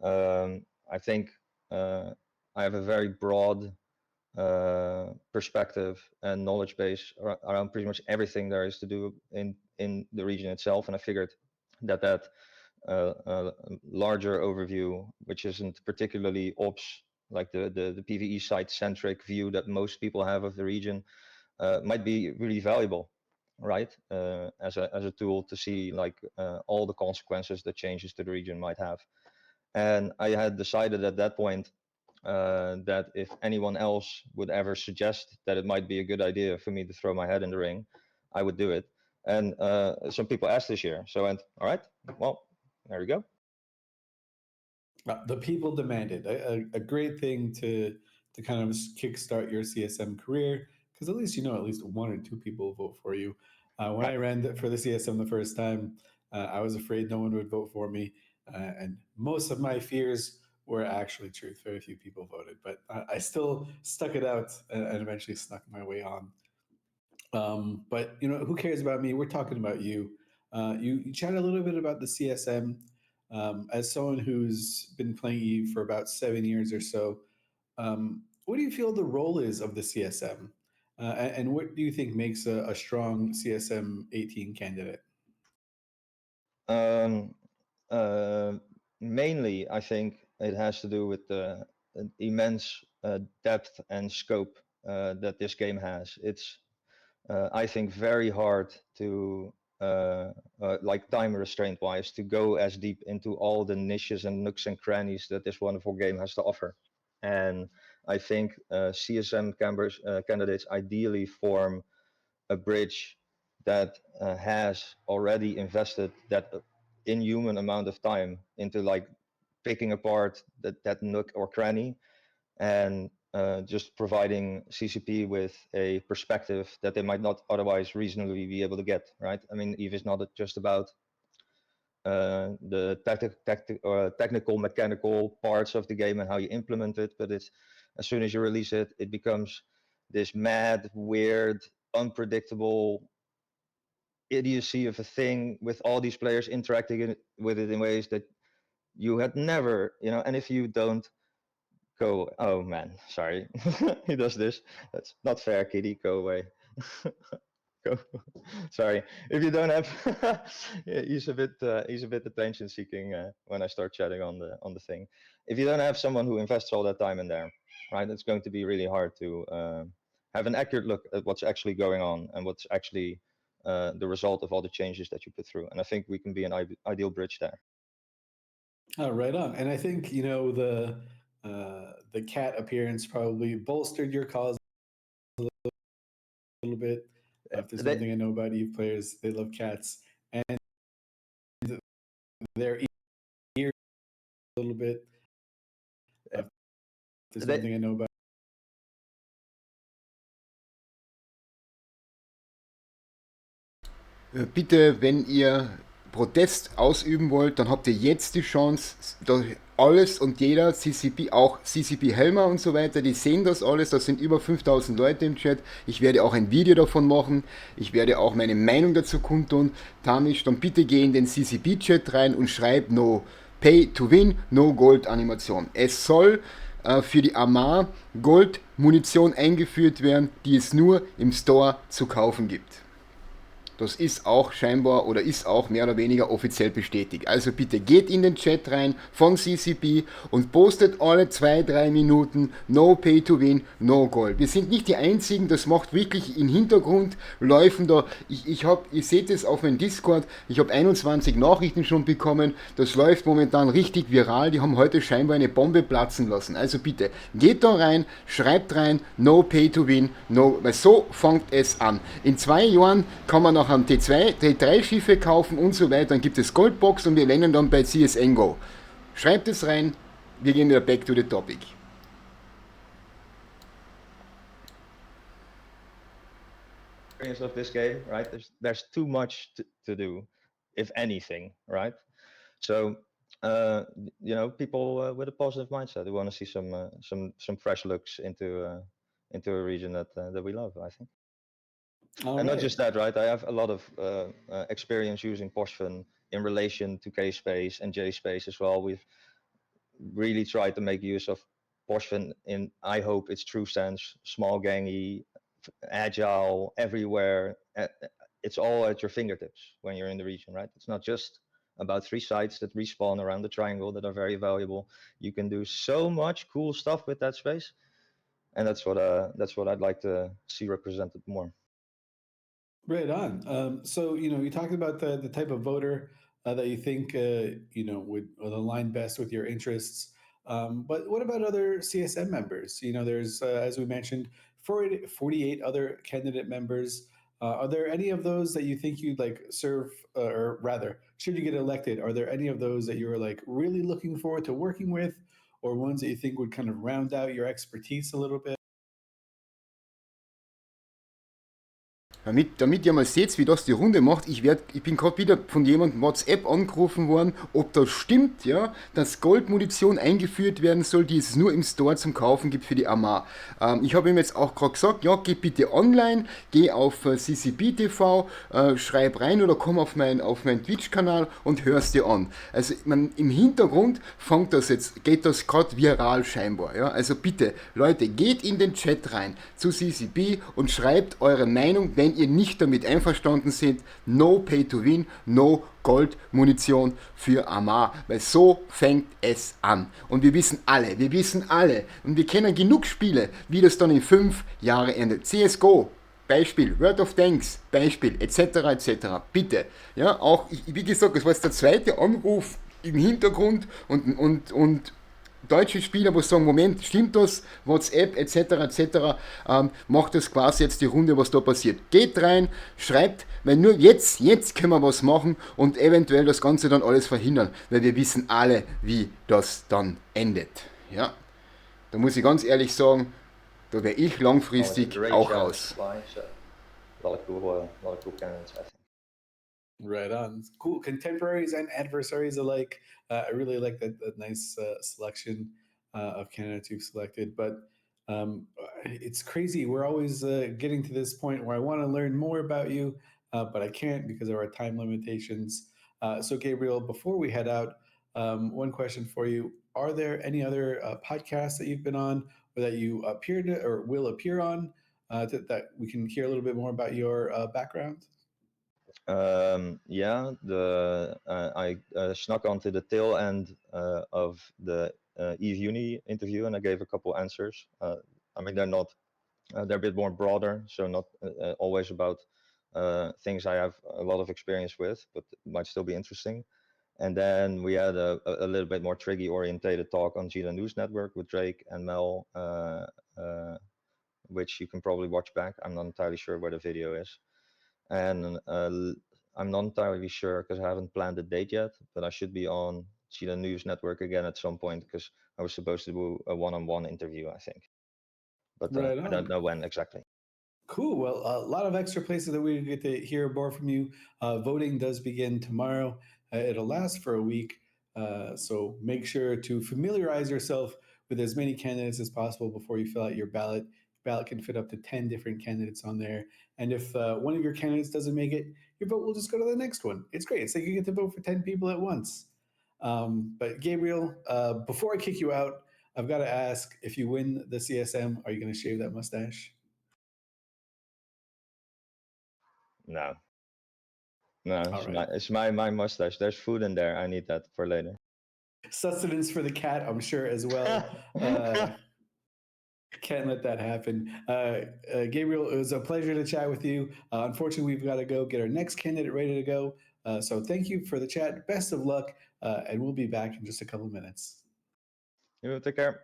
I think I have a very broad perspective and knowledge base around pretty much everything there is to do in the region itself, and I figured that larger overview, which isn't particularly ops, like the PvE site centric view that most people have of the region, might be really valuable, right? As a tool to see like all the consequences that changes to the region might have. And I had decided at that point that if anyone else would ever suggest that it might be a good idea for me to throw my head in the ring, I would do it. And some people asked this year, so I went, all right, well, there we go. The people demanded a great thing to kind of kickstart your CSM career, because at least at least one or two people vote for you. When I ran for the CSM the first time, I was afraid no one would vote for me, and most of my fears were actually truth. Very few people voted, but I still stuck it out and eventually snuck my way on. But who cares about me? We're talking about you. You chatted a little bit about the CSM. As someone who's been playing EVE for about 7 years or so, what do you feel the role is of the CSM? And what do you think makes a strong CSM 18 candidate? Mainly, I think it has to do with the immense depth and scope that this game has. It's, I think, very hard to, like time restraint wise, to go as deep into all the niches and nooks and crannies that this wonderful game has to offer. And I think CSM candidates ideally form a bridge that has already invested that inhuman amount of time into like picking apart that nook or cranny and just providing CCP with a perspective that they might not otherwise reasonably be able to get, right? I mean, EVE is not just about the technical, mechanical parts of the game and how you implement it, but it's as soon as you release it, it becomes this mad, weird, unpredictable idiocy of a thing with all these players interacting with it in ways that you had never, and if you don't go, oh man, sorry, he does this. That's not fair, kitty. Go away. Go. Sorry. If you don't have, he's a bit attention seeking when I start chatting on the thing. If you don't have someone who invests all that time in there, right, it's going to be really hard to have an accurate look at what's actually going on and what's actually the result of all the changes that you put through. And I think we can be an ideal bridge there. Oh, right on. And I think the cat appearance probably bolstered your cause a little bit. If there's one thing I know about Eve players, they love cats, and their ears a little bit. If there's one thing I know about. Bitte, wenn ihr Protest ausüben wollt, dann habt ihr jetzt die Chance, alles und jeder, CCP, auch CCP Helmer und so weiter, die sehen das alles, das sind über 5000 Leute im Chat, ich werde auch ein Video davon machen, ich werde auch meine Meinung dazu kundtun. Tamisch, dann bitte geh in den CCP-Chat rein und schreib no Pay to Win, no Gold Animation. Es soll für die Amar Gold Munition eingeführt werden, die es nur im Store zu kaufen gibt. Das ist auch scheinbar oder ist auch mehr oder weniger offiziell bestätigt. Also bitte geht in den Chat rein von CCP und postet alle 2-3 Minuten No Pay to Win, No Gold. Wir sind nicht die Einzigen, das macht wirklich im Hintergrund laufen da. Ihr seht es auf meinem Discord, ich habe 21 Nachrichten schon bekommen. Das läuft momentan richtig viral. Die haben heute scheinbar eine Bombe platzen lassen. Also bitte geht da rein, schreibt rein No Pay to Win, No, weil so fängt es an. In 2 Jahren kann man nach T2, T3 Schiffe kaufen und so weiter, dann gibt es Goldbox und wir lernen dann bei CSM Go. Schreibt es rein, wir gehen wieder back to the topic. Experience of this game, right? There's too much to do, if anything, right? So people with a positive mindset who want to see some fresh looks into a region that we love, I think. And not just that, right? I have a lot of experience using Postfun in relation to K-Space and J-Space as well. We've really tried to make use of Postfun in, I hope, its true sense, small gangy, agile, everywhere. It's all at your fingertips when you're in the region, right? It's not just about 3 sites that respawn around the triangle that are very valuable. You can do so much cool stuff with that space. And that's what I'd like to see represented more. Right on. So you talked about the type of voter that you think would align best with your interests. But what about other CSM members? There's as we mentioned, 48 other candidate members. Are there any of those that you think you'd like serve, or rather, should you get elected, are there any of those that you're like really looking forward to working with, or ones that you think would kind of round out your expertise a little bit? Damit ihr mal seht, wie das die Runde macht, ich bin gerade wieder von jemandem WhatsApp angerufen worden, ob das stimmt, ja, dass Goldmunition eingeführt werden soll, die es nur im Store zum Kaufen gibt für die Amar. Ich habe ihm jetzt auch gerade gesagt, ja, geh bitte online, geh auf CCP TV, schreib rein oder komm auf meinen Twitch-Kanal und hörst dir an. Also im Hintergrund geht das gerade viral scheinbar. Ja? Also bitte, Leute, geht in den Chat rein zu CCP und schreibt eure Meinung, wenn ihr nicht damit einverstanden seid. No Pay to Win, no Gold Munition für Amar, weil so fängt es an. Und wir wissen alle, und wir kennen genug Spiele, wie das dann in 5 Jahren endet. CSGO, Beispiel, World of Tanks, Beispiel, etc., etc. Bitte, ja, auch, wie gesagt, das war jetzt der zweite Anruf im Hintergrund und deutsche Spieler, wo sagen, Moment, stimmt das, WhatsApp, etc., etc., macht das quasi jetzt die Runde, was da passiert. Geht rein, schreibt, weil nur jetzt können wir was machen und eventuell das Ganze dann alles verhindern, weil wir wissen alle, wie das dann endet. Ja, da muss ich ganz ehrlich sagen, da wäre ich langfristig auch raus. Right on. Cool. Contemporaries and adversaries alike. I really like that nice selection of candidates you've selected. But it's crazy. We're always getting to this point where I want to learn more about you, but I can't because of our time limitations. So, Gabriel, before we head out, one question for you. Are there any other podcasts that you've been on or that you appeared or will appear on that we can hear a little bit more about your background? I snuck onto the tail end of the Eve Uni interview, and I gave a couple answers. They're a bit more broader, so not always about things I have a lot of experience with, but might still be interesting. And then we had a little bit more Triggy orientated talk on GLA News Network with Drake and Mel, which you can probably watch back. I'm not entirely sure where the video is. And I'm not entirely sure because I haven't planned a date yet, but I should be on GLA News Network again at some point because I was supposed to do a one-on-one interview, I think. But Right I don't on. know when exactly. Cool. Well, a lot of extra places that we get to hear more from you. Voting does begin tomorrow. It'll last for a week. So make sure to familiarize yourself with as many candidates as possible before you fill out your ballot. Ballot can fit up to 10 different candidates on there. And if one of your candidates doesn't make it, your vote will just go to the next one. It's great. It's like you get to vote for 10 people at once. But Gabriel, before I kick you out, I've got to ask, if you win the CSM, are you going to shave that mustache? No. No, All right. it's my mustache. There's food in there. I need that for later. Sustenance for the cat, I'm sure, as well. Can't let that happen. Gabriel, it was a pleasure to chat with you. Unfortunately, we've got to go get our next candidate ready to go. So thank you for the chat. Best of luck, and we'll be back in just a couple of minutes. You take care.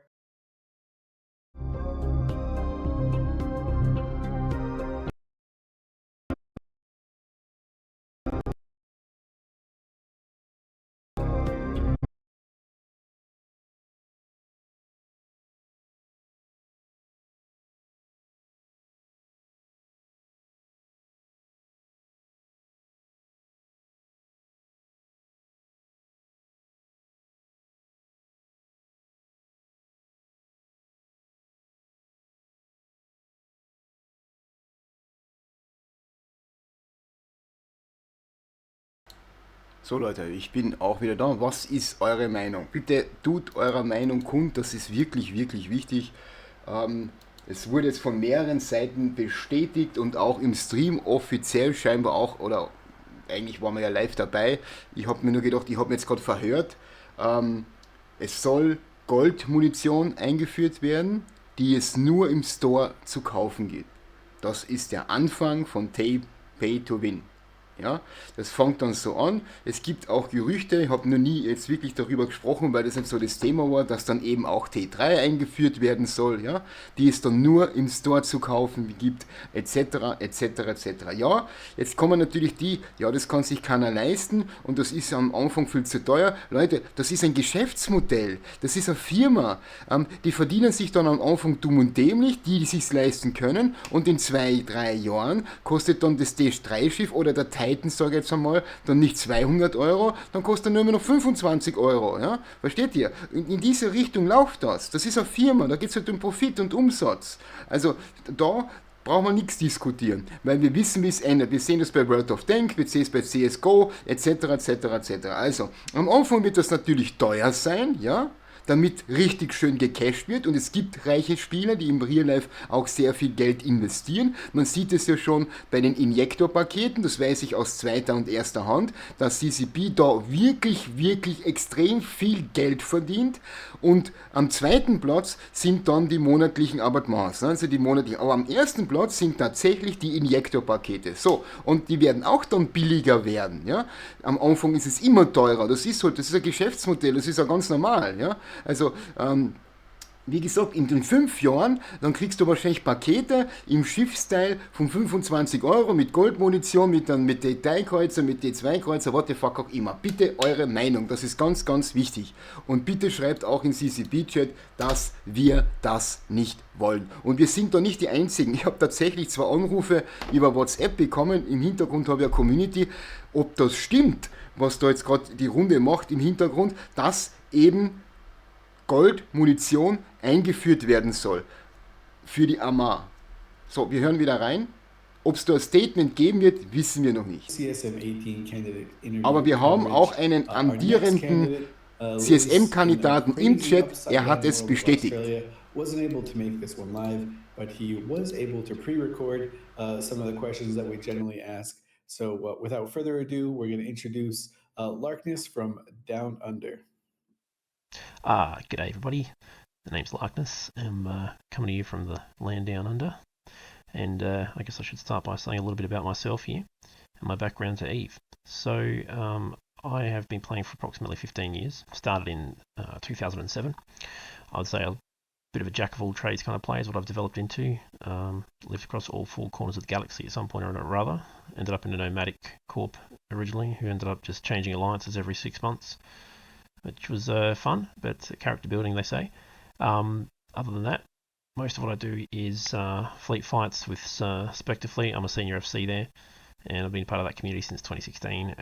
So Leute, ich bin auch wieder da. Was ist eure Meinung? Bitte tut eurer Meinung kund, das ist wirklich, wirklich wichtig. Es wurde jetzt von mehreren Seiten bestätigt und auch im Stream offiziell scheinbar auch, oder eigentlich waren wir ja live dabei. Ich habe mir nur gedacht, ich habe mir jetzt gerade verhört. Es soll Goldmunition eingeführt werden, die es nur im Store zu kaufen gibt. Das ist der Anfang von Pay to Win. Ja, das fängt dann so an. Es gibt auch Gerüchte, ich habe noch nie jetzt wirklich darüber gesprochen, weil das nicht so das Thema war, dass dann eben auch T3 eingeführt werden soll, ja, die es dann nur im Store zu kaufen gibt, etc., etc., etc. Ja, jetzt kommen natürlich die, ja, das kann sich keiner leisten und das ist am Anfang viel zu teuer. Leute, das ist ein Geschäftsmodell, das ist eine Firma, die verdienen sich dann am Anfang dumm und dämlich, die sich leisten können, und in 2-3 Jahren kostet dann das D3-Schiff oder der Titan, sage ich jetzt einmal, dann nicht 200 Euro, dann kostet er nur mehr noch 25 Euro. Ja? Versteht ihr? In diese Richtung läuft das. Das ist eine Firma, da geht es halt um Profit und Umsatz. Also da brauchen wir nichts diskutieren, weil wir wissen, wie es endet. Wir sehen das bei World of Tanks, wir sehen es bei CSGO, etc., etc., etc. Also, am Anfang wird das natürlich teuer sein, ja, damit richtig schön gecasht wird, und es gibt reiche Spieler, die im Real Life auch sehr viel Geld investieren. Man sieht es ja schon bei den Injektor-Paketen, das weiß ich aus zweiter und erster Hand, dass CCP da wirklich, wirklich extrem viel Geld verdient, und am zweiten Platz sind dann die monatlichen Abonnements, also die monatlichen, aber am ersten Platz sind tatsächlich die Injektor-Pakete. So, und die werden auch dann billiger werden, ja. Am Anfang ist es immer teurer, das ist halt, das ist ein Geschäftsmodell, das ist ja ganz normal, ja. Also, wie gesagt, in den 5 Jahren, dann kriegst du wahrscheinlich Pakete im Schiffsteil von 25 Euro mit Goldmunition, mit D3-Kreuzer, mit D2-Kreuzer, what the fuck auch immer. Bitte eure Meinung, das ist ganz, ganz wichtig. Und bitte schreibt auch in CCP-Chat, dass wir das nicht wollen. Und wir sind da nicht die Einzigen. Ich habe tatsächlich 2 Anrufe über WhatsApp bekommen. Im Hintergrund habe ich eine Community. Ob das stimmt, was da jetzt gerade die Runde macht im Hintergrund, dass eben Goldmunition eingeführt werden soll für die Armee. So, wir hören wieder rein. Ob es da ein Statement geben wird, wissen wir noch nicht. Aber wir haben auch einen amtierenden CSM-Kandidaten im Chat. Er hat es bestätigt. Wasn't able to make this one live, but he was able to pre-record some of the questions that we generally ask. So without further ado, we're going to introduce Larkness from Down Under. G'day everybody, the name's Larkness. I'm coming to you from the land down under, And I guess I should start by saying a little bit about myself here and my background to EVE. So I have been playing for approximately 15 years. Started in 2007. I would say a bit of a jack of all trades kind of player is what I've developed into. Lived across all four corners of the galaxy at some point or other. Ended up in a nomadic corp originally, who ended up just changing alliances every 6 months, which was fun, but character building, they say. Other than that, most of what I do is fleet fights with Spectre Fleet. I'm a senior FC there, and I've been part of that community since 2016.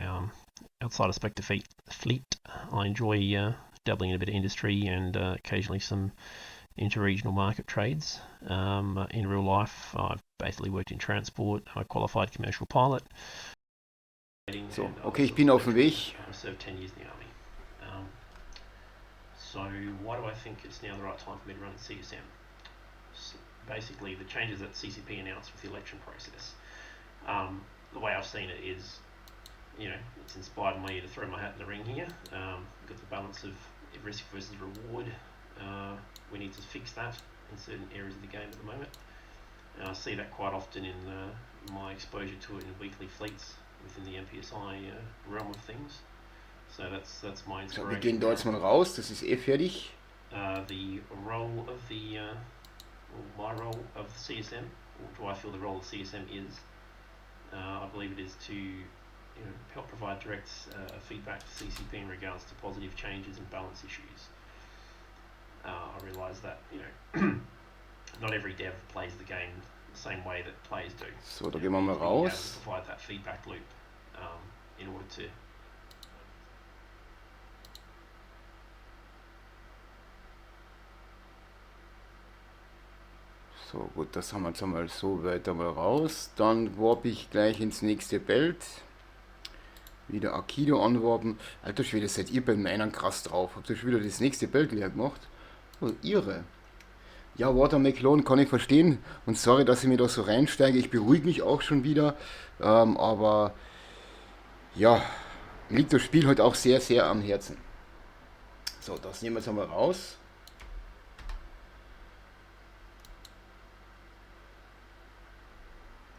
Outside of Spectre Fleet, I enjoy dabbling in a bit of industry and occasionally some interregional market trades. In real life, I've basically worked in transport. I'm a qualified commercial pilot. So, okay, ich bin auf dem Weg. I served 10 years in the army. So why do I think it's now the right time for me to run CSM? So basically, the changes that CCP announced with the election process. The way I've seen it is, it's inspired me to throw my hat in the ring here. Got the balance of risk versus reward. We need to fix that in certain areas of the game at the moment. And I see that quite often in my exposure to it in weekly fleets within the MPSI realm of things. So that's my So, inspiration. wir gehen da jetzt mal raus, das ist fertig. The role of my role of the CSM, or do I feel the role of CSM is? I believe it is to help provide direct feedback to CCP in regards to positive changes and balance issues. I realise that not every dev plays the game the same way that players do. So, da gehen wir mal Be able raus. to provide that feedback loop in order to. So, gut, das haben wir jetzt einmal so weiter mal raus. Dann warp ich gleich ins nächste Bild. Wieder Akido anwarpen. Alter Schwede, seid ihr bei meinen krass drauf. Habt ihr schon wieder das nächste Bild leer gemacht? Oh, irre. Ja, Water McClone kann ich verstehen. Und sorry, dass ich mir da so reinsteige. Ich beruhige mich auch schon wieder. Aber ja, mir liegt das Spiel halt auch sehr, sehr am Herzen. So, das nehmen wir jetzt einmal raus.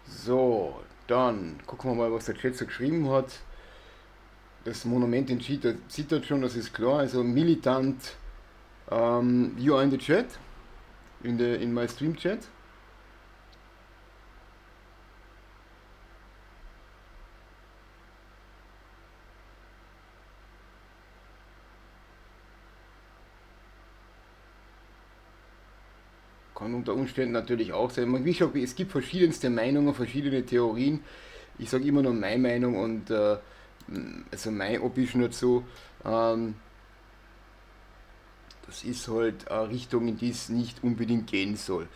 So, dann gucken wir mal, was der Chat so geschrieben hat. Das Monument in Cheater zittert schon, das ist klar. Also militant, you are in the chat, in my stream chat. Kann unter Umständen natürlich auch sein. Wie gesagt, es gibt verschiedenste Meinungen, verschiedene Theorien. Ich sage immer nur meine Meinung und also mein Ob ist nicht so. Das ist halt eine Richtung, in die es nicht unbedingt gehen soll.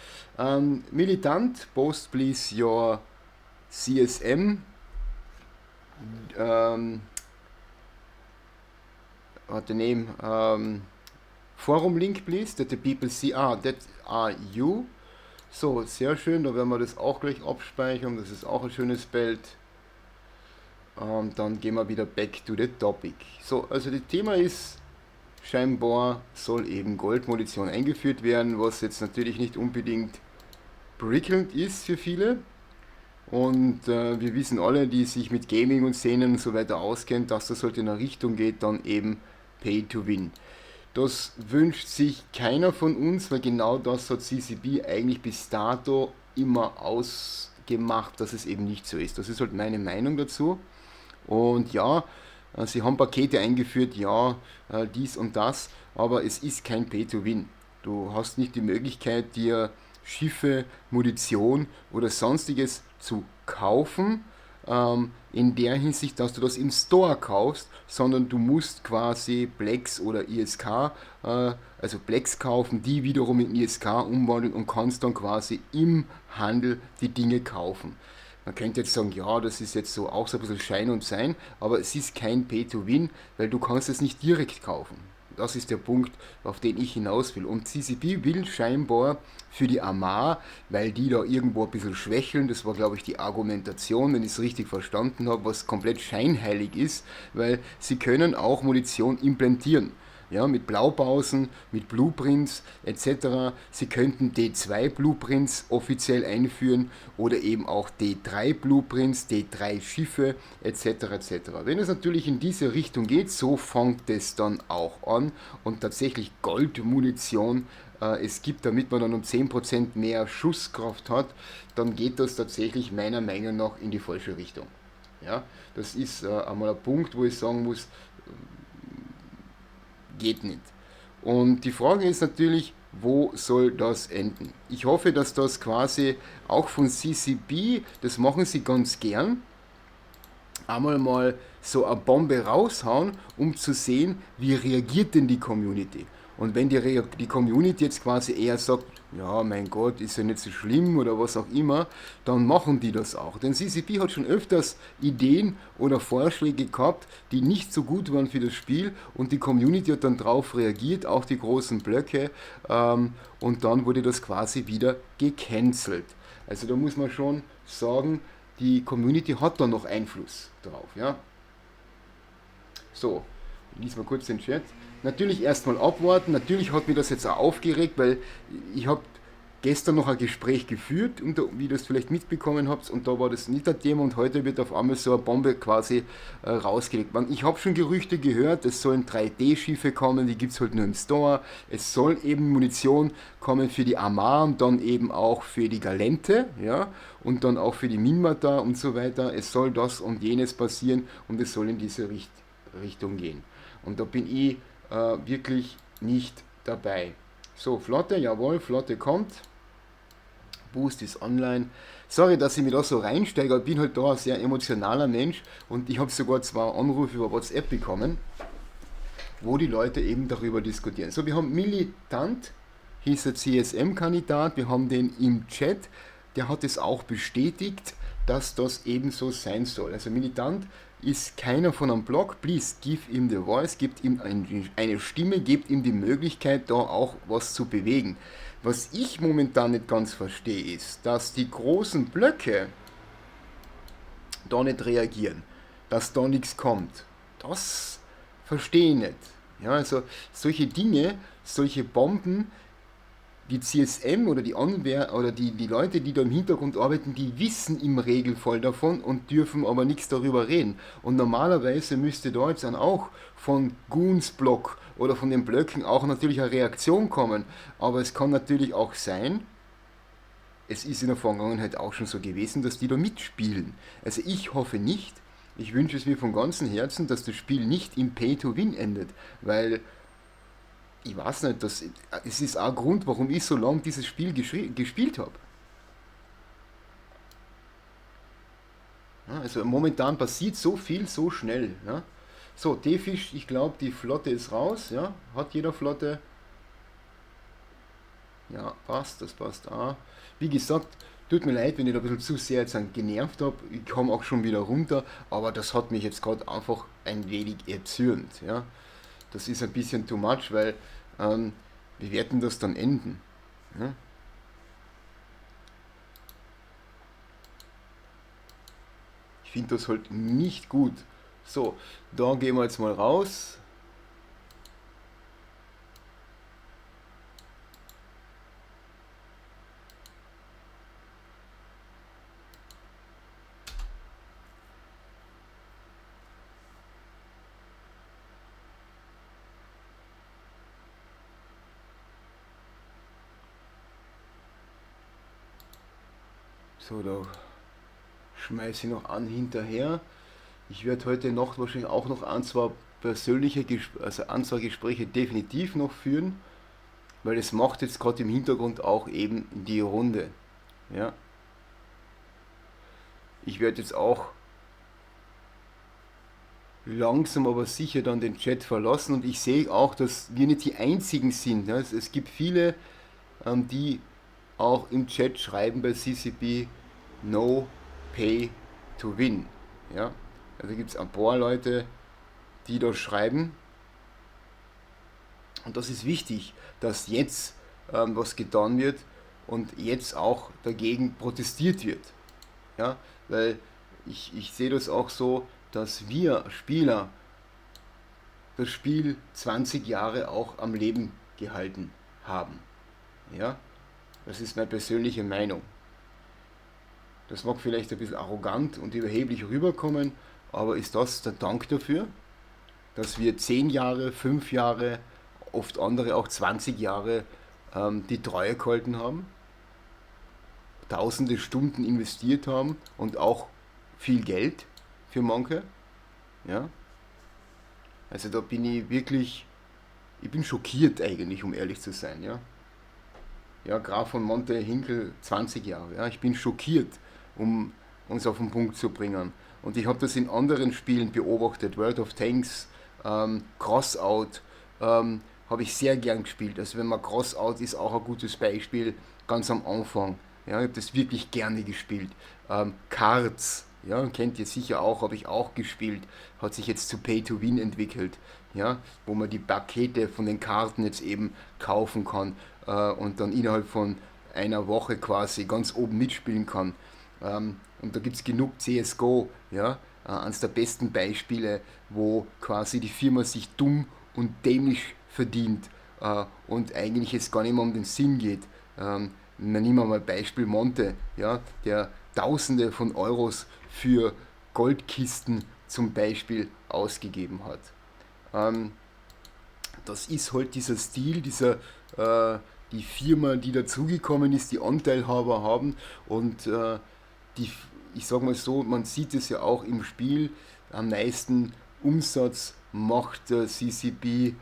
Militant, post please your CSM. What the name? Forum link please, that the people see. That are you. So, sehr schön, da werden wir das auch gleich abspeichern. Das ist auch ein schönes Bild. Dann gehen wir wieder back to the topic. So, also das Thema ist, scheinbar soll eben Goldmunition eingeführt werden, was jetzt natürlich nicht unbedingt prickelnd ist für viele. Und wir wissen alle, die sich mit Gaming und Szenen und so weiter auskennen, dass das halt in eine Richtung geht, dann eben Pay to Win. Das wünscht sich keiner von uns, weil genau das hat CCP eigentlich bis dato immer ausgemacht, dass es eben nicht so ist. Das ist halt meine Meinung dazu. Und ja, sie haben Pakete eingeführt, ja, dies und das, aber es ist kein Pay-to-Win. Du hast nicht die Möglichkeit, dir Schiffe, Munition oder sonstiges zu kaufen, in der Hinsicht, dass du das im Store kaufst, sondern du musst quasi Plex oder ISK, also Plex kaufen, die wiederum in ISK umwandeln und kannst dann quasi im Handel die Dinge kaufen. Man könnte jetzt sagen, ja, das ist jetzt so auch so ein bisschen Schein und Sein, aber es ist kein Pay-to-Win, weil du kannst es nicht direkt kaufen. Das ist der Punkt, auf den ich hinaus will. Und CCP will scheinbar für die Armar, weil die da irgendwo ein bisschen schwächeln, das war glaube ich die Argumentation, wenn ich es richtig verstanden habe, was komplett scheinheilig ist, weil sie können auch Munition implantieren. ja, mit Blaupausen, mit Blueprints etc. Sie könnten D2 Blueprints offiziell einführen oder eben auch D3 Blueprints, D3 Schiffe etc. etc. Wenn es natürlich in diese Richtung geht, so fängt es dann auch an und tatsächlich Goldmunition es gibt, damit man dann um 10% mehr Schusskraft hat, dann geht das tatsächlich meiner Meinung nach in die falsche Richtung. Ja, das ist einmal ein Punkt, wo ich sagen muss, geht nicht. Und die Frage ist natürlich, wo soll das enden? Ich hoffe, dass das quasi auch von CCP, das machen sie ganz gern, einmal mal so eine Bombe raushauen, um zu sehen, wie reagiert denn die Community. Und wenn die Community jetzt quasi eher sagt, ja, mein Gott, ist ja nicht so schlimm oder was auch immer, dann machen die das auch. Denn CCP hat schon öfters Ideen oder Vorschläge gehabt, die nicht so gut waren für das Spiel und die Community hat dann darauf reagiert, auch die großen Blöcke, und dann wurde das quasi wieder gecancelt. Also da muss man schon sagen, die Community hat da noch Einfluss drauf. Ja? So, ich lese mal kurz den Chat. Natürlich erstmal abwarten. Natürlich hat mich das jetzt auch aufgeregt, weil ich habe gestern noch ein Gespräch geführt, wie ihr das vielleicht mitbekommen habt, und da war das nicht ein Thema und heute wird auf einmal so eine Bombe quasi rausgelegt. Ich habe schon Gerüchte gehört, es sollen 3D-Schiffe kommen, die gibt es halt nur im Store. Es soll eben Munition kommen für die Armar und dann eben auch für die Galente, ja, und dann auch für die Minmata und so weiter. Es soll das und jenes passieren und es soll in diese Richtung gehen. Und da bin ich wirklich nicht dabei. So, Flotte, jawohl, Flotte kommt. Boost ist online. Sorry, dass ich mich da so reinsteige, ich bin halt da ein sehr emotionaler Mensch und ich habe sogar 2 Anrufe über WhatsApp bekommen, wo die Leute eben darüber diskutieren. So, wir haben Militant, hieß der CSM-Kandidat, wir haben den im Chat, der hat es auch bestätigt, dass das eben so sein soll. Also Militant ist keiner von einem Blog, please give him the voice, gebt ihm eine Stimme, gebt ihm die Möglichkeit, da auch was zu bewegen. Was ich momentan nicht ganz verstehe, ist, dass die großen Blöcke da nicht reagieren, dass da nichts kommt. Das verstehe ich nicht. Ja, also solche Dinge, solche Bomben, die CSM oder die Anwehr oder die Leute, die da im Hintergrund arbeiten, die wissen im Regelfall davon und dürfen aber nichts darüber reden. Und normalerweise müsste da jetzt dann auch von Goons Block oder von den Blöcken auch natürlich eine Reaktion kommen. Aber es kann natürlich auch sein, es ist in der Vergangenheit auch schon so gewesen, dass die da mitspielen. Also ich hoffe nicht, ich wünsche es mir von ganzem Herzen, dass das Spiel nicht im Pay-to-Win endet, weil ich weiß nicht, es ist auch ein Grund, warum ich so lange dieses Spiel gespielt habe. Ja, also momentan passiert so viel, so schnell. Ja. So, D-Fisch, ich glaube, die Flotte ist raus. Ja. Hat jeder Flotte? Ja, passt, das passt auch. Wie gesagt, tut mir leid, wenn ich da ein bisschen zu sehr jetzt genervt habe. Ich komme auch schon wieder runter, aber das hat mich jetzt gerade einfach ein wenig erzürnt. Ja. Das ist ein bisschen too much, weil wie werden das dann enden? Ja? Ich finde das halt nicht gut. So, da gehen wir jetzt mal raus. So, da schmeiße ich noch an hinterher. Ich werde heute Nacht wahrscheinlich auch noch ein, zwei persönliche, also ein, zwei Gespräche definitiv noch führen, weil es macht jetzt gerade im Hintergrund auch eben die Runde. Ja. Ich werde jetzt auch langsam aber sicher dann den Chat verlassen und ich sehe auch, dass wir nicht die einzigen sind. Ja. Es gibt viele, die auch im Chat schreiben bei CCP No Pay to Win. Ja? Also gibt es ein paar Leute, die da schreiben. Und das ist wichtig, dass jetzt was getan wird und jetzt auch dagegen protestiert wird. Ja? Weil ich sehe das auch so, dass wir Spieler das Spiel 20 Jahre auch am Leben gehalten haben. Ja, das ist meine persönliche Meinung. Das mag vielleicht ein bisschen arrogant und überheblich rüberkommen, aber ist das der Dank dafür, dass wir 10 Jahre, 5 Jahre, oft andere auch 20 Jahre die Treue gehalten haben, tausende Stunden investiert haben und auch viel Geld für manche? Ja, also da bin ich wirklich, ich bin schockiert eigentlich, um ehrlich zu sein. Ja, ja, Graf von Monte Hinkel 20 Jahre. Ja, ich bin schockiert, um uns auf den Punkt zu bringen. Und ich habe das in anderen Spielen beobachtet. World of Tanks, Crossout, habe ich sehr gern gespielt. Also wenn man Crossout ist auch ein gutes Beispiel, ganz am Anfang. Ja, ich habe das wirklich gerne gespielt. Cards, ja, kennt ihr sicher auch, habe ich auch gespielt. Hat sich jetzt zu Pay to Win entwickelt, ja, wo man die Pakete von den Karten jetzt eben kaufen kann und dann innerhalb von einer Woche quasi ganz oben mitspielen kann. Und da gibt es genug CSGO, ja, eines der besten Beispiele, wo quasi die Firma sich dumm und dämlich verdient und eigentlich jetzt gar nicht mehr um den Sinn geht. Nehmen wir mal Beispiel Monte, ja, der Tausende von Euros für Goldkisten zum Beispiel ausgegeben hat. Das ist halt dieser Stil, die Firma, die dazugekommen ist, die Anteilhaber haben und die, ich sag mal so, man sieht es ja auch im Spiel, am meisten Umsatz macht der CCP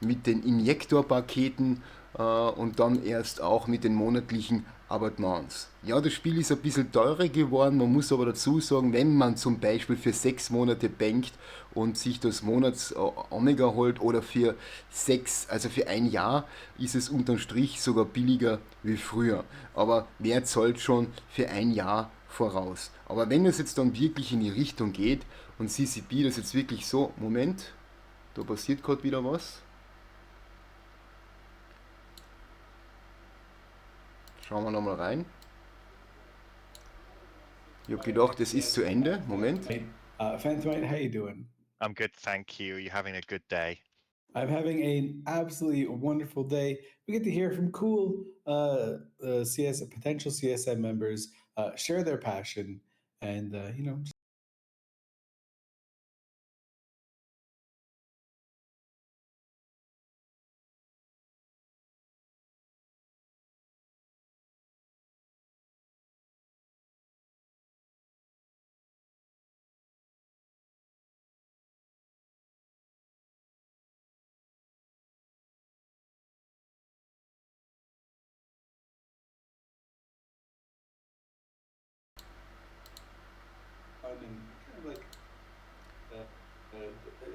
mit den Injektorpaketen und dann erst auch mit den monatlichen Abonnements. Ja, das Spiel ist ein bisschen teurer geworden, man muss aber dazu sagen, wenn man zum Beispiel für 6 Monate bankt und sich das Monats Omega holt oder für 6, also für ein Jahr, ist es unterm Strich sogar billiger wie früher. Aber wer zahlt schon für ein Jahr voraus? Aber wenn es jetzt dann wirklich in die Richtung geht und CCP das jetzt wirklich so, Moment, da passiert gerade wieder was. Schauen wir nochmal rein. Ich habe gedacht, es ist zu Ende. Moment. Phantomite, how you doing? I'm good, thank you. You having a good day? I'm having an absolutely wonderful day. We get to hear from cool potential CSM members share their passion and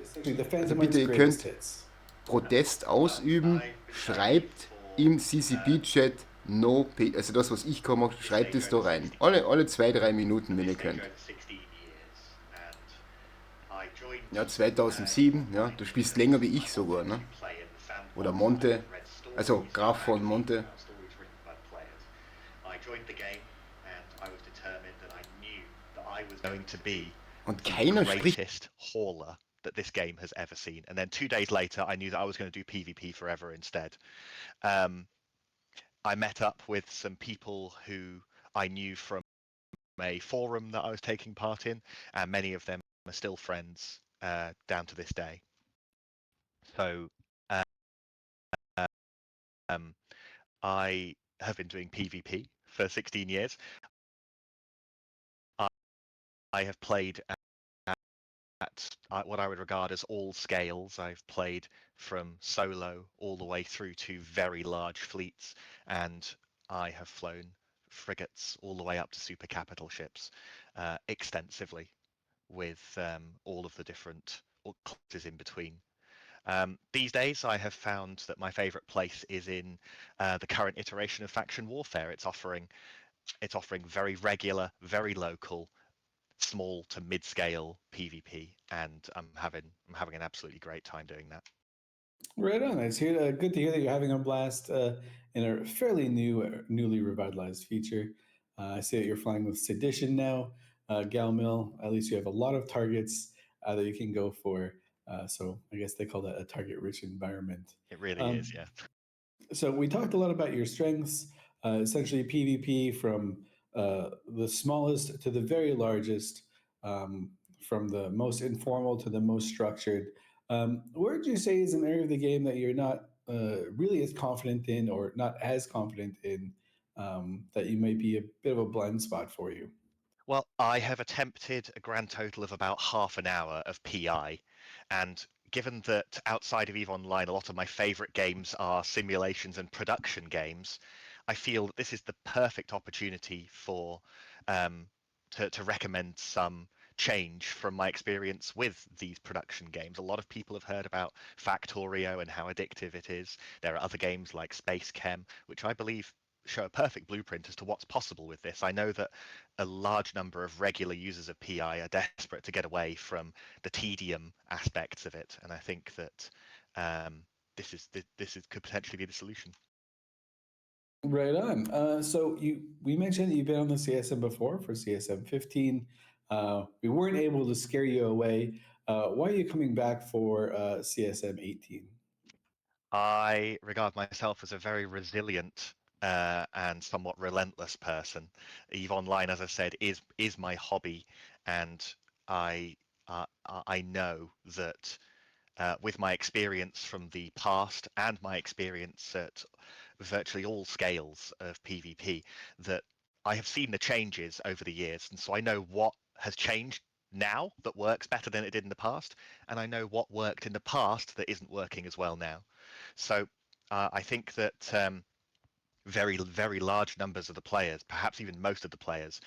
essentially the Also Phantomite's bitte, ihr greatest könnt hits. Protest ausüben, schreibt im CCP-Chat No Pay, also das, was ich kann, schreibt es da rein. Alle 2-3 Minuten, wenn ihr könnt. Ja, 2007, ja, du spielst länger wie ich sogar, ne? Oder Monte, also Graf von Monte. Und keiner spricht. Greatest hauler that this game has ever seen. And then 2 days later, I knew that I was going to do PvP forever instead. I met up with some people who I knew from a forum that I was taking part in, and many of them are still friends down to this day. So I have been doing PvP for 16 years. I have played at what I would regard as all scales. I've played from solo all the way through to very large fleets, and I have flown frigates all the way up to super capital ships extensively with all of the different classes in between. These days, I have found that my favorite place is in the current iteration of faction warfare. It's offering very regular, very local, small to mid-scale PvP, and I'm having an absolutely great time doing that. Right on. It's here. Good to hear that you're having a blast in a fairly newly revitalized feature. I see that you're flying with Sedition now, Gal Mill. At least you have a lot of targets that you can go for. So I guess they call that a target-rich environment. It really is, yeah. So we talked a lot about your strengths, essentially PvP from the smallest to the very largest, from the most informal to the most structured. Where would you say is an area of the game that you're not really as confident in, or not as confident in, that you might be a bit of a blind spot for you? Well, I have attempted a grand total of about half an hour of PI, and given that outside of EVE Online, a lot of my favorite games are simulations and production games, I feel that this is the perfect opportunity for to recommend some change from my experience with these production games. A lot of people have heard about Factorio and how addictive it is. There are other games like Space Chem, which I believe show a perfect blueprint as to what's possible with this. I know that a large number of regular users of PI are desperate to get away from the tedium aspects of it, and I think that this could potentially be the solution. Right on. So we mentioned that you've been on the CSM before for CSM 15. We weren't able to scare you away. Why are you coming back for CSM 18? I regard myself as a very resilient and somewhat relentless person. EVE Online, as I said, is my hobby, and I I know that with my experience from the past and my experience at virtually all scales of PvP, that I have seen the changes over the years, and so I know what has changed now that works better than it did in the past, and I know what worked in the past that isn't working as well now. So I think that very large numbers of the players, perhaps even most of the players,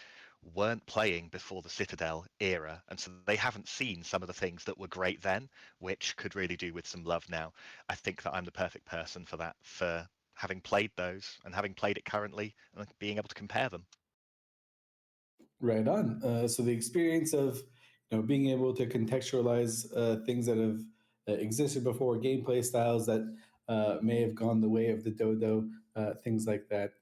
weren't playing before the Citadel era, and so they haven't seen some of the things that were great then, which could really do with some love now. I think that I'm the perfect person for that, for having played those and having played it currently and being able to compare them. Right on. So the experience of being able to contextualize things that have existed before, gameplay styles that may have gone the way of the dodo, things like that.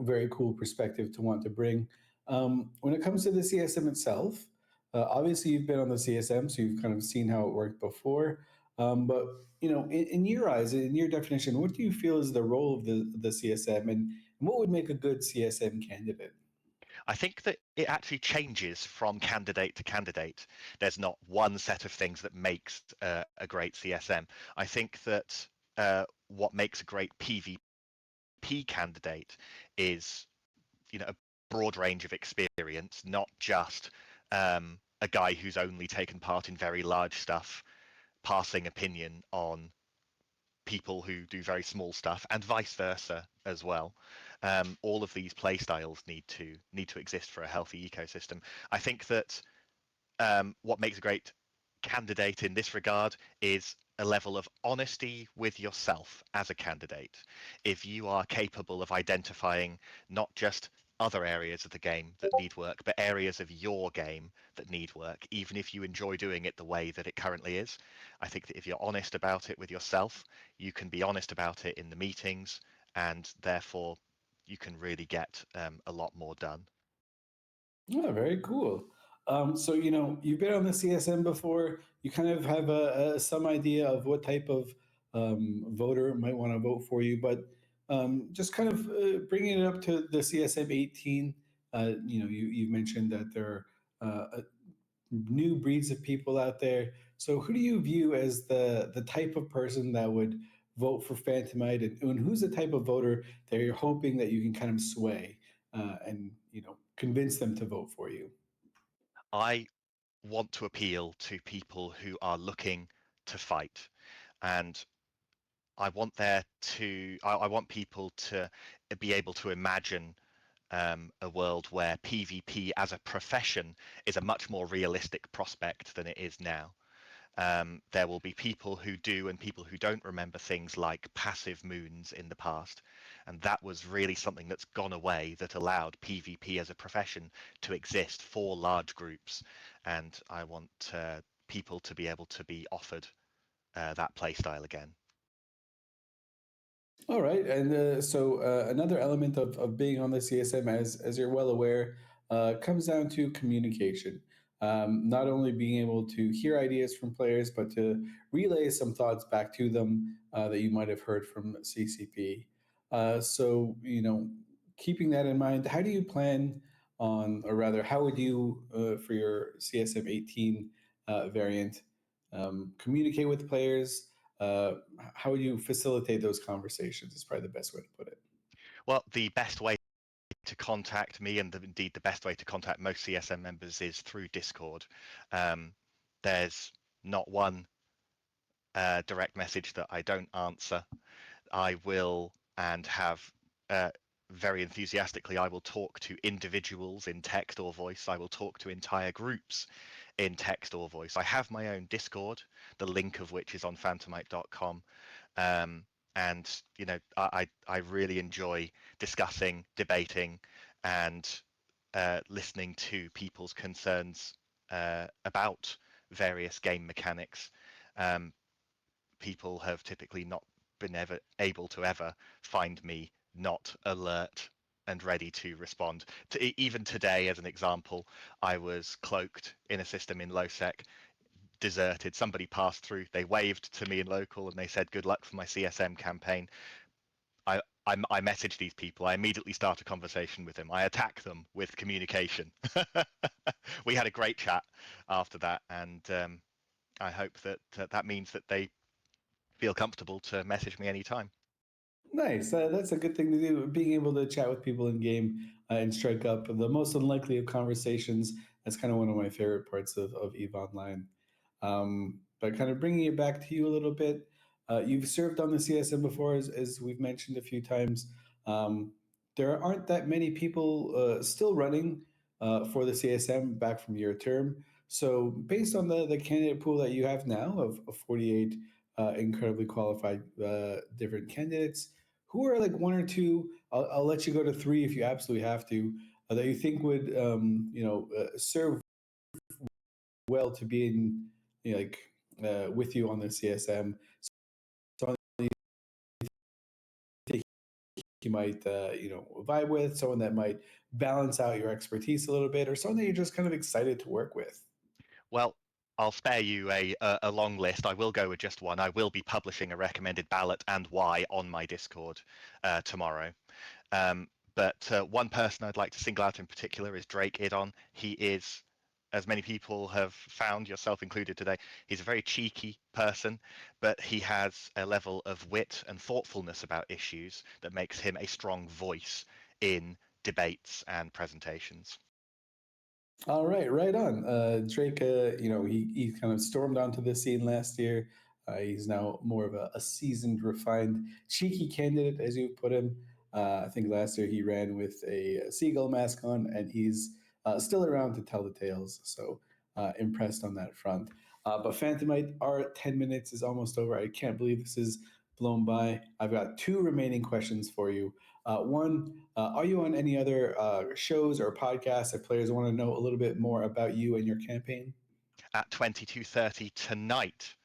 Very cool perspective to want to bring. When it comes to the CSM itself, obviously you've been on the CSM, so you've kind of seen how it worked before. But in your eyes, in your definition, what do you feel is the role of the CSM, and what would make a good CSM candidate? I think that it actually changes from candidate to candidate. There's not one set of things that makes a great CSM. I think that what makes a great PvP candidate is, a broad range of experience, not just a guy who's only taken part in very large stuff, passing opinion on people who do very small stuff, and vice versa as well. All of these play styles need to exist for a healthy ecosystem. I think that what makes a great candidate in this regard is a level of honesty with yourself as a candidate. If you are capable of identifying not just other areas of the game that need work, but areas of your game that need work, even if you enjoy doing it the way that it currently is, I think that if you're honest about it with yourself, you can be honest about it in the meetings, and therefore you can really get a lot more done. Yeah, very cool. So you've been on the CSM before. You kind of have some idea of what type of voter might want to vote for you, but just kind of bringing it up to the CSM 18. You mentioned that there are new breeds of people out there. So who do you view as the type of person that would vote for Phantomite, and who's the type of voter that you're hoping that you can kind of sway and convince them to vote for you? I want to appeal to people who are looking to fight, and I want I want people to be able to imagine a world where PvP as a profession is a much more realistic prospect than it is now. There will be people who do and people who don't remember things like passive moons in the past, and that was really something that's gone away, that allowed PvP as a profession to exist for large groups. And I want people to be able to be offered that playstyle again. All right, and so another element of being on the CSM, as you're well aware, comes down to communication. not only being able to hear ideas from players, but to relay some thoughts back to them that you might have heard from CCP. So, keeping that in mind, how do you plan on, or rather, how would you, for your CSM 18 variant, communicate with players? How would you facilitate those conversations? Is probably the best way to put it. Well, the best way to contact me, and indeed the best way to contact most CSM members, is through Discord. There's not one direct message that I don't answer. I will, and have very enthusiastically, I will talk to individuals in text or voice. I will talk to entire groups in text or voice. I have my own Discord, the link of which is on phantomite.com. And I really enjoy discussing, debating, and listening to people's concerns about various game mechanics. People have typically not been able to ever find me not alert and ready to respond. Even today, as an example, I was cloaked in a system in LowSec, deserted. Somebody passed through, they waved to me in local, and they said, "Good luck for my CSM campaign." I message these people. I immediately start a conversation with them. I attack them with communication. We had a great chat after that, and I hope that that means that they feel comfortable to message me anytime. Nice. That's a good thing to do. Being able to chat with people in game and strike up the most unlikely of conversations. That's kind of one of my favorite parts of EVE Online. But kind of bringing it back to you a little bit, you've served on the CSM before, as we've mentioned a few times. There aren't that many people still running for the CSM back from your term. So, based on the candidate pool that you have now of 48 incredibly qualified different candidates, who are like one or two? I'll let you go to three if you absolutely have to, that you think would serve well to be in, with you on the CSM. So you might vibe with, someone that might balance out your expertise a little bit, or someone that you're just kind of excited to work with. Well, I'll spare you a long list. I will go with just one. I will be publishing a recommended ballot and why on my Discord tomorrow. But one person I'd like to single out in particular is Drake Idon. He is, as many people have found, yourself included today, he's a very cheeky person, but he has a level of wit and thoughtfulness about issues that makes him a strong voice in debates and presentations. All right, right on. Drake, he kind of stormed onto the scene last year. He's now more of a seasoned, refined, cheeky candidate, as you put him. I think last year he ran with a seagull mask on, and he's still around to tell the tales. So impressed on that front. But Phantomite, our 10 minutes is almost over. I can't believe this is blown by. I've got two remaining questions for you. One, are you on any other shows or podcasts if players want to know a little bit more about you and your campaign? At 22:30 tonight,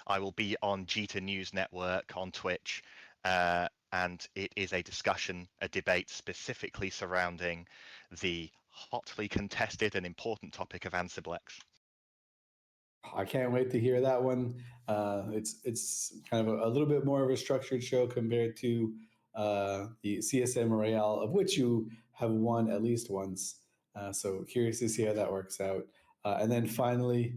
I will be on Jita News Network on Twitch, and it is a discussion, a debate specifically surrounding the hotly contested and important topic of Ansiblex. I can't wait to hear that one. It's kind of a little bit more of a structured show compared to the CSM Royale, of which you have won at least once. So curious to see how that works out. And then finally,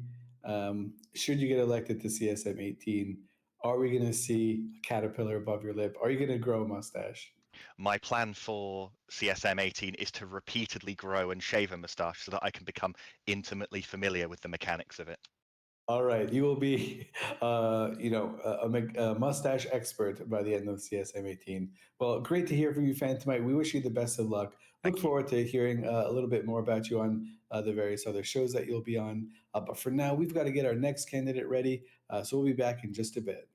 should you get elected to CSM 18, are we going to see a caterpillar above your lip? Are you going to grow a mustache? My plan for CSM 18 is to repeatedly grow and shave a mustache so that I can become intimately familiar with the mechanics of it. All right, you will be, a mustache expert by the end of CSM 18. Well, great to hear from you, Phantomite. We wish you the best of luck. Look forward to hearing a little bit more about you on the various other shows that you'll be on. But for now, we've got to get our next candidate ready. So we'll be back in just a bit.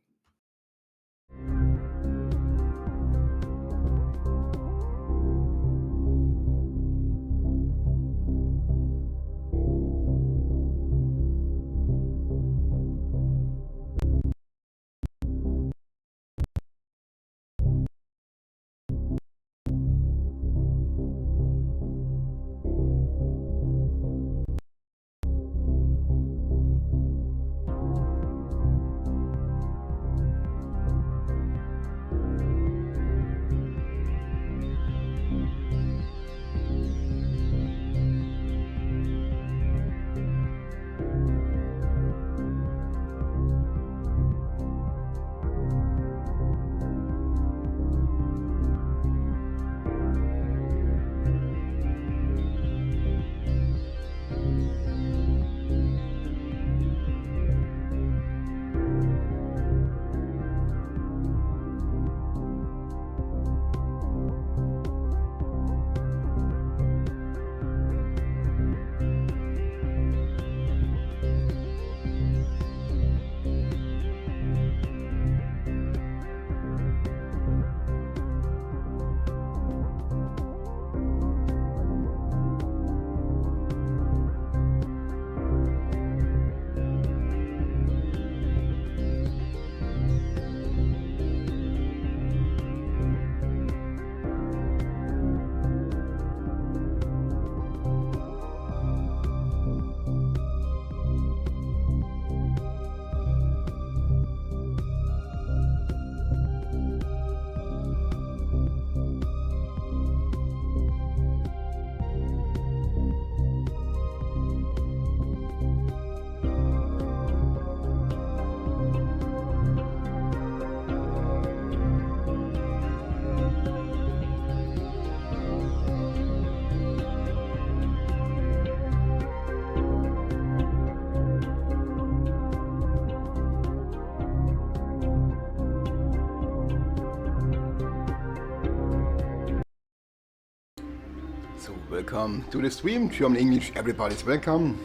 Welcome to the stream. German English, everybody's welcome.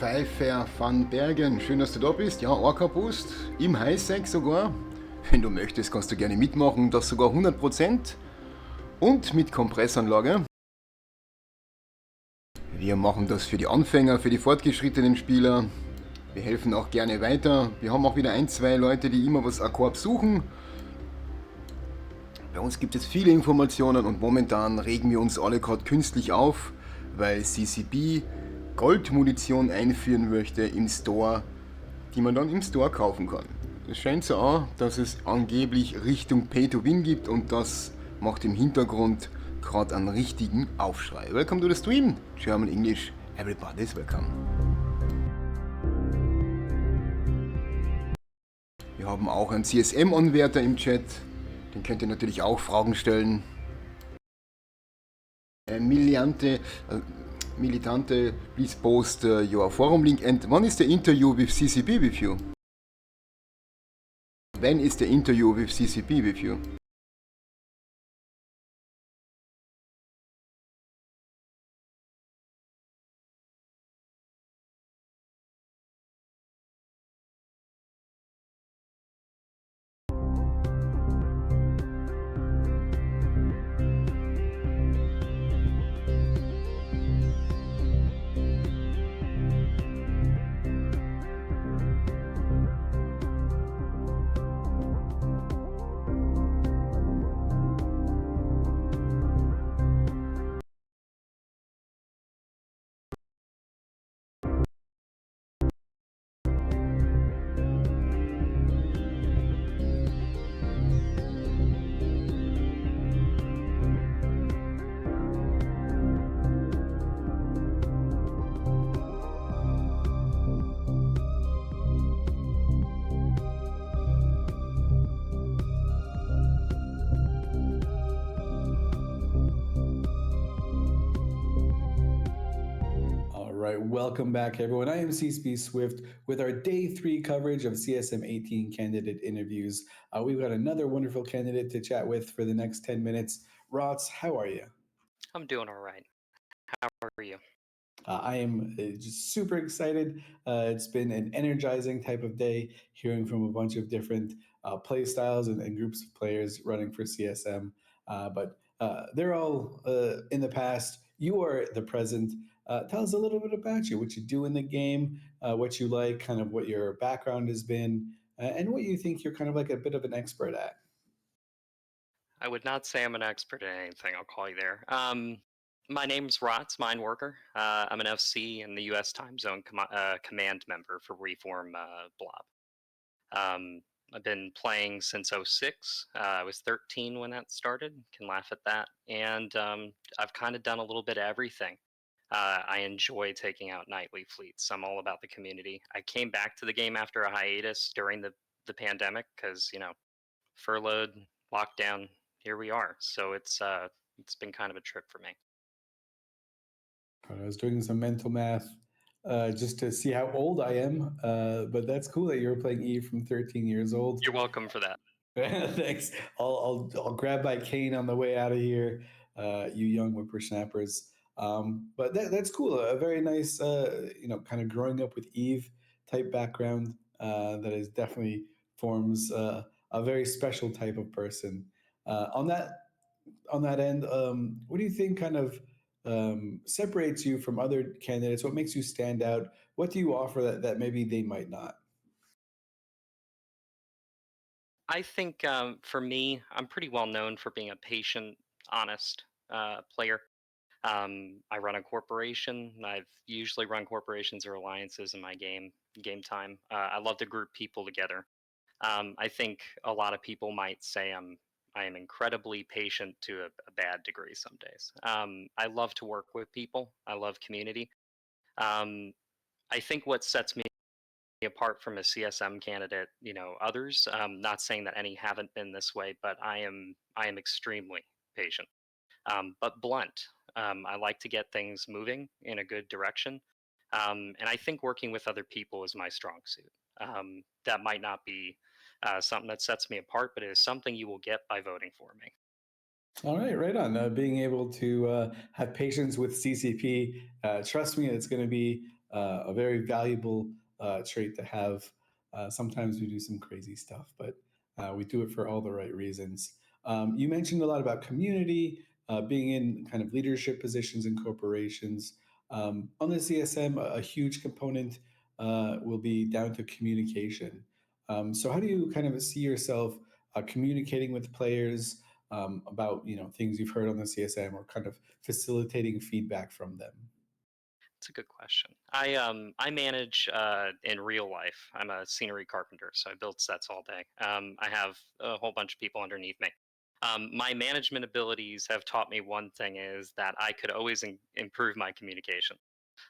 Pfeiffer van Bergen, schön, dass du da bist. Ja, Orca Boost, im Highsec sogar. Wenn du möchtest, kannst du gerne mitmachen, das sogar 100% und mit Kompressanlage. Wir machen das für die Anfänger, für die fortgeschrittenen Spieler. Wir helfen auch gerne weiter. Wir haben auch wieder 1, 2 Leute, die immer was Akkord suchen. Bei uns gibt es viele Informationen und momentan regen wir uns alle gerade künstlich auf, weil CCP Goldmunition einführen möchte im Store, die man dann im Store kaufen kann. Es scheint so an, dass es angeblich Richtung Pay-to-Win gibt und das macht im Hintergrund gerade einen richtigen Aufschrei. Welcome to the stream, German English, everybody's welcome. Wir haben auch einen CSM-Anwärter im Chat. Den könnt ihr natürlich auch Fragen stellen. Militante, please post your forum link. And when is the interview with CCP with you? When is the interview with CCP with you? Welcome back, everyone. I am CSP Swift with our day 3 coverage of CSM 18 candidate interviews. We've got another wonderful candidate to chat with for the next 10 minutes. Rots, how are you? I'm doing all right. How are you? I am just super excited. It's been an energizing type of day, hearing from a bunch of different play styles and groups of players running for CSM. But they're all in the past. You are the present. Tell us a little bit about you, what you do in the game, what you like, kind of what your background has been, and what you think you're kind of like a bit of an expert at. I would not say I'm an expert at anything. I'll call you there. My name's Rots Mineworker. I'm an FC and the U.S. time zone command member for Reform Blob. I've been playing since 06. I was 13 when that started. Can laugh at that. And I've kind of done a little bit of everything. I enjoy taking out nightly fleets. I'm all about the community. I came back to the game after a hiatus during the pandemic because, furloughed, lockdown, here we are. So it's been kind of a trip for me. I was doing some mental math just to see how old I am, but that's cool that you were playing Eve from 13 years old. You're welcome for that. Thanks. I'll grab my cane on the way out of here, you young whippersnappers. But that's cool. A very nice, kind of growing up with Eve type background that is definitely forms a very special type of person. On that end, what do you think kind of separates you from other candidates? What makes you stand out? What do you offer that maybe they might not? I think for me, I'm pretty well known for being a patient, honest player. I run a corporation. I've usually run corporations or alliances in my game time. I love to group people together. I think a lot of people might say I am incredibly patient to a bad degree some days. I love to work with people. I love community. I think what sets me apart from a CSM candidate, others. Not saying that any haven't been this way, but I am extremely patient, but blunt. I like to get things moving in a good direction, and I think working with other people is my strong suit. That might not be something that sets me apart, but it is something you will get by voting for me. All right, right on. Being able to have patience with CCP, trust me, it's going to be a very valuable trait to have. Sometimes we do some crazy stuff, but we do it for all the right reasons. You mentioned a lot about community, being in kind of leadership positions in corporations. On the CSM, a huge component will be down to communication. So, how do you kind of see yourself communicating with players? About things you've heard on the CSM or kind of facilitating feedback from them? It's a good question. I manage in real life. I'm a scenery carpenter, so I build sets all day. I have a whole bunch of people underneath me. My management abilities have taught me one thing is that I could always improve my communication.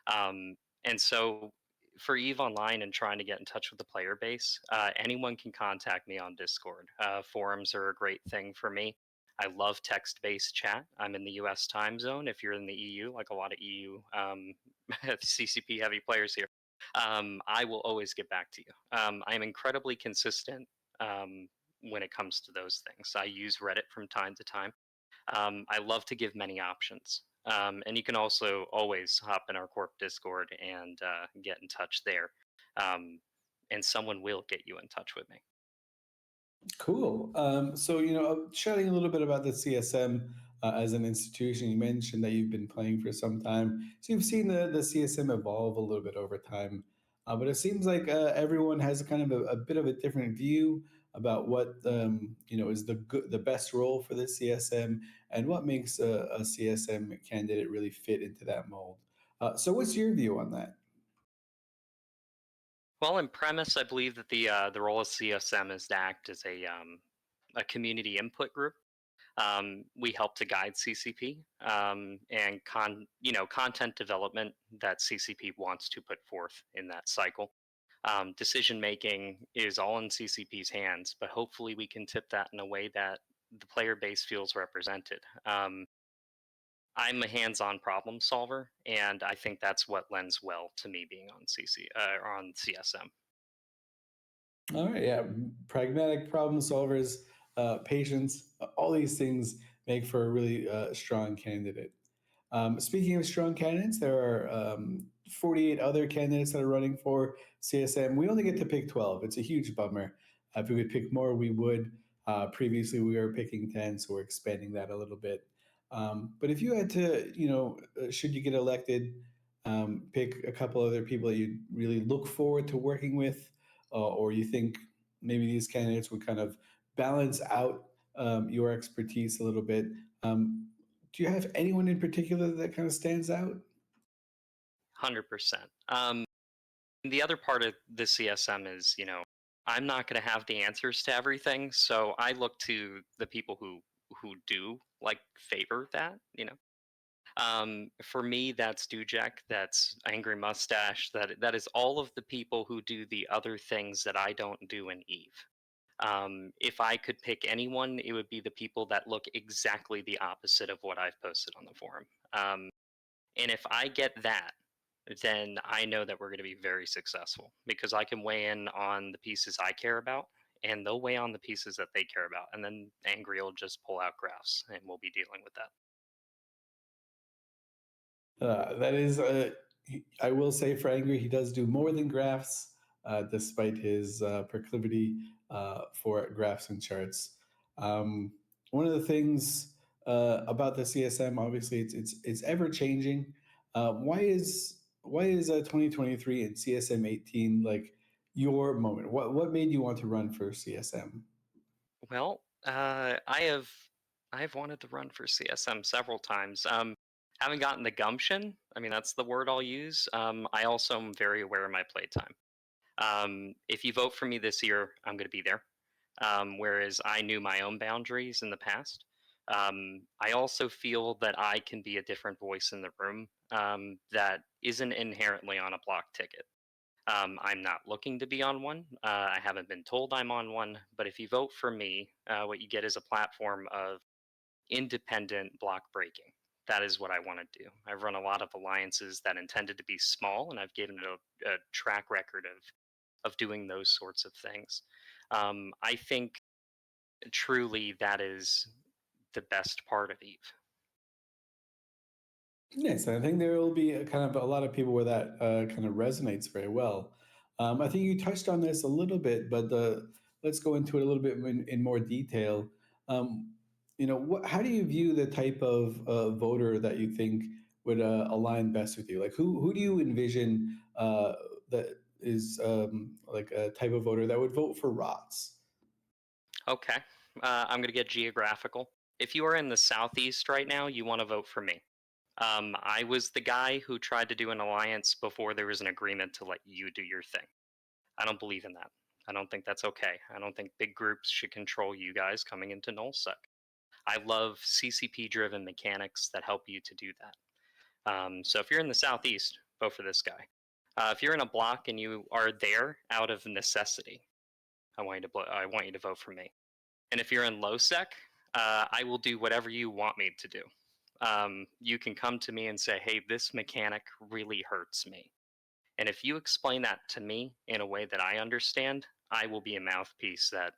And so for EVE Online and trying to get in touch with the player base, anyone can contact me on Discord. Forums are a great thing for me. I love text based chat. I'm in the US time zone. If you're in the EU, like a lot of EU CCP heavy players here, I will always get back to you. I'm incredibly consistent when it comes to those things. I use Reddit from time to time. I love to give many options. And you can also always hop in our Corp Discord and get in touch there. And someone will get you in touch with me. Cool. So, chatting a little bit about the CSM as an institution, you mentioned that you've been playing for some time. So you've seen the CSM evolve a little bit over time. But it seems like everyone has kind of a bit of a different view about what is the best role for the CSM and what makes a CSM candidate really fit into that mold. So what's your view on that? Well, in premise, I believe that the role of CSM is to act as a community input group. We help to guide CCP and content development that CCP wants to put forth in that cycle. Decision making is all in CCP's hands, but hopefully we can tip that in a way that the player base feels represented. I'm a hands-on problem solver, and I think that's what lends well to me being on on CSM. All right, yeah, pragmatic problem solvers, patience, all these things make for a really strong candidate. Speaking of strong candidates, there are 48 other candidates that are running for CSM. We only get to pick 12. It's a huge bummer. If we could pick more, we would. Previously, we were picking 10, so we're expanding that a little bit. But if you had to, should you get elected, pick a couple other people that you really look forward to working with, or you think maybe these candidates would kind of balance out your expertise a little bit. Do you have anyone in particular that kind of stands out? 100%. The other part of the CSM is, I'm not going to have the answers to everything, so I look to the people who do favor that. For me, that's Dujek, that's Angry Mustache, that is all of the people who do the other things that I don't do in Eve. If I could pick anyone, it would be the people that look exactly the opposite of what I've posted on the forum. And if I get that, then I know that we're going to be very successful because I can weigh in on the pieces I care about and they'll weigh on the pieces that they care about. And then Angry will just pull out graphs and we'll be dealing with that. That is, I will say for Angry, he does do more than graphs, despite his proclivity for graphs and charts. One of the things about the CSM, obviously, it's ever changing. Why is 2023 and CSM 18 like your moment? What made you want to run for CSM? Well, I've wanted to run for CSM several times. Haven't gotten the gumption. I mean, that's the word I'll use. I also am very aware of my playtime. If you vote for me this year, I'm going to be there. Whereas I knew my own boundaries in the past. I also feel that I can be a different voice in the room that isn't inherently on a block ticket. I'm not looking to be on one. I haven't been told I'm on one. But if you vote for me, what you get is a platform of independent block breaking. That is what I want to do. I've run a lot of alliances that intended to be small, and I've given it a track record of doing those sorts of things. I think truly that is the best part of Eve. Yes, I think there will be a kind of a lot of people where that kind of resonates very well. I think you touched on this a little bit, but let's go into it a little bit in more detail. Um, how do you view the type of voter that you think would align best with you? Like, who do you envision that is like a type of voter that would vote for Rots? Okay, I'm going to get geographical. If you are in the Southeast right now, you want to vote for me. I was the guy who tried to do an alliance before there was an agreement to let you do your thing. I don't believe in that. I don't think that's okay. I don't think big groups should control you guys coming into nullsec. I love CCP-driven mechanics that help you to do that. So if you're in the Southeast, vote for this guy. If you're in a block and you are there out of necessity, I want you to vote for me. And if you're in low sec, I will do whatever you want me to do. You can come to me and say, hey, this mechanic really hurts me. And if you explain that to me in a way that I understand, I will be a mouthpiece that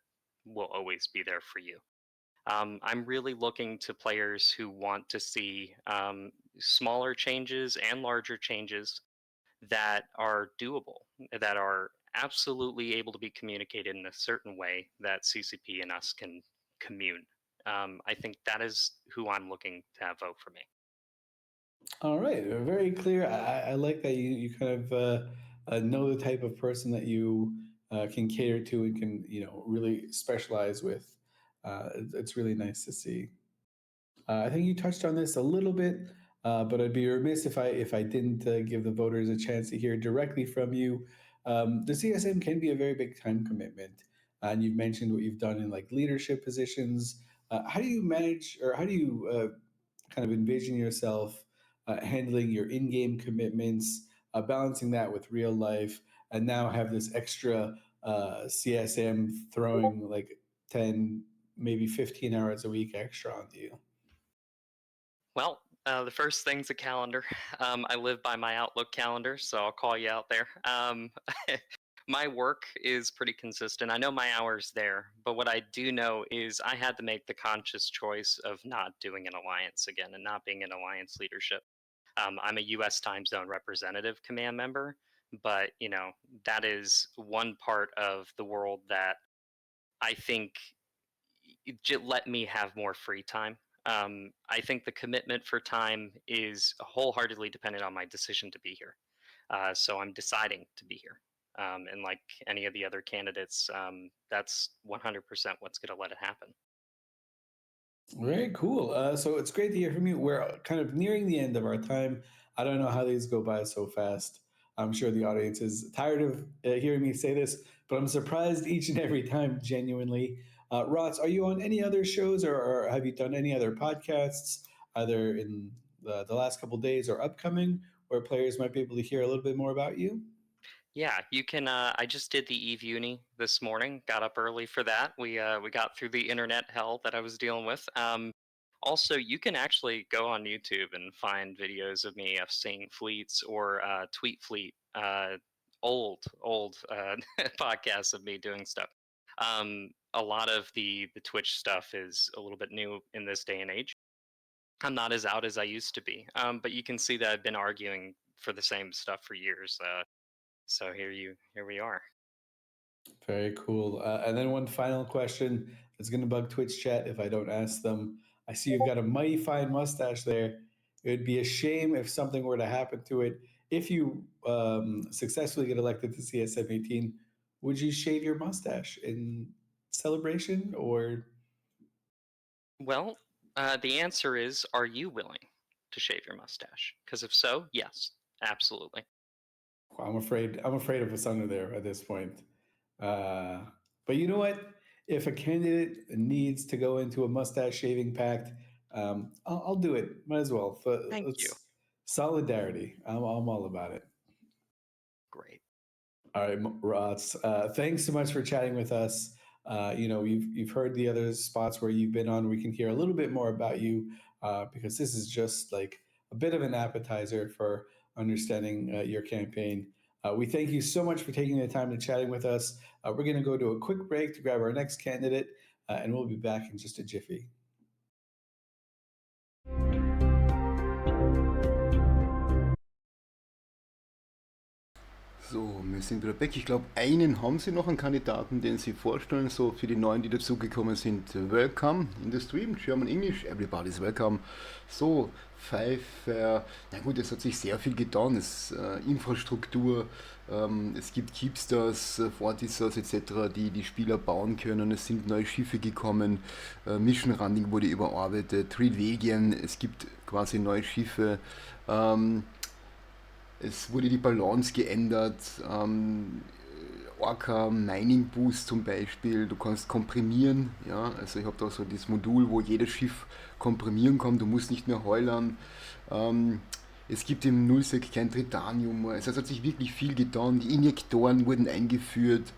will always be there for you. I'm really looking to players who want to see smaller changes and larger changes that are doable, that are absolutely able to be communicated in a certain way that CCP and us can commune. I think that is who I'm looking to have vote for me. All right, very clear. I like that you kind of know the type of person that you can cater to and can really specialize with. It's really nice to see. I think you touched on this a little bit, but I'd be remiss if I didn't give the voters a chance to hear directly from you. The CSM can be a very big time commitment, and you've mentioned what you've done in like leadership positions. How do you manage, or how do you kind of envision yourself handling your in-game commitments, balancing that with real life, and now have this extra CSM throwing like 10, maybe 15 hours a week extra onto you? Well, the first thing's a calendar. I live by my Outlook calendar, so I'll call you out there. My work is pretty consistent. I know my hours there, but what I do know is I had to make the conscious choice of not doing an alliance again and not being in alliance leadership. I'm a U.S. time zone representative command member, but that is one part of the world that I think let me have more free time. I think the commitment for time is wholeheartedly dependent on my decision to be here. So I'm deciding to be here. And like any of the other candidates, that's 100% what's going to let it happen. Very cool. So it's great to hear from you. We're kind of nearing the end of our time. I don't know how these go by so fast. I'm sure the audience is tired of hearing me say this, but I'm surprised each and every time, genuinely. Rots, are you on any other shows, or have you done any other podcasts, either in the last couple days or upcoming, where players might be able to hear a little bit more about you? Yeah, you can. I just did the Eve Uni this morning. Got up early for that. We got through the internet hell that I was dealing with. Also, you can actually go on YouTube and find videos of me seeing fleets or tweet fleet, old podcasts of me doing stuff. A lot of the Twitch stuff is a little bit new in this day and age. I'm not as out as I used to be, but you can see that I've been arguing for the same stuff for years. So here we are. Very cool. And then one final question that's going to bug Twitch chat if I don't ask them. I see you've got a mighty fine mustache there. It would be a shame if something were to happen to it. If you successfully get elected to CSM 18, would you shave your mustache in celebration, or? Well, the answer is, are you willing to shave your mustache? Because if so, yes, absolutely. I'm afraid of what's under there at this point. But you know what? If a candidate needs to go into a mustache shaving pact, I'll do it. Might as well. Thank you. Solidarity. I'm all about it. Great. All right, Rots. Thanks so much for chatting with us. You've heard the other spots where you've been on. We can hear a little bit more about you because this is just like a bit of an appetizer for understanding your campaign. We thank you so much for taking the time to chatting with us. We're going to go to a quick break to grab our next candidate, and we'll be back in just a jiffy. So, wir sind wieder weg. Ich glaube, einen haben Sie noch, einen Kandidaten, den Sie vorstellen, so für die Neuen, die dazugekommen sind. Welcome in the stream, German English, everybody's welcome. So, Pfeiffer, na gut, es hat sich sehr viel getan. Infrastruktur, es gibt Keepstars, Fortisars etc., die die Spieler bauen können. Es sind neue Schiffe gekommen, Mission Running wurde überarbeitet, Trilvegien, es gibt quasi neue Schiffe. Es wurde die Balance geändert, Orca Mining Boost zum Beispiel, du kannst komprimieren, ja, also ich habe da so das Modul, wo jedes Schiff komprimieren kann, du musst nicht mehr heulern. Es gibt im Nullsec kein Tritanium, also es hat sich wirklich viel getan, die Injektoren wurden eingeführt,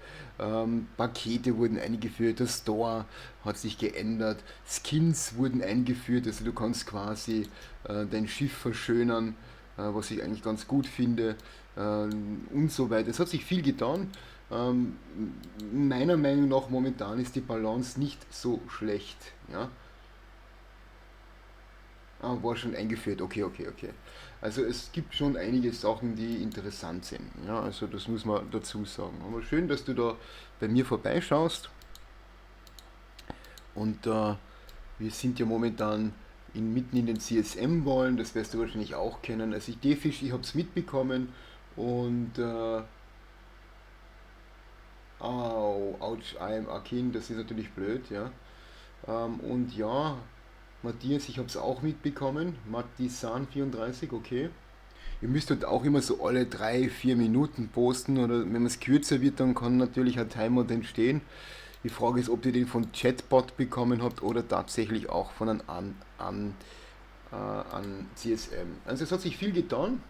Pakete wurden eingeführt, der Store hat sich geändert, Skins wurden eingeführt, also du kannst quasi dein Schiff verschönern, was ich eigentlich ganz gut finde, und so weiter. Es hat sich viel getan. Meiner Meinung nach momentan ist die Balance nicht so schlecht. Ja? War schon eingeführt, okay. Also es gibt schon einige Sachen, die interessant sind. Ja? Also das muss man dazu sagen. Aber schön, dass du da bei mir vorbeischaust. Und wir sind ja momentan mitten in den CSM-Wahlen, das wirst du wahrscheinlich auch kennen. Also ich habe es mitbekommen und ouch, I am Akin, das ist natürlich blöd, ja. Und ja, Matthias, ich habe es auch mitbekommen, Mattisan34, okay. Ihr müsst halt auch immer so alle 3, 4 Minuten posten oder wenn es kürzer wird, dann kann natürlich ein Timer entstehen. Die Frage ist, ob ihr den von Chatbot bekommen habt oder tatsächlich auch von einem an CSM. Also es hat sich viel getan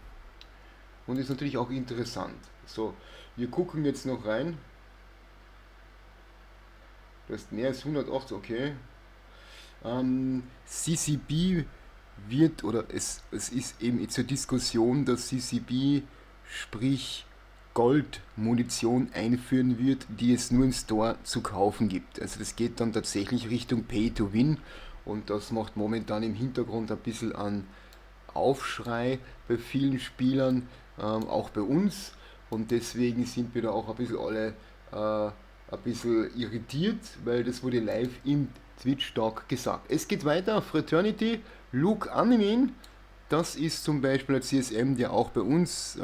und ist natürlich auch interessant. So, wir gucken jetzt noch rein. Du hast mehr als 108, okay. CCB wird, oder es ist eben zur Diskussion, dass CCB, sprich Gold-Munition einführen wird, die es nur im Store zu kaufen gibt. Also das geht dann tatsächlich Richtung Pay to Win und das macht momentan im Hintergrund ein bisschen an Aufschrei bei vielen Spielern, auch bei uns. Und deswegen sind wir da auch ein bisschen alle ein bisschen irritiert, weil das wurde live im Twitch-Talk gesagt. Es geht weiter, Fraternity, Luke Animin, das ist zum Beispiel ein CSM, der auch bei uns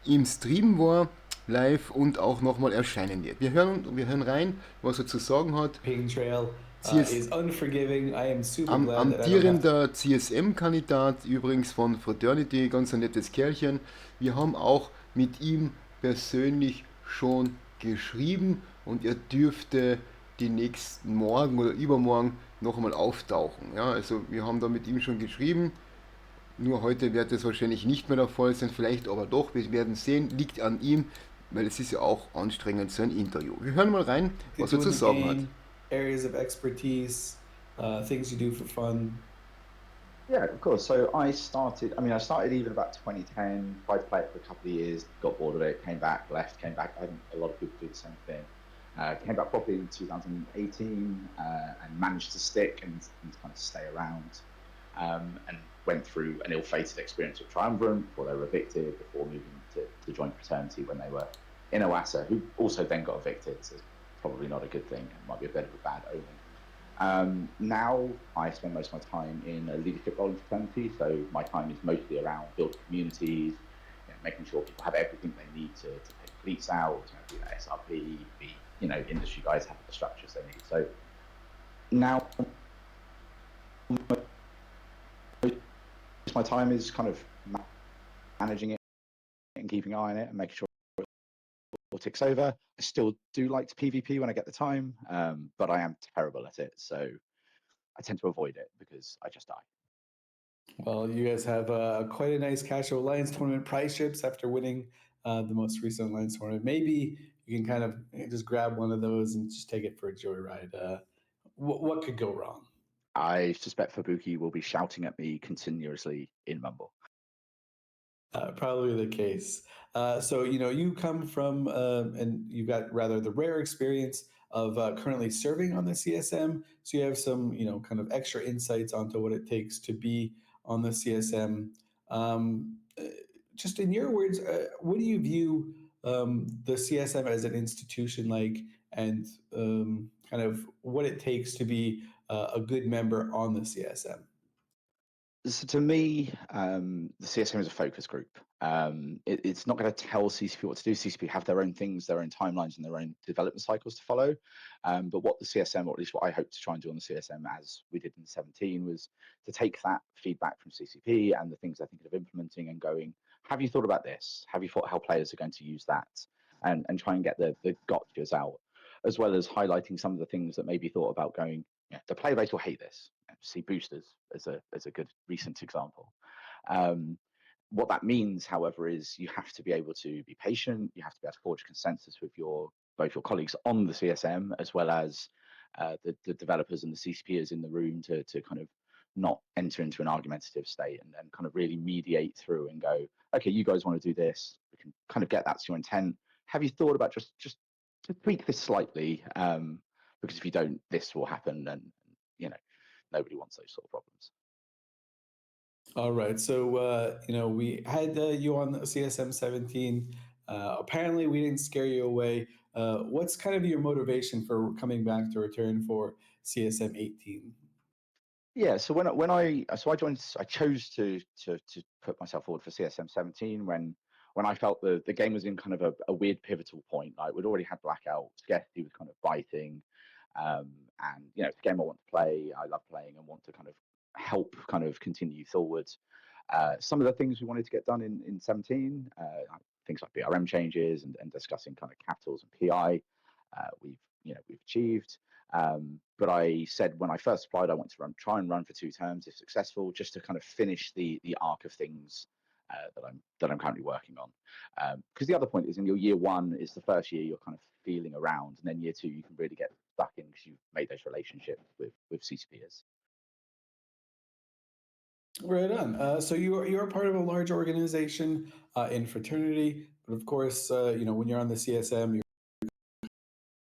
im Stream war, live und auch nochmal erscheinen wird. Wir hören rein, was er zu sagen hat. Pagan Trail is unforgiving. I am super glad that I don't have Amtierender CSM-Kandidat, übrigens von Fraternity, ganz ein nettes Kerlchen. Wir haben auch mit ihm persönlich schon geschrieben und er dürfte die nächsten Morgen oder übermorgen noch einmal auftauchen. Ja, also wir haben da mit ihm schon geschrieben. Nur heute wird es wahrscheinlich nicht mehr der Fall sein, vielleicht aber doch, wir werden sehen, liegt an ihm, weil es ist ja auch anstrengend, so ein Interview. Wir hören mal rein, was er zu sagen hat. Areas of expertise, things you do for fun. Yeah, of course. So I started even about 2010, tried to play it for a couple of years, got bored of it, came back, left, came back. I think a lot of people do the same thing. Came back properly in 2018 and managed to stick and kind of stay around. And went through an ill-fated experience with Triumvirate before they were evicted, before moving to join Fraternity when they were in Oasa, who also then got evicted. So it's probably not a good thing. It might be a bit of a bad omen. Now I spend most of my time in a leadership role in Fraternity, so my time is mostly around building communities, making sure people have everything they need to take fleets out, do that SRP, industry guys have the structures they need. So now my time is kind of managing it and keeping an eye on it and making sure it all ticks over. I still do like to PvP when I get the time, but I am terrible at it, so I tend to avoid it because I just die. Well, you guys have quite a nice casual Alliance tournament prize ships after winning the most recent Alliance tournament. Maybe you can kind of just grab one of those and just take it for a joyride. What could go wrong? I suspect Fubuki will be shouting at me continuously in Mumble. Probably the case. So, you come from, and you've got rather the rare experience of currently serving on the CSM. So you have some, kind of extra insights onto what it takes to be on the CSM. Just in your words, what do you view the CSM as an institution like, and kind of what it takes to be a good member on the CSM? So to me, the CSM is a focus group. It's not going to tell CCP what to do. CCP have their own things, their own timelines, and their own development cycles to follow. But what the CSM, or at least what I hope to try and do on the CSM, as we did in 17, was to take that feedback from CCP and the things they're thinking of implementing and going, have you thought about this? Have you thought how players are going to use that? And try and get the gotchas out, as well as highlighting some of the things that maybe thought about going, yeah, the player base will hate this. See boosters as a good recent example. What that means, however, is you have to be able to be patient. You have to be able to forge consensus with both your colleagues on the CSM, as well as the developers and the CCPers in the room to kind of not enter into an argumentative state and kind of really mediate through and go, okay, you guys want to do this. We can kind of get that's your intent. Have you thought about just to tweak this slightly? Because if you don't, this will happen, and nobody wants those sort of problems. All right. So, we had you on CSM 17. Apparently, we didn't scare you away. What's kind of your motivation for coming back to return for CSM 18? Yeah. So I joined. I chose to put myself forward for CSM 17 when I felt the game was in kind of a weird pivotal point. Like we'd already had blackout. Scarcity was kind of biting. And it's a game I want to play. I love playing and want to kind of help kind of continue forward. Some of the things we wanted to get done in 17, things like BRM changes and discussing kind of capitals and PI, we've achieved. But I said when I first applied, I want to try and run for 2 terms if successful, just to kind of finish the arc of things that I'm currently working on. Because the other point is in your year 1 is the first year you're kind of feeling around, and then year 2 you can really get stuck in because you've made those relationships with CCPers. Right on. So you're part of a large organization in fraternity, but of course, when you're on the CSM, you're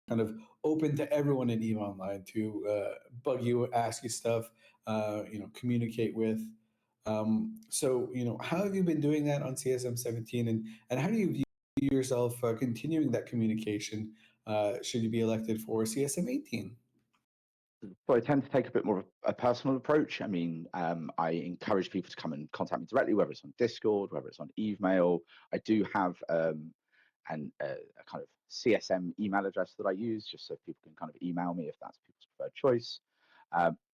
kind of open to everyone in EVE Online to bug you, ask you stuff, communicate with. So, how have you been doing that on CSM 17, and how do you view yourself continuing that communication should you be elected for CSM 18? So I tend to take a bit more of a personal approach. I mean, I encourage people to come and contact me directly, whether it's on Discord, whether it's on Email. I do have a kind of CSM email address that I use, just so people can kind of email me if that's people's preferred choice.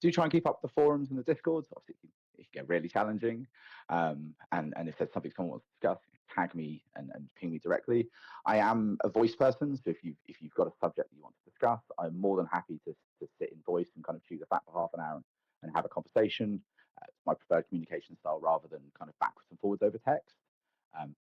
Do try and keep up the forums and the Discords. Obviously, it can get really challenging. And if there's something someone wants to discuss, tag me and ping me directly. I am a voice person, so if you've got a subject that you want to discuss, I'm more than happy to sit in voice and kind of chew the fat for half an hour and have a conversation. It's my preferred communication style rather than kind of backwards and forwards over text.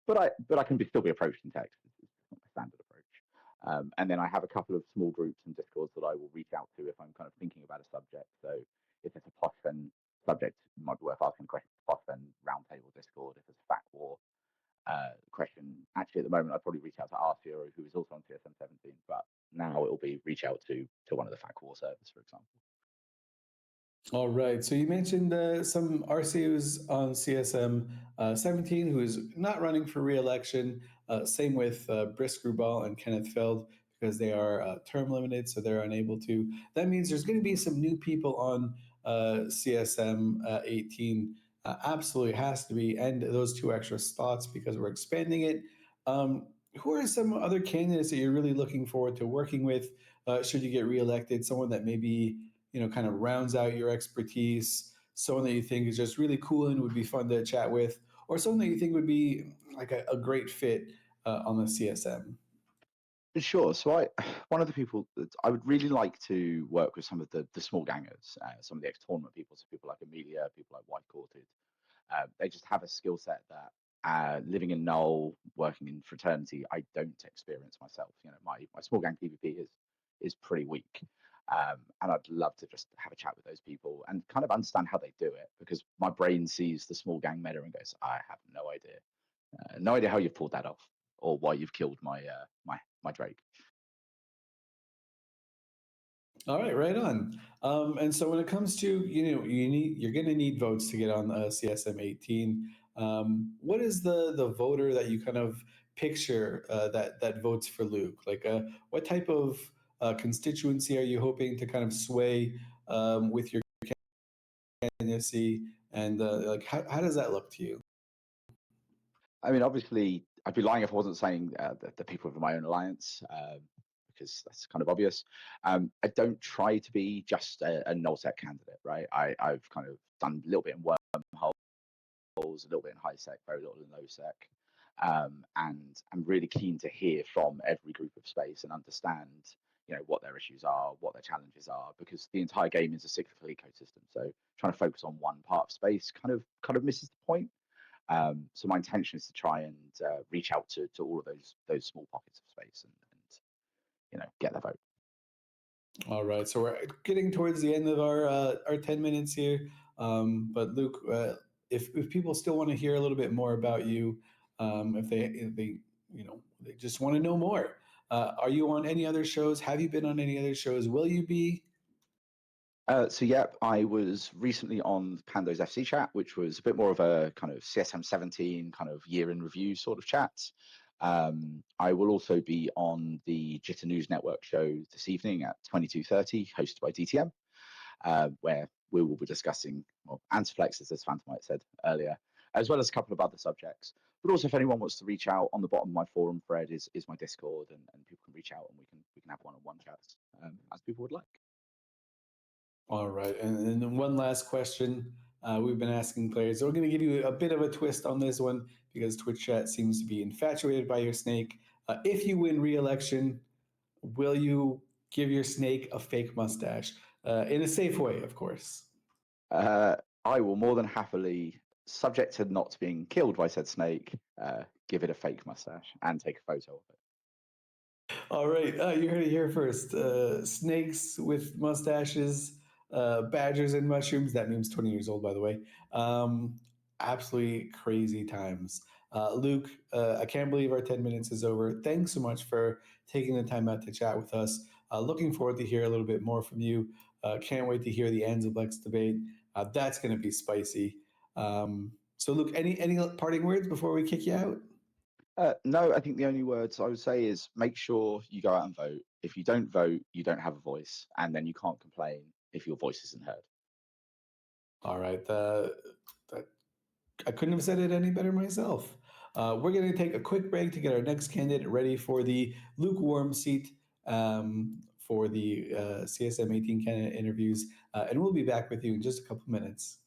But I can still be approached in text. It's not my standard approach. And then I have a couple of small groups and Discords that I will reach out to if I'm kind of thinking about a subject. So if it's a POSFEN subject, it might be worth asking questions to POSFEN Roundtable Discord. If it's a fact war question, actually at the moment I'd probably reach out to Arcia, who is also on CSM 17, but now it will be reach out to one of the fact war servers, for example. All right. So you mentioned some RCUs on CSM 17 who is not running for re-election. Same with Brisk Rubal and Kenneth Feld, because they are term limited, so they're unable to. That means there's going to be some new people on CSM 18. Absolutely has to be, and those 2 extra slots because we're expanding it. Who are some other candidates that you're really looking forward to working with should you get reelected? Someone that maybe kind of rounds out your expertise, someone that you think is just really cool and would be fun to chat with, or someone that you think would be like a great fit on the CSM? Sure. So one of the people that I would really like to work with, some of the small gangers, some of the ex-tournament people, so people like Amelia, people like White Courted. They just have a skill set that living in Null, working in fraternity, I don't experience myself. My small gang PvP is pretty weak. And I'd love to just have a chat with those people and kind of understand how they do it, because my brain sees the small gang meta and goes, I have no idea. No idea how you've pulled that off or why you've killed my Drake. All right, right on. And so when it comes to, you're going to need votes to get on CSM 18. What is the voter that you kind of picture that votes for Luke? Like, what type of constituency are you hoping to kind of sway with your candidacy, and like how does that look to you? I mean, obviously, I'd be lying if I wasn't saying the people of my own alliance, because that's kind of obvious. I don't try to be just a null-sec candidate, right? I've kind of done a little bit in wormholes, a little bit in high sec, very little in low sec, and I'm really keen to hear from every group of space and understand, what their issues are, what their challenges are, because the entire game is a cyclical ecosystem. So trying to focus on one part of space kind of misses the point. So my intention is to try and reach out to all of those small pockets of space and get their vote. All right, so we're getting towards the end of our 10 minutes here. But Luke, if people still want to hear a little bit more about you, if they they just want to know more, are you on any other shows? Have you been on any other shows? Will you be? So yeah, I was recently on Pando's FC chat, which was a bit more of a kind of CSM 17 kind of year in review sort of chat. I will also be on the Jitter News Network show this evening at 22:30, hosted by DTM, where we will be discussing anti-flexes, as Phantom White said earlier, as well as a couple of other subjects. But also, if anyone wants to reach out, on the bottom of my forum thread is my Discord, and people can reach out and we can have one-on-one chats as people would like. All right, and then one last question we've been asking players. So we're going to give you a bit of a twist on this one because Twitch chat seems to be infatuated by your snake. If you win re-election, will you give your snake a fake mustache in a safe way, of course? I will more than happily, subject to not being killed by said snake, give it a fake mustache and take a photo of it. All right, you heard it here first. Snakes with mustaches, badgers and mushrooms. That meme's 20 years old, by the way. Absolutely crazy times. Luke, I can't believe our 10 minutes is over. Thanks so much for taking the time out to chat with us. Looking forward to hear a little bit more from you. Can't wait to hear the Anzablex debate. That's going to be spicy. So, Luke, any parting words before we kick you out? No, I think the only words I would say is make sure you go out and vote. If you don't vote, you don't have a voice, and then you can't complain if your voice isn't heard. All right. I couldn't have said it any better myself. We're going to take a quick break to get our next candidate ready for the lukewarm seat for the CSM 18 candidate interviews, and we'll be back with you in just a couple minutes.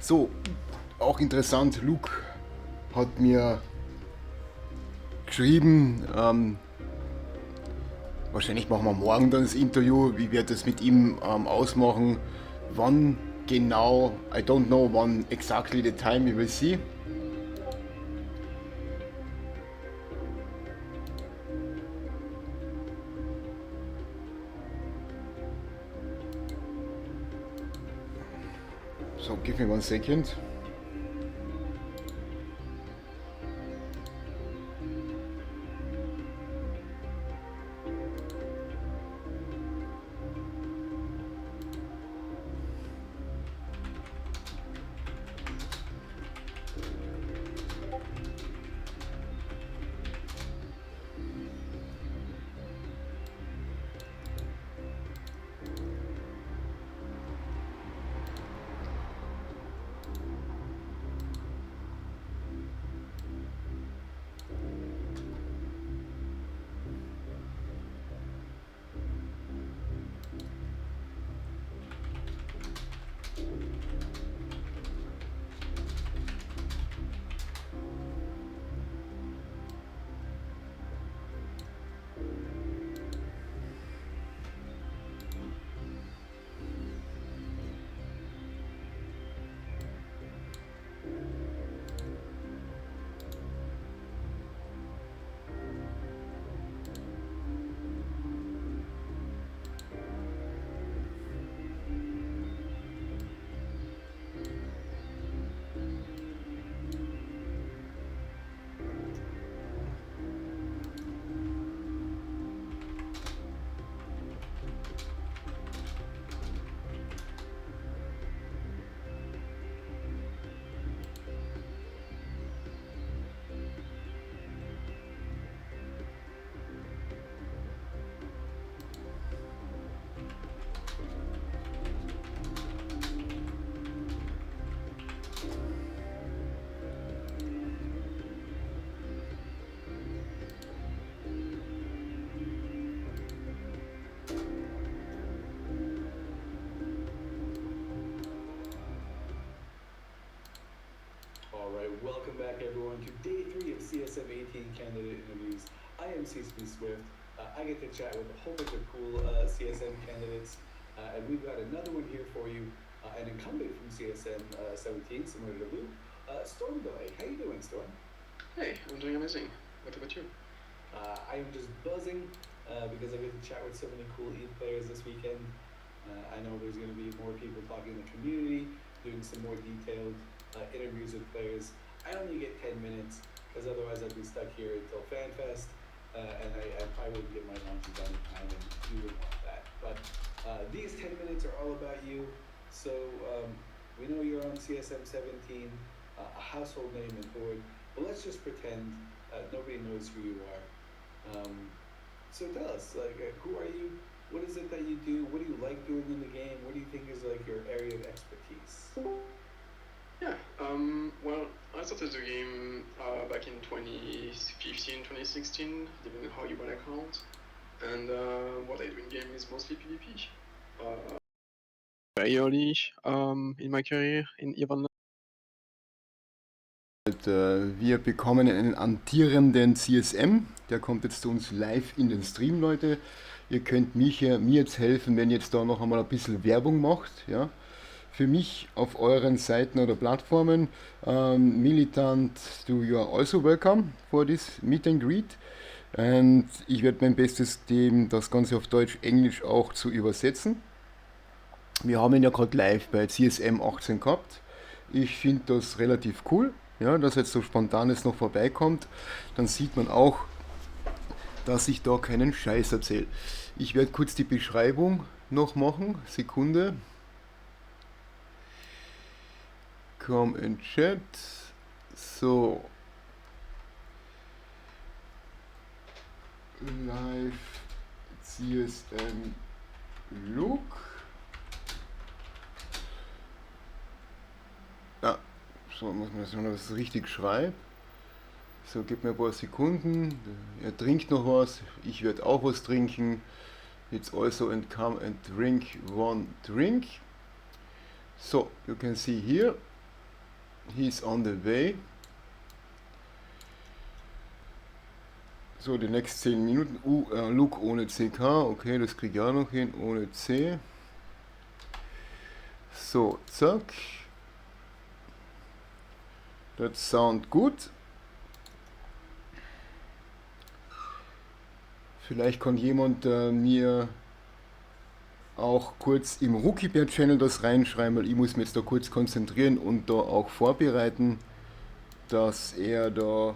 So, auch interessant, Luke hat mir geschrieben, wahrscheinlich machen wir morgen dann das Interview, ich werde das mit ihm ausmachen, wann genau, I don't know when exactly the time we will see. So, give me 1 second. welcome back everyone to day 3 of CSM 18 candidate interviews. I am CSP Swift. I get to chat with a whole bunch of cool CSM candidates, and we've got another one here for you, an incumbent from CSM 17, similar to Luke, Storm Delay. How you doing, Storm? Hey, I'm doing amazing. What about you? I am just buzzing because I get to chat with so many cool EVE players this weekend. I know there's going to be more people talking in the community, doing some more detailed interviews with players. I only get 10 minutes because otherwise I'd be stuck here until FanFest, and I probably wouldn't get my launches done in time, and you wouldn't want that. But these 10 minutes are all about you. So we know you're on CSM 17, a household name and board, but let's just pretend nobody knows who you are. So tell us, who are you? What is it that you do? What do you like doing in the game? What do you think is your area of expertise? Yeah, well, I started the game back in 2015, 2016, depending on how you want to count. And what I do in game is mostly PvP. Very early in my career in EVE Online. Wir bekommen einen amtierenden CSM, der kommt jetzt zu uns live in den Stream, Leute. Ihr könnt mir jetzt helfen, wenn ihr jetzt da noch einmal ein bisschen Werbung macht, ja, für mich auf euren Seiten oder Plattformen. Militant, you are also welcome for this Meet and Greet. Und ich werde mein Bestes geben, das Ganze auf Deutsch, Englisch auch zu übersetzen. Wir haben ihn ja gerade live bei CSM 18 gehabt. Ich finde das relativ cool, ja, dass jetzt so spontanes noch vorbeikommt. Dann sieht man auch, dass ich da keinen Scheiß erzähle. Ich werde kurz die Beschreibung noch machen. Sekunde. Come in Chat. So. Live CSM Look. Ja, so muss man schauen, dass ich es richtig schreibe. So, gib mir ein paar Sekunden. Er trinkt noch was. Ich werde auch was trinken. It's also and come and drink one drink. So, you can see here. He's on the way. So, die nächsten 10 Minuten. Look ohne CK. Okay, das kriege ich auch noch hin. Ohne C. So, zack. That sound good. Vielleicht kann jemand mir auch kurz im Rookie-Bear-Channel das reinschreiben, weil ich muss mich jetzt da kurz konzentrieren und da auch vorbereiten, dass er da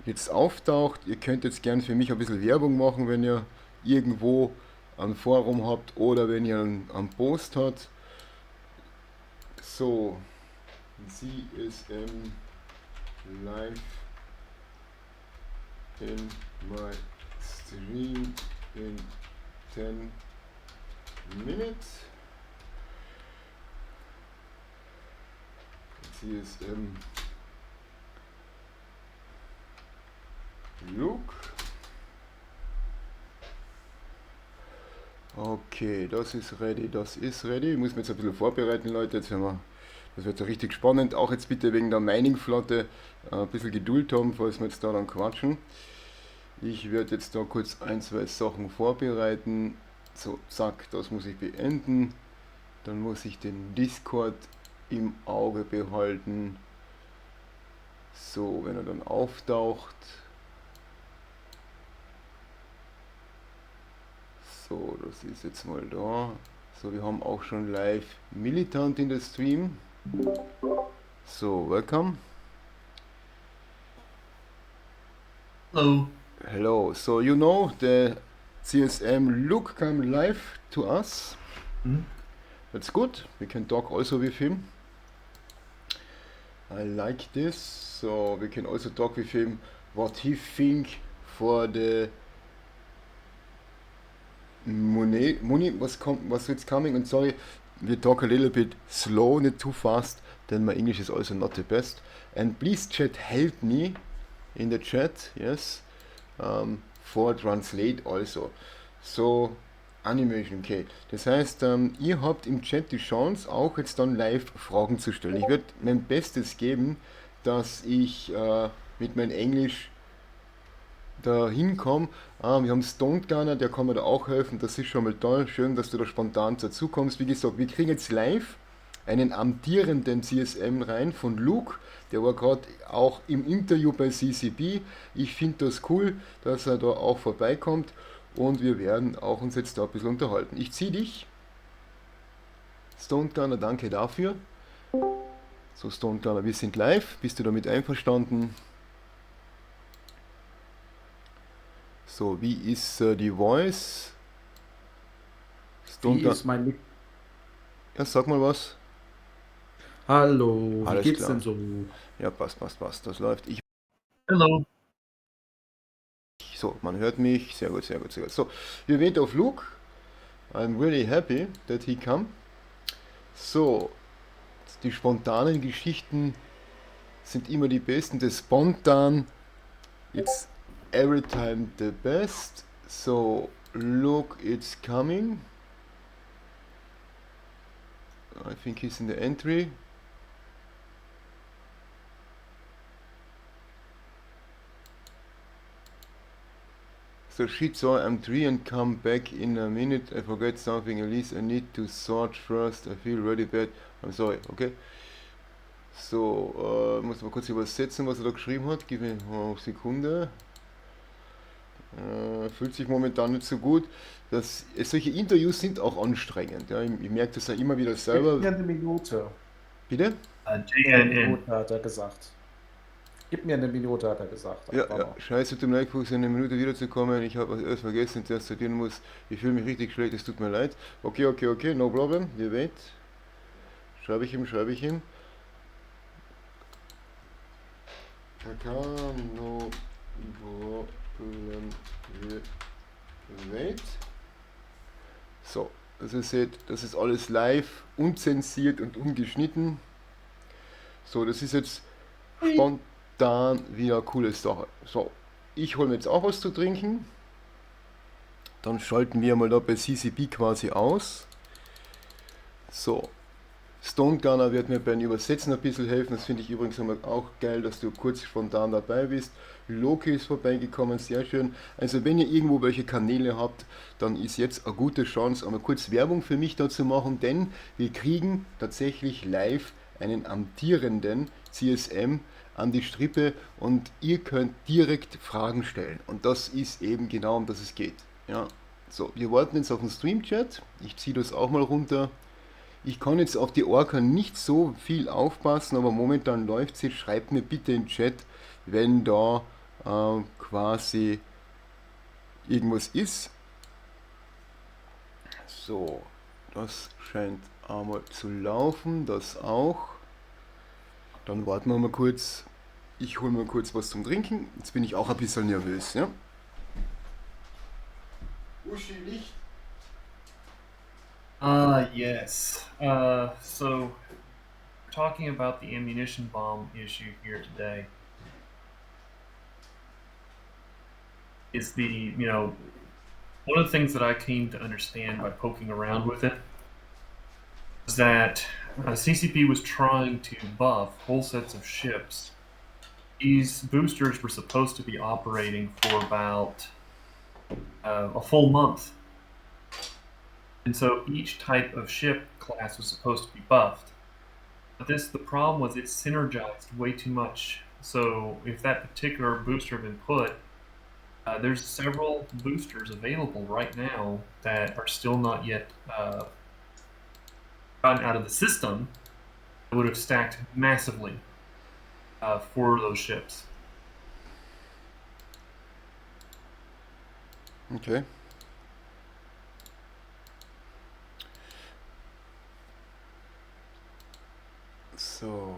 jetzt auftaucht. Ihr könnt jetzt gern für mich ein bisschen Werbung machen, wenn ihr irgendwo ein Forum habt oder wenn ihr einen Post habt. So, CSM live in my stream in 10 minutes. CSM Look. Okay, das ist ready, das ist ready. Ich muss mich jetzt ein bisschen vorbereiten, Leute. Jetzt haben wir, das wird ja richtig spannend. Auch jetzt bitte wegen der Mining-Flotte ein bisschen Geduld haben, falls wir jetzt da dann quatschen. Ich werde jetzt da kurz ein, zwei Sachen vorbereiten. So, zack, das muss ich beenden. Dann muss ich den Discord im Auge behalten. So, wenn er dann auftaucht. So, das ist jetzt mal da. So, wir haben auch schon live Militant in der Stream. So, welcome. Hello. Hello. So, you know, the CSM Look come live to us. That's good. We can talk also with him. I like this. So, we can also talk with him what he think for the money what's it's coming. And sorry, we talk a little bit slow, not too fast, then my English is also not the best. And please chat, help me in the chat, yes, for translate also. So Animation, okay. Das heißt, ihr habt im Chat die Chance, auch jetzt dann live Fragen zu stellen. Ich werde mein Bestes geben, dass ich mit meinem Englisch da hinkomme. Wir haben Stone Gunner, der kann mir da auch helfen. Das ist schon mal toll. Schön, dass du da spontan dazu kommst. Wie gesagt, wir kriegen jetzt live einen amtierenden CSM rein von Luke. Der war gerade auch im Interview bei CCP. Ich finde das cool, dass er da auch vorbeikommt. Und wir werden auch uns jetzt da ein bisschen unterhalten. Ich ziehe dich. Stone Gunner, danke dafür. So, Stone Gunner, wir sind live. Bist du damit einverstanden? So, wie ist die Voice? Wie ist mein Mic? Ja, sag mal was. Hallo, wie Alles geht's klar. denn so? Ja, passt. Das läuft. Hello. So, man hört mich. Sehr gut. So, wir wait auf Luke. I'm really happy that he come. So, die spontanen Geschichten sind immer die besten. Das spontan, it's every time the best. So, look, it's coming. I think he's in the entry. So shit, so I'm 3 and come back in a minute. I forget something, at least I need to sort first. I feel really bad. I'm sorry, okay? So, muss mal kurz übersetzen, was er da geschrieben hat. Gib mir eine Sekunde. Fühlt sich momentan nicht so gut. Solche Interviews sind auch anstrengend. Ja. Ich merke das ja immer wieder selber. Gib mir eine Minute. Bitte? Eine Minute hat er gesagt. Gib mir eine Minute, hat er gesagt. Ja, scheiße, tut mir leid, in eine Minute wiederzukommen. Ich habe alles vergessen, zuerst sortieren muss. Ich fühle mich richtig schlecht, es tut mir leid. Okay, no problem. Wir wait. Schreibe ich ihm. No problem. Wir wait. So, also ihr seht, das ist alles live, unzensiert und ungeschnitten. So, das ist jetzt spontan wieder eine coole Sache. So, ich hole mir jetzt auch was zu trinken. Dann schalten wir mal da bei CCP quasi aus. So, Stone Gunner wird mir beim Übersetzen ein bisschen helfen. Das finde ich übrigens auch geil, dass du kurz spontan dabei bist. Loki ist vorbeigekommen, sehr schön. Also wenn ihr irgendwo welche Kanäle habt, dann ist jetzt eine gute Chance, einmal kurz Werbung für mich da zu machen, denn wir kriegen tatsächlich live einen amtierenden CSM an die Strippe und ihr könnt direkt Fragen stellen. Und das ist eben genau, um das es geht. Ja. So, wir warten jetzt auf den Stream-Chat. Ich ziehe das auch mal runter. Ich kann jetzt auf die Orca nicht so viel aufpassen, aber momentan läuft sie. Schreibt mir bitte in den Chat, wenn da quasi irgendwas ist. So, das scheint einmal zu laufen, das auch. Dann warten wir mal kurz. Ich hole mal kurz was zum Trinken. Jetzt bin ich auch ein bisschen nervös. Ja? Uschi, Licht. Yes. So, talking about the ammunition bomb issue here today is one of the things that I came to understand by poking around with it is that CCP was trying to buff whole sets of ships. These boosters were supposed to be operating for about a full month. And so each type of ship class was supposed to be buffed. But the problem was it synergized way too much. So if that particular booster had been put, there's several boosters available right now that are still not yet gotten out of the system that would have stacked massively for those ships. Okay. So.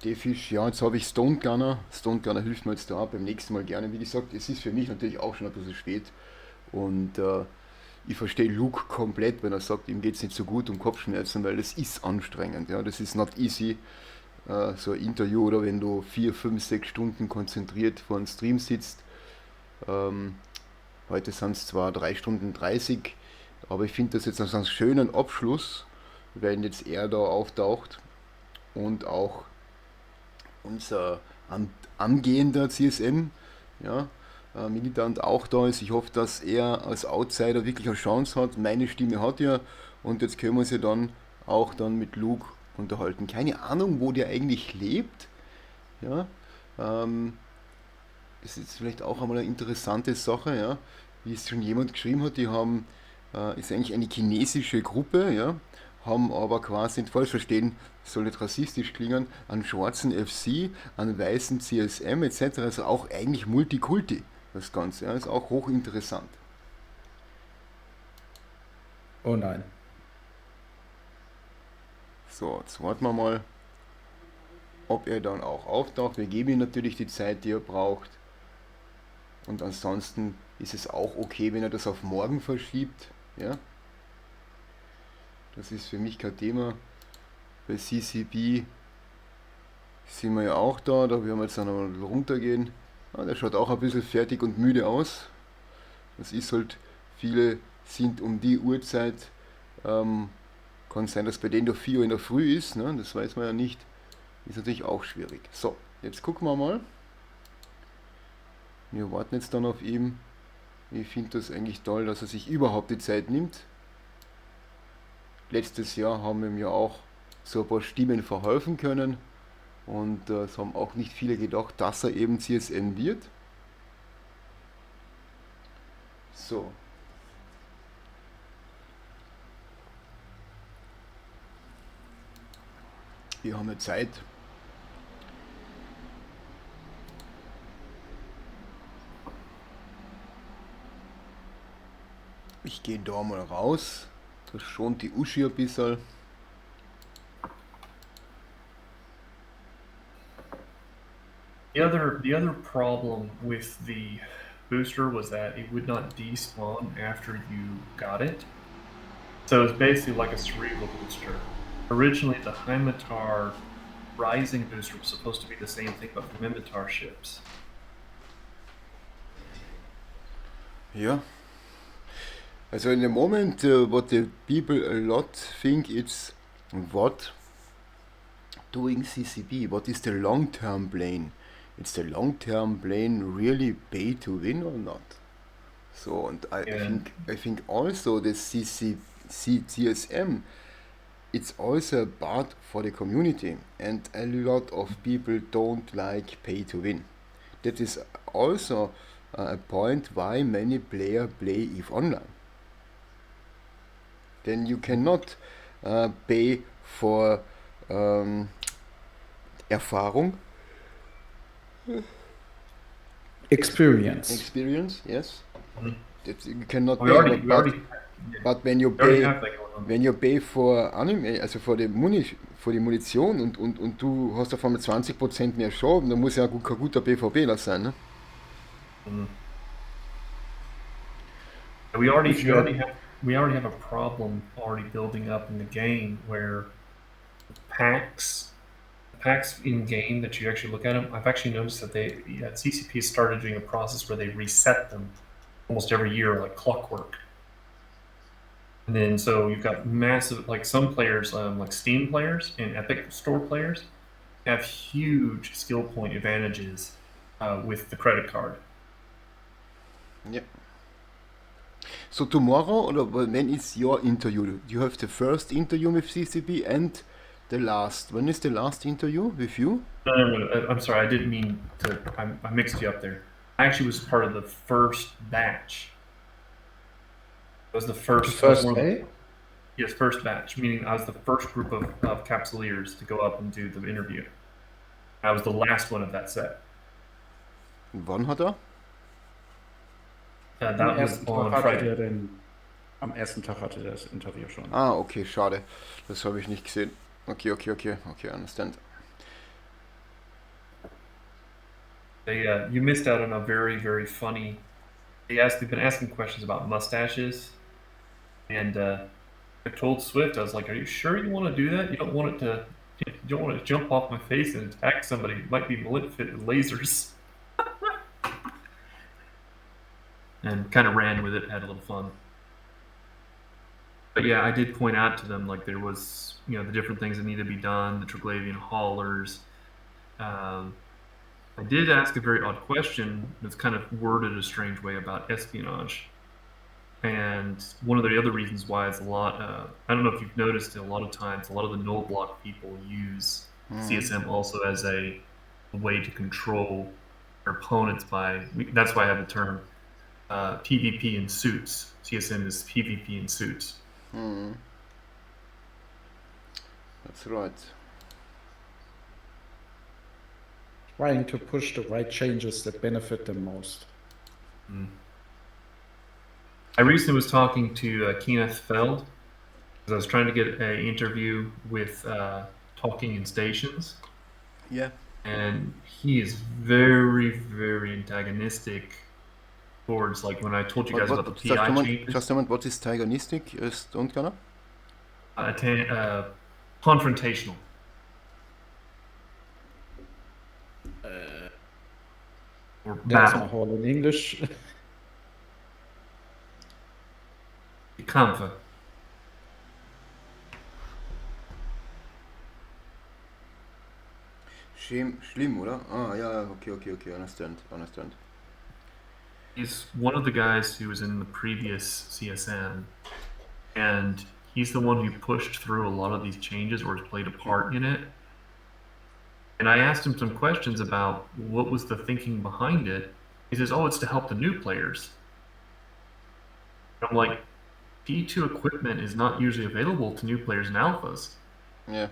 Defisch, ja, jetzt habe ich Stone Gunner. Stone Gunner hilft mir jetzt da beim nächsten Mal gerne. Wie gesagt, es ist für mich natürlich auch schon ein bisschen spät. Und ich verstehe Luke komplett, wenn er sagt, ihm geht es nicht so gut um Kopfschmerzen, weil das ist anstrengend. Ja, das ist not easy. so ein Interview oder wenn du 4, 5, 6 Stunden konzentriert vor einem Stream sitzt. Heute sind es zwar 3 Stunden 30, aber ich finde das jetzt als einen schönen Abschluss, wenn jetzt er da auftaucht und auch unser angehender CSM, ja, Militant auch da ist. Ich hoffe, dass er als Outsider wirklich eine Chance hat. Meine Stimme hat er und jetzt können wir sie dann auch dann mit Luke unterhalten. Keine Ahnung, wo der eigentlich lebt. Ja, das ist vielleicht auch einmal eine interessante Sache, ja. Wie es schon jemand geschrieben hat, die haben, ist eigentlich eine chinesische Gruppe, ja, haben aber quasi, nicht falsch verstehen, soll nicht rassistisch klingen, einen schwarzen FC, einen weißen CSM etc. Also auch eigentlich Multikulti, das Ganze, ja, ist auch hochinteressant. Oh nein. So, jetzt warten wir mal, ob er dann auch auftaucht. Wir geben ihm natürlich die Zeit, die er braucht. Und ansonsten ist es auch okay, wenn er das auf morgen verschiebt. Ja? Das ist für mich kein Thema. Bei CCB sind wir ja auch da. Da werden wir jetzt dann noch mal runtergehen. Ah, der schaut auch ein bisschen fertig und müde aus. Das ist halt, viele sind um die Uhrzeit. Kann sein, dass bei denen doch 4 Uhr in der Früh ist. Ne? Das weiß man ja nicht. Ist natürlich auch schwierig. So, jetzt gucken wir mal. Wir warten jetzt dann auf ihn. Ich finde das eigentlich toll, dass er sich überhaupt die Zeit nimmt. Letztes Jahr haben ihm ja auch so ein paar Stimmen verhelfen können. Und es haben auch nicht viele gedacht, dass er eben CSM wird. So. Wir haben ja Zeit. Ich gehe da mal raus. Das schont die Uschi ein bisschen. The other problem with the booster was that it would not despawn after you got it. So it's basically like a cerebral booster. Originally, the Heimatar Rising booster was supposed to be the same thing, but for Mimitar ships. Ja. Also in the moment, what the people a lot think it's what doing CCB, what is the long-term plan? It's the long-term plan really pay to win or not? So, and I think also the CSM, it's also a part for the community, and a lot of people don't like pay to win. That is also a point why many players play EVE Online. Then you cannot pay for Erfahrung. Experience, yes. Mhm. That you cannot We pay, already- but when you we already pay, have that going on. wenn you pay for Anime, also für die Munition und du hast auf einmal 20% mehr Schaden, dann muss ja kein guter PvPler sein, ne? Mhm. We already have a problem already building up in the game where packs in game that you actually look at them. I've actually noticed that CCP started doing a process where they reset them almost every year, like clockwork. And then so you've got massive, like some players, like Steam players and Epic Store players, have huge skill point advantages with the credit card. Yeah. So tomorrow, or when is your interview? You have the first interview with CCP and the last. When is the last interview with you? No, I'm sorry, I didn't mean to. I mixed you up there. I actually was part of the first batch. It was the first. day? Yes, first batch, meaning I was the first group of Capsuleers to go up and do the interview. I was the last one of that set. Wann hat er? That was on Friday. Am ersten Tag hatte er das Interview schon. Ah, okay, schade. Das habe ich nicht gesehen. Okay, understand. You missed out on a very, very funny. They've been asking questions about mustaches, and I told Swift, I was like, "Are you sure you want to do that? You don't want it to You don't want to jump off my face and attack somebody. It might be maleficent lasers. And kind of ran with it, had a little fun. But yeah, I did point out to them like there was, the different things that need to be done, the Triglavian haulers. I did ask a very odd question that's kind of worded a strange way about espionage. And one of the other reasons why is a lot, I don't know if you've noticed, a lot of times, a lot of the null block people use CSM also as a way to control their opponents that's why I have the term PvP in suits. CSM is PvP in suits. That's right. Trying to push the right changes that benefit them most. I recently was talking to Kenneth Feld because I was trying to get an interview with Talking in Stations. Yeah. And he is very, very antagonistic towards, like, when I told you guys about the PI changes. Just a moment, what is antagonistic? Don't gonna? Confrontational. Or That's battle. my whole in English. Kampfe. Schlimm, oder? Ah, yeah, okay, understand. He's one of the guys who was in the previous CSM, and he's the one who pushed through a lot of these changes or has played a part in it. And I asked him some questions about what was the thinking behind it. He says, it's to help the new players. And I'm like, P2 equipment is not usually available to new players in alphas. Yeah.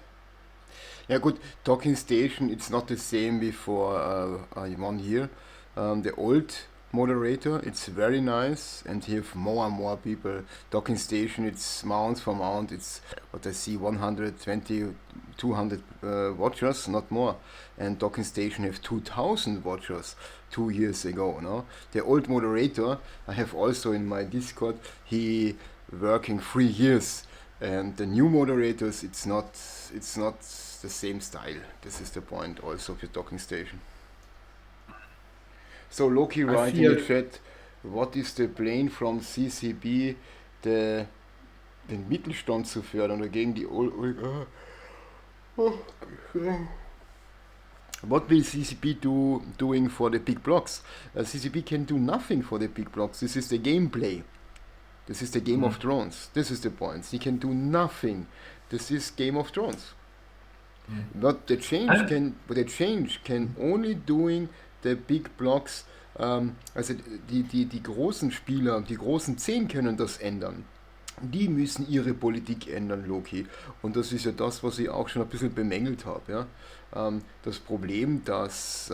Yeah, good. Docking station, it's not the same before 1 year. The old moderator, it's very nice, and you have more and more people. Docking station, it's mount for mount, it's what I see 120, 200 watchers, not more. And docking station have 2000 watchers 2 years ago. No, the old moderator I have also in my Discord. He working 3 years, and the new moderators, it's not the same style. This is the point also of your docking station. So Loki write in the chat, what is the plan from CCB, den Mittelstand zu fördern oder gegen die What will CCP doing for the big blocks? CCP can do nothing for the big blocks. This is the gameplay. This is the Game of Thrones. This is the point. He can do nothing. This is Game of Thrones. But the change can only doing the big blocks. Also die großen Spieler, die großen 10 können das ändern. Die müssen ihre Politik ändern, Loki. Und das ist ja das, was ich auch schon ein bisschen bemängelt habe. Ja? Das Problem, dass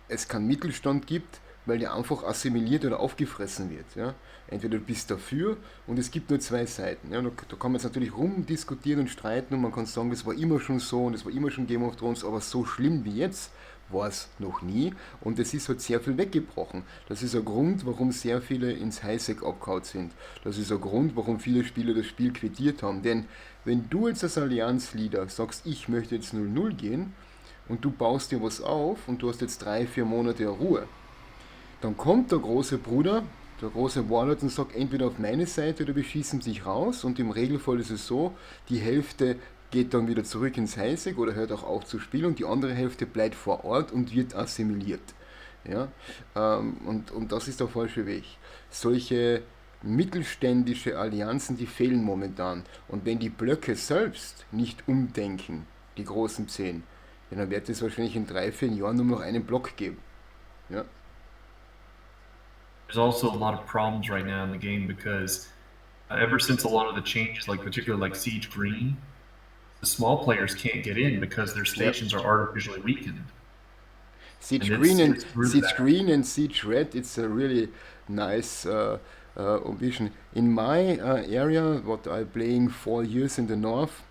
es keinen Mittelstand gibt, weil der einfach assimiliert oder aufgefressen wird. Ja? Entweder du bist dafür und es gibt nur zwei Seiten. Ja? Da kann man jetzt natürlich rumdiskutieren und streiten und man kann sagen, das war immer schon so und das war immer schon Game of Thrones, aber so schlimm wie jetzt war es noch nie und es ist halt sehr viel weggebrochen. Das ist ein Grund, warum sehr viele ins Highsec abgehauen sind. Das ist ein Grund, warum viele Spieler das Spiel quittiert haben. Denn wenn du jetzt als Allianz-Leader sagst, ich möchte jetzt 0-0 gehen und du baust dir was auf und du hast jetzt 3-4 Monate Ruhe, dann kommt der große Bruder, der große Warlord und sagt, entweder auf meine Seite oder wir schießen sich raus und im Regelfall ist es so, die Hälfte geht dann wieder zurück ins Highsec oder hört auch auf zu spielen und die andere Hälfte bleibt vor Ort und wird assimiliert. Ja? Und das ist der falsche Weg. Solche mittelständische Allianzen, die fehlen momentan. Und wenn die Blöcke selbst nicht umdenken, die großen 10, ja, dann wird es wahrscheinlich in 3-4 Jahren nur noch einen Block geben. Ja. There's also a lot of problems right now in the game because ever since a lot of the changes, like particularly like Siege Green, the small players can't get in because their stations are artificially weakened. Siege Green and Siege Red, it's a really nice ambition. In my area, what I'm playing 4 years in the north,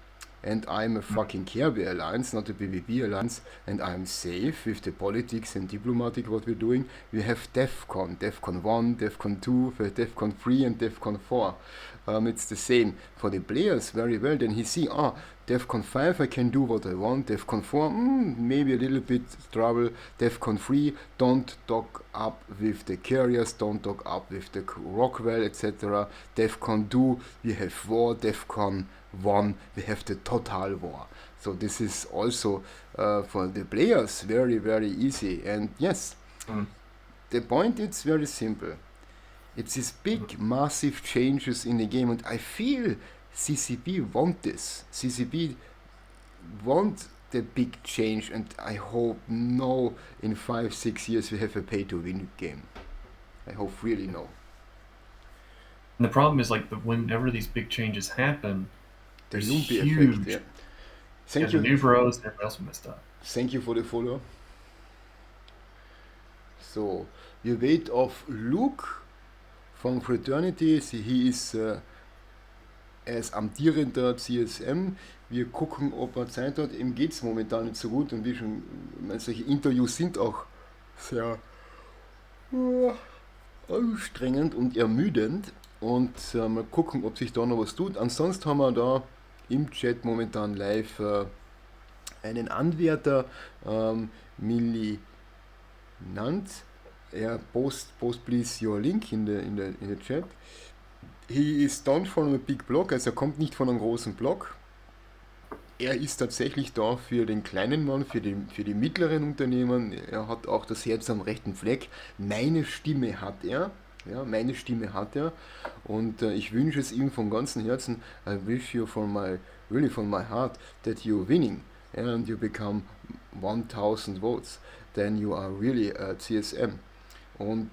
and I'm a fucking Kerbe alliance, not a PvP alliance, and I'm safe with the politics and diplomatic what we're doing. We have DEFCON 1, DEFCON 2, DEFCON 3 and DEFCON 4. It's the same for the players very well. Then he see, DEFCON 5, I can do what I want. DEFCON 4, maybe a little bit trouble. DEFCON 3, don't dock up with the carriers, don't dock up with the Rockwell, etc. DEFCON 2, we have war. DEFCON 1, we have the total war. So this is also for the players very, very easy. And yes, the point is very simple. It's these big, massive changes in the game, and I feel CCP want this. CCP want the big change, and I hope no, in 5-6 years we have a pay-to-win game. I hope really no. And the problem is like whenever these big changes happen, The there's Lumpy huge. effect, yeah. Thank The you. new bros and everybody else will messed up. Thank you for the follow. So, wir wait auf Luke from Fraternity. He is als amtierender CSM. Wir gucken, ob er Zeit hat. Ihm geht es momentan nicht so gut und wie schon, solche Interviews sind auch sehr anstrengend und ermüdend. Und mal gucken, ob sich da noch was tut. Ansonsten haben wir da im Chat momentan live einen Anwärter, Milli Nant. Post please your link in the chat. He is not from a big blog, also er kommt nicht von einem großen Blog. Er ist tatsächlich da für den kleinen Mann, für die mittleren Unternehmen. Er hat auch das Herz am rechten Fleck. Meine Stimme hat er. Ja, meine Stimme hat er. Und ich wünsche es ihm von ganzem Herzen. I wish you from my heart that you're winning. And you become 1000 votes. Then you are really a CSM. Und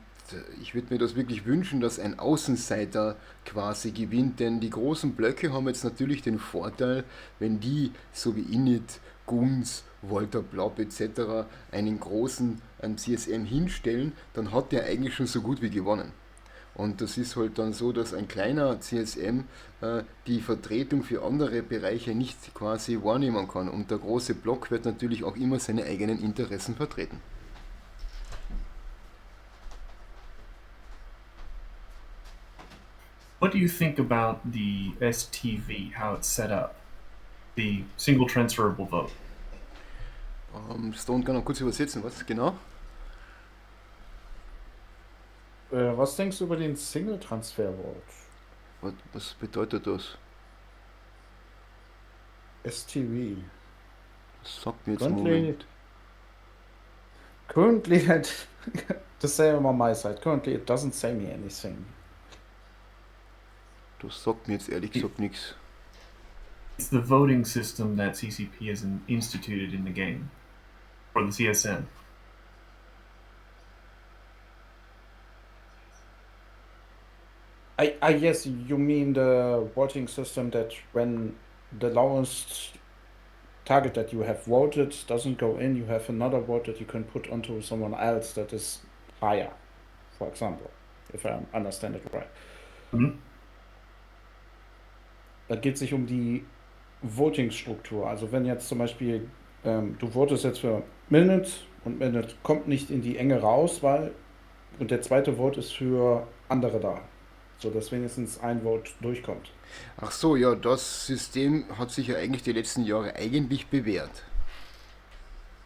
ich würde mir das wirklich wünschen, dass ein Außenseiter quasi gewinnt, denn die großen Blöcke haben jetzt natürlich den Vorteil, wenn die, so wie Init, Guns, Walter Blob etc. einen großen CSM hinstellen, dann hat der eigentlich schon so gut wie gewonnen. Und das ist halt dann so, dass ein kleiner CSM die Vertretung für andere Bereiche nicht quasi wahrnehmen kann. Und der große Block wird natürlich auch immer seine eigenen Interessen vertreten. What do you think about the STV, how it's set up? The single transferable vote. Stone kann noch kurz übersetzen, was genau? Was denkst du über den Single-Transfer-Vote? Was bedeutet das? STV. Das sagt mir jetzt im Moment. Currently, the same on my side. Currently, it doesn't say me anything. Das sagt mir jetzt ehrlich gesagt nichts. It's the voting system that CCP has instituted in the game for the CSM. I guess you mean the voting system that when the lowest target that you have voted doesn't go in, you have another vote that you can put onto someone else that is higher, for example, if I understand it right. Da geht es sich um die Voting-Struktur. Also wenn jetzt zum Beispiel du votest jetzt für Minute und Minute kommt nicht in die Enge raus, und der zweite Vote ist für andere da, sodass wenigstens ein Vote durchkommt. Ach so, ja, das System hat sich ja eigentlich die letzten Jahre eigentlich bewährt.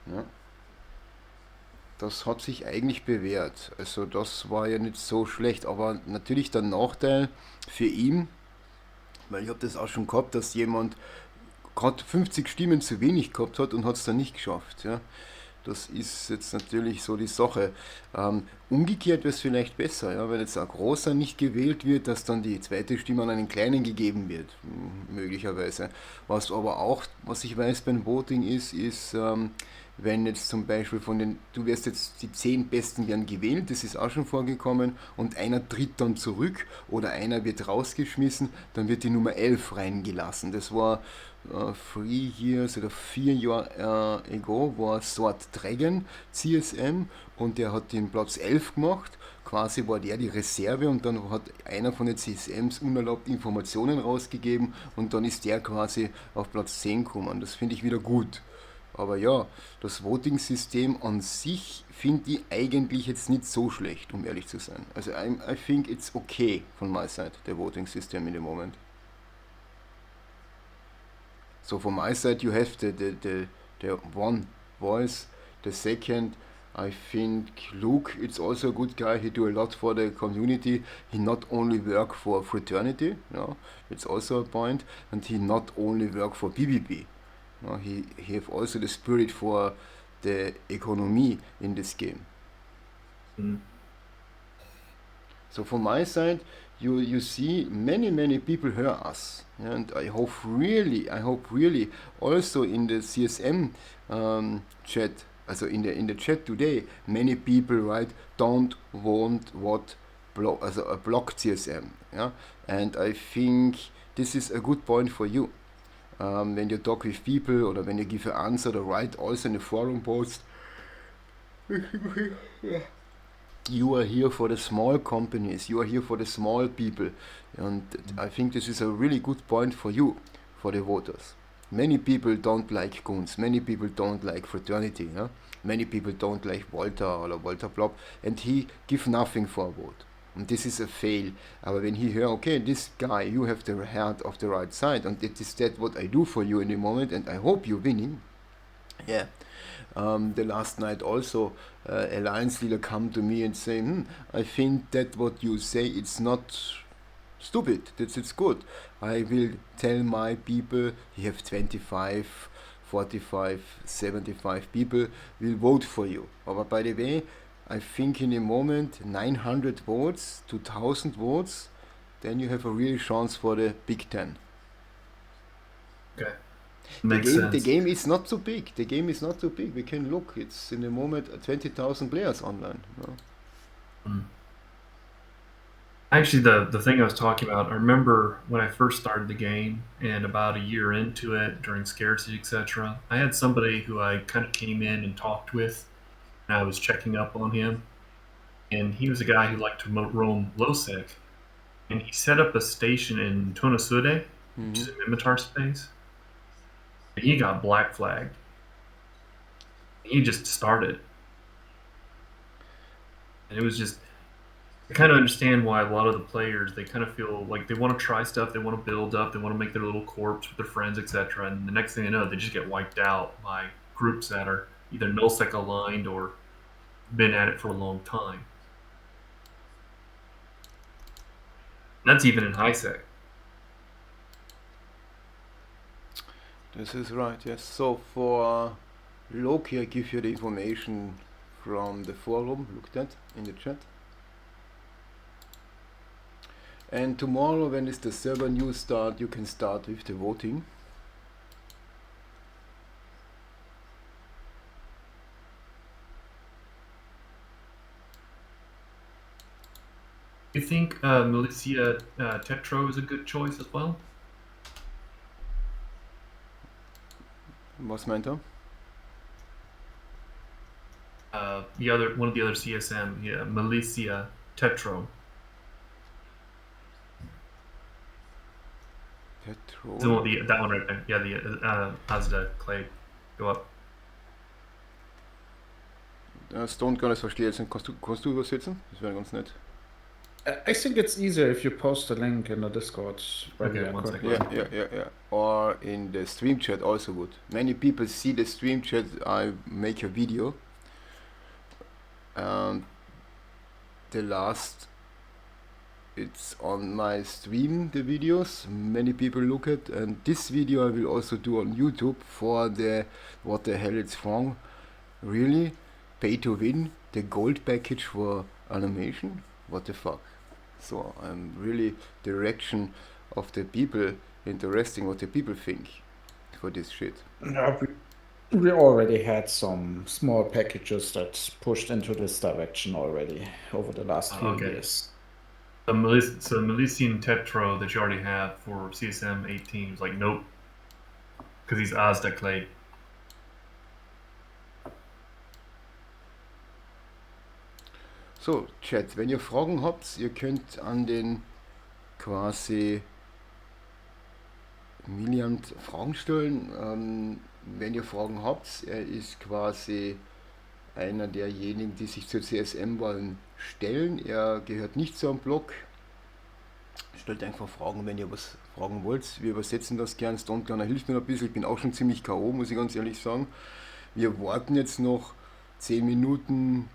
Ja. Das hat sich eigentlich bewährt. Also das war ja nicht so schlecht, aber natürlich der Nachteil für ihn, weil ich habe das auch schon gehabt, dass jemand gerade 50 Stimmen zu wenig gehabt hat und hat es dann nicht geschafft. Ja. Das ist jetzt natürlich so die Sache. Umgekehrt wäre es vielleicht besser, ja, wenn jetzt ein großer nicht gewählt wird, dass dann die zweite Stimme an einen kleinen gegeben wird, möglicherweise. Was aber auch, was ich weiß beim Voting ist, wenn jetzt zum Beispiel du wirst jetzt, die 10 Besten werden gewählt, das ist auch schon vorgekommen, und einer tritt dann zurück oder einer wird rausgeschmissen, dann wird die Nummer 11 reingelassen. Das war 3 years oder 4 Jahre ago, war Sword Dragon CSM und der hat den Platz 11 gemacht. Quasi war der die Reserve und dann hat einer von den CSMs unerlaubt Informationen rausgegeben und dann ist der quasi auf Platz 10 gekommen. Das finde ich wieder gut. Aber ja, das Voting-System an sich finde ich eigentlich jetzt nicht so schlecht, um ehrlich zu sein. Also I think it's okay von my side, the voting system in the moment. So from my side, you have the one voice. The second, I think Luke, it's also a good guy. He do a lot for the community. He not only work for fraternity, it's also a point, and he not only work for PvP. He have also the spirit for the economy in this game. So from my side, you see many people hear us, and I hope really also in the CSM chat, also in the chat today, many people write don't want what a block CSM, and I think this is a good point for you. When you talk with people or when you give an answer or write also in the forum post, you are here for the small companies, you are here for the small people, and I think this is a really good point for you, for the voters. Many people don't like goons, many people don't like fraternity, many people don't like Walter or Walter Blob, and he give nothing for a vote. And this is a fail. But when he hear, okay, this guy, you have the heart of the right side, and it is that what I do for you in the moment, and I hope you're winning. Yeah. The last night also, Alliance leader come to me and say, I think that what you say, it's not stupid, it's good. I will tell my people, you have 25, 45, 75 people will vote for you. But by the way, I think in a moment 900 votes to 1000 votes, then you have a real chance for the Big Ten. Okay. The game is not so big. The game is not so big. We can look. It's in the moment 20,000 players online. Actually, the thing I was talking about, I remember when I first started the game and about a year into it, during scarcity, etc., I had somebody who I kind of came in and talked with, and I was checking up on him. And he was a guy who liked to roam lowsec. And he set up a station in Tonosude, which is a Mimitar space. And he got black flagged. He just started. And it was just, I kind of understand why a lot of the players, they kind of feel like they want to try stuff, they want to build up, they want to make their little corps with their friends, etc. And the next thing they know, they just get wiped out by groups that are either nullsec aligned or been at it for a long time. And that's even in high sec. This is right, yes. So for Loki, I give you the information from the forum, look that in the chat. And tomorrow, when is the server news start, you can start with the voting. You think Militia Tetro is a good choice as well? Was meint er? One of the other CSM, yeah, Militia Tetro. Tetro. That one right there. Yeah, the Asda Clay. Go up. Stone kann es verstehen. Kannst du übersetzen? Das wäre ganz nett. I think it's easier if you post a link in the Discord. Okay, one second. Yeah. Or in the stream chat also good. Many people see the stream chat. I make a video. The last, it's on my stream, the videos. Many people look at, and this video I will also do on YouTube for the what the hell it's wrong. Really? Pay to win? The gold package for animation? What the fuck? So I'm really direction of the people interesting what the people think for this shit. No, we already had some small packages that pushed into this direction already over the last few years. So Milician Tetro that you already have for CSM 18 was like, nope. Because he's Asda Clay. So, Chat, wenn ihr Fragen habt, ihr könnt an den quasi Milian Fragen stellen. Wenn ihr Fragen habt, er ist quasi einer derjenigen, die sich zur CSM wollen stellen. Er gehört nicht zu einem Blog. Stellt einfach Fragen, wenn ihr was fragen wollt. Wir übersetzen das gern. Stone Kleiner hilft mir ein bisschen. Ich bin auch schon ziemlich K.O., muss ich ganz ehrlich sagen. Wir warten jetzt noch 10 Minuten,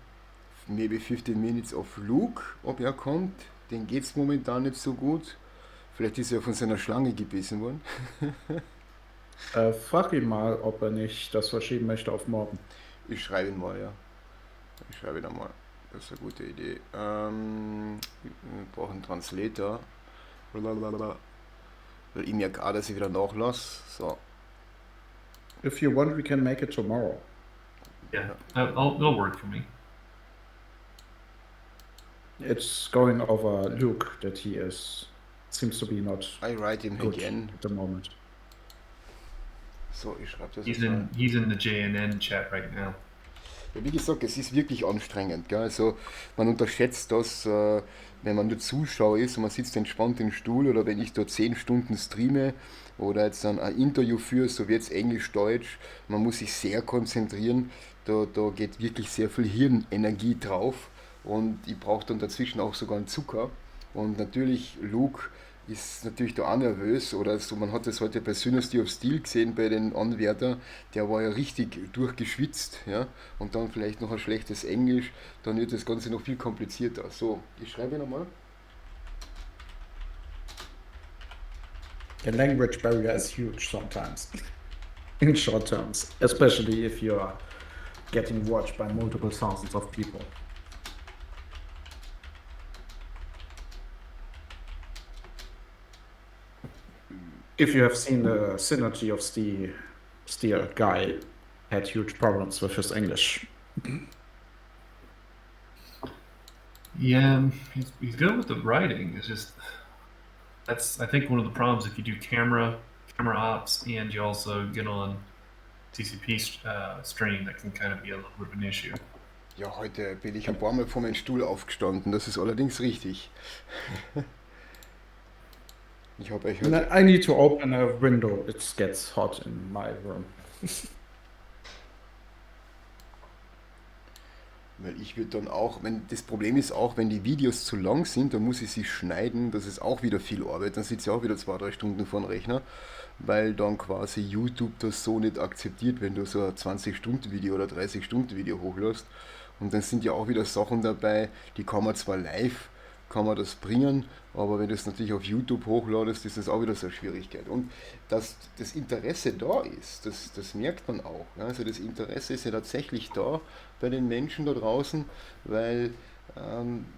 maybe 15 minutes auf Luke, ob er kommt. Den geht es momentan nicht so gut. Vielleicht ist er von seiner Schlange gebissen worden. Frag ihn mal, ob er nicht das verschieben möchte auf morgen. Ich schreibe ihn mal, ja. Ich schreibe ihn einmal. Das ist eine gute Idee. Wir brauchen einen Translator. Blablabla. Weil ich merke auch, dass ich wieder nachlasse. So. If you want, we can make it tomorrow. Yeah, that'll work for me. It's going over Luke that he seems to be not I write him good again. at the moment. So, ich schreibe das He's jetzt mal. he's in the JNN chat right now. Ja, wie gesagt, es ist wirklich anstrengend. Gell? Also, man unterschätzt das, wenn man nur Zuschauer ist und man sitzt entspannt im Stuhl oder wenn ich da 10 Stunden streame oder jetzt dann ein Interview führe, so wie jetzt Englisch, Deutsch, man muss sich sehr konzentrieren. Da geht wirklich sehr viel Hirnenergie drauf und ich brauche dann dazwischen auch sogar einen Zucker. Und natürlich, Luke ist natürlich da auch nervös oder so, man hat das heute bei Dynasty of Steel gesehen bei den Anwärtern, der war ja richtig durchgeschwitzt, ja, und dann vielleicht noch ein schlechtes Englisch, dann wird das Ganze noch viel komplizierter. So, ich schreibe nochmal. The language barrier is huge sometimes, in short terms, especially if you are getting watched by multiple thousands of people. If you have seen the Synergy of Steel guy had huge problems with his English. Yeah, he's good with the writing. It's just that's I think one of the problems if you do camera ops and you also get on TCP stream, that can kind of be a little bit of an issue. Ja, heute bin ich ein paar Mal vor meinem Stuhl aufgestanden, das ist allerdings richtig. Ich habe euch heute... I need to open a window, it gets hot in my room. Weil ich würde dann auch, wenn das Problem ist auch, wenn die Videos zu lang sind, dann muss ich sie schneiden, das ist auch wieder viel Arbeit, dann sitze ich auch wieder 2-3 Stunden vor dem Rechner, weil dann quasi YouTube das so nicht akzeptiert, wenn du so ein 20-Stunden-Video oder 30-Stunden-Video hochlässt. Und dann sind ja auch wieder Sachen dabei, die kann man zwar live, kann man das bringen, aber wenn du es natürlich auf YouTube hochladest, ist das auch wieder so eine Schwierigkeit. Und dass das Interesse da ist, das merkt man auch. Ja? Also das Interesse ist ja tatsächlich da bei den Menschen da draußen, weil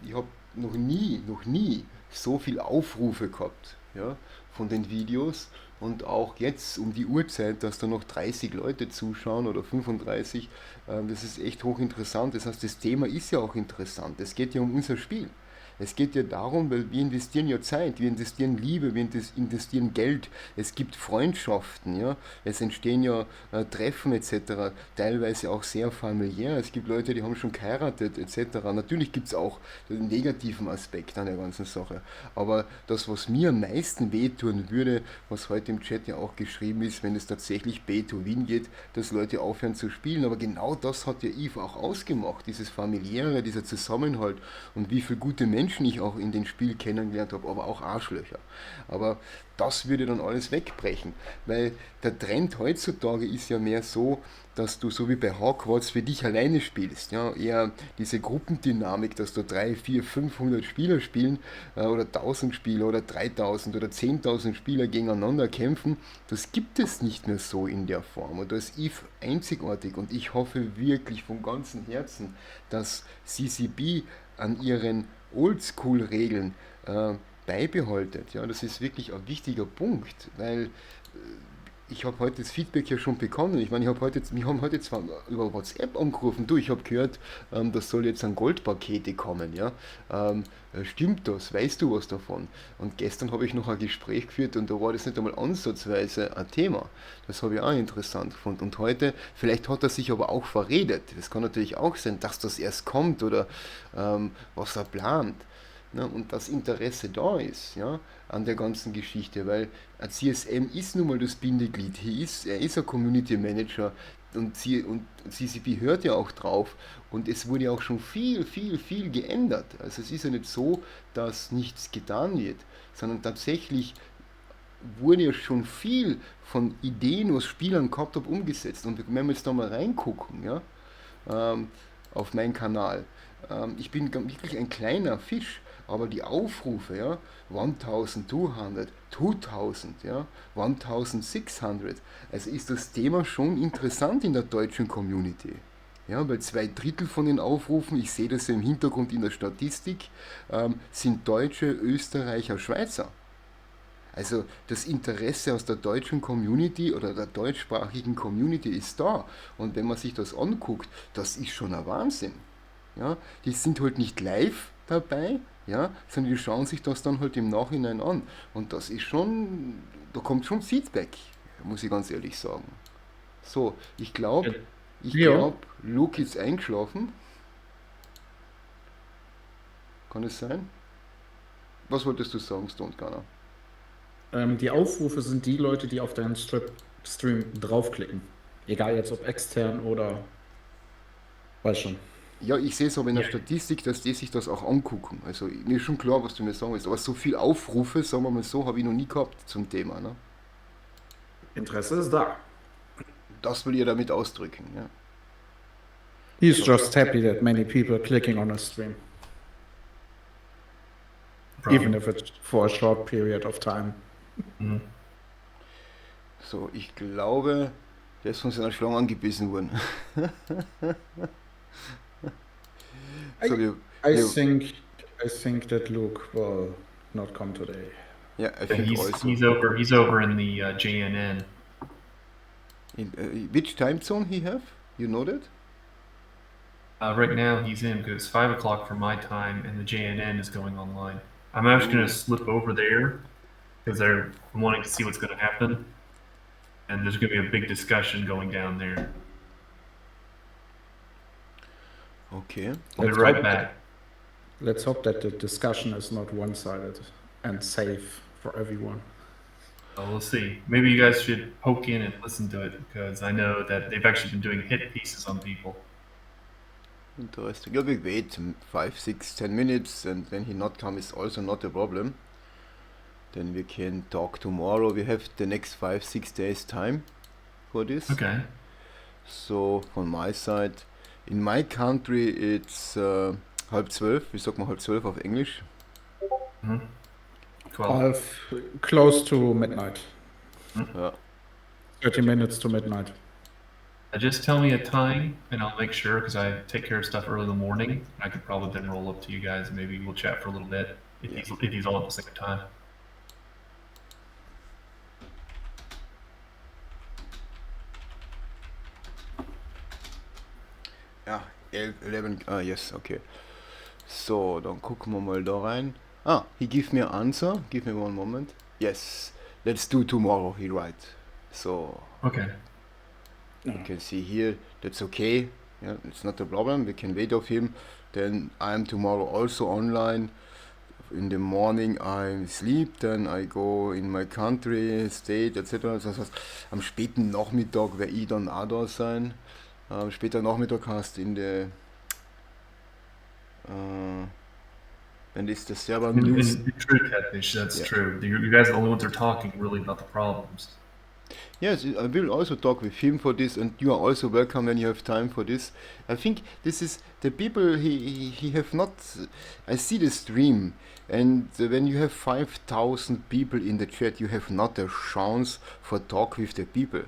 ich habe noch nie so viel Aufrufe gehabt, ja, von den Videos und auch jetzt um die Uhrzeit, dass da noch 30 Leute zuschauen oder 35, das ist echt hochinteressant. Das heißt, das Thema ist ja auch interessant. Es geht ja um unser Spiel. Es geht ja darum, weil wir investieren ja Zeit, wir investieren Liebe, wir investieren Geld, es gibt Freundschaften, ja, es entstehen ja Treffen etc., teilweise auch sehr familiär. Es gibt Leute, die haben schon geheiratet etc. Natürlich gibt es auch den negativen Aspekt an der ganzen Sache. Aber das, was mir am meisten wehtun würde, was heute im Chat ja auch geschrieben ist, wenn es tatsächlich Pay to Win geht, dass Leute aufhören zu spielen. Aber genau das hat ja Eve auch ausgemacht, dieses familiäre, dieser Zusammenhalt und wie viele gute Menschen ich auch in dem Spiel kennengelernt habe, aber auch Arschlöcher. Aber das würde dann alles wegbrechen, weil der Trend heutzutage ist ja mehr so, dass du so wie bei Hogwarts für dich alleine spielst. Ja? Eher diese Gruppendynamik, dass da 300, 400, 500 Spieler spielen oder 1000 Spieler oder 3000 oder 10.000 Spieler gegeneinander kämpfen, das gibt es nicht mehr so in der Form. Und da ist Eve einzigartig und ich hoffe wirklich von ganzem Herzen, dass CCP an ihren Oldschool-Regeln beibehaltet. Ja, das ist wirklich ein wichtiger Punkt, weil ich habe heute das Feedback ja schon bekommen. Ich meine, wir haben heute zwar über WhatsApp angerufen, du, ich habe gehört, das soll jetzt an Goldpakete kommen, ja. Stimmt das? Weißt du was davon? Und gestern habe ich noch ein Gespräch geführt und da war das nicht einmal ansatzweise ein Thema. Das habe ich auch interessant gefunden. Und heute, vielleicht hat er sich aber auch verredet. Das kann natürlich auch sein, dass das erst kommt oder was er plant. Ne, und das Interesse da ist, ja, an der ganzen Geschichte, weil ein CSM ist nun mal das Bindeglied, er ist ein Community Manager und CCP hört ja auch drauf und es wurde ja auch schon viel geändert. Also es ist ja nicht so, dass nichts getan wird, sondern tatsächlich wurde ja schon viel von Ideen, was Spielern gehabt haben, umgesetzt. Und wenn wir jetzt da mal reingucken, ja, ähm, auf meinen Kanal, ich bin wirklich ein kleiner Fisch, aber die Aufrufe, ja, 1200, 2000, ja, 1600, also ist das Thema schon interessant in der deutschen Community. Ja, weil 2/3 von den Aufrufen, ich sehe das ja im Hintergrund in der Statistik, sind Deutsche, Österreicher, Schweizer. Also das Interesse aus der deutschen Community oder der deutschsprachigen Community ist da. Und wenn man sich das anguckt, das ist schon ein Wahnsinn. Ja, die sind halt nicht live dabei, ja, sondern die schauen sich das dann halt im Nachhinein an. Und das ist schon, da kommt schon Feedback, muss ich ganz ehrlich sagen. So, ich glaube, Luke ist eingeschlafen. Kann es sein? Was wolltest du sagen, Stone Gunner? Die Aufrufe sind die Leute, die auf deinen Stream draufklicken. Egal jetzt ob extern oder. Weiß schon. Ja, ich sehe es aber in der Statistik, dass die sich das auch angucken. Also mir ist schon klar, was du mir sagen willst. Aber so viel Aufrufe, sagen wir mal so, habe ich noch nie gehabt zum Thema. Ne? Interesse ist da. Das will ihr damit ausdrücken, ja. He's just happy that many people are clicking on a stream. Even if it's for a short period of time. So, ich glaube, der ist von seiner Schlange angebissen worden. So, I think that Luke will not come today. Yeah, I think also. He's over in the JNN. In which time zone he have? You know that? Right now he's in because it's 5 o'clock for my time and the JNN is going online. I'm actually going to slip over there because they're wanting to see what's going to happen. And there's going to be a big discussion going down there. Okay. I'll be right back. Let's hope that the discussion is not one-sided and safe for everyone. Well, we'll see. Maybe you guys should poke in and listen to it because I know that they've actually been doing hit pieces on people. Interesting. Yeah, we wait 5, 6, 10 minutes and when he not come is also not a problem. Then we can talk tomorrow. We have the next 5, 6 days time for this. Okay. So from my side, in my country it's 11:30. Wie sagt man 11:30 auf Englisch? 12, close to midnight. Ja. 30 minutes to midnight. Just tell me a time and I'll make sure because I take care of stuff early in the morning. I could probably then roll up to you guys and maybe we'll chat for a little bit if he's all at the same time. Ja, 11, yes, okay. So, dann gucken wir mal da rein. He give me an answer. Give me one moment. Yes, let's do tomorrow, he write. So, okay. You can see here, that's okay. Yeah, it's not a problem. We can wait of him. Then I am tomorrow also online. In the morning I sleep, then I go in my country, state, etc. Das heißt, am späten Nachmittag werde ich dann auch da sein. Später Nachmittag hast in der when is the server news. True, Catfish, that's true. You guys are the only ones that are talking really about the problems. Yes, I will also talk with him for this, and you are also welcome when you have time for this. I think this is the people he have not. I see the stream, and when you have 5,000 people in the chat, you have not a chance for talk with the people.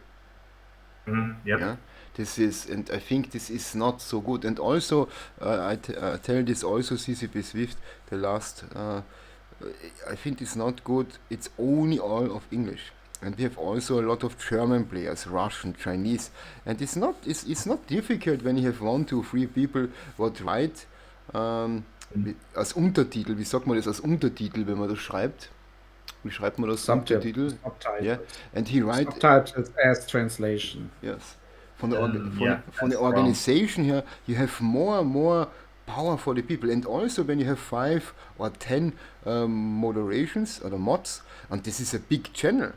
Yep. Yeah? This is, and I think this is not so good. And also, I tell this also CCP Swift, the last. I think it's not good. It's only all of English. And we have also a lot of German players, Russian, Chinese, and it's not difficult when you have 1, 2, 3 people what write als Untertitel. Wie sagt man das als Untertitel, wenn man das schreibt? Wie schreibt man das? Untertitel? Subtitles. Yeah, and he write subtitles as translation. Yes. Von der Organisation her, you have more power for the people. And also when you have 5 or 10 moderations or the mods, and this is a big channel.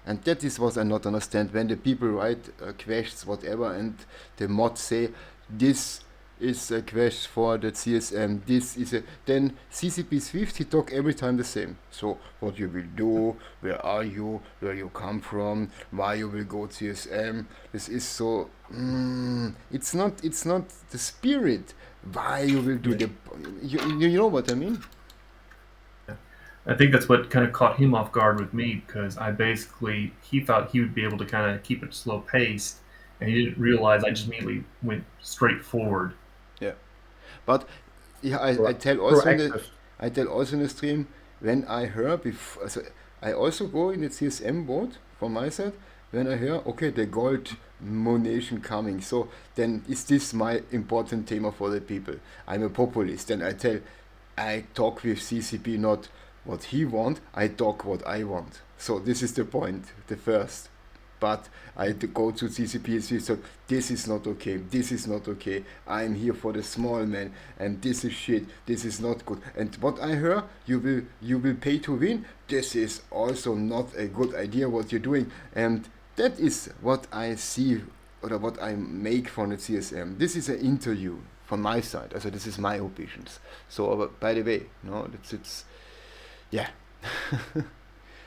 And that is what I not understand, when the people write quests, whatever, and the mods say, this is a quest for the CSM, this is a... Then CCP Swift, he talk every time the same. So, what you will do, where are you, where you come from, why you will go CSM. This is so... it's not the spirit, why you will do the... You know what I mean? I think that's what kind of caught him off guard with me, because he thought he would be able to kind of keep it slow paced, and he didn't realize I just immediately went straight forward. Yeah, but yeah, I tell also in the stream, when I hear before, so I also go in the CSM board from my side. When I hear, okay, the gold monation coming, so then is this my important theme for the people? I'm a populist, then I talk with CCP, not what he want, I talk what I want. So this is the point, the first. But I go to CCP and say, so this is not okay, this is not okay, I'm here for the small man, and this is shit, this is not good. And what I heard, you will pay to win, this is also not a good idea what you're doing. And that is what I see, or what I make from the CSM. This is an interview from my side, so this is my opinions. So, by the way, no, it's yeah.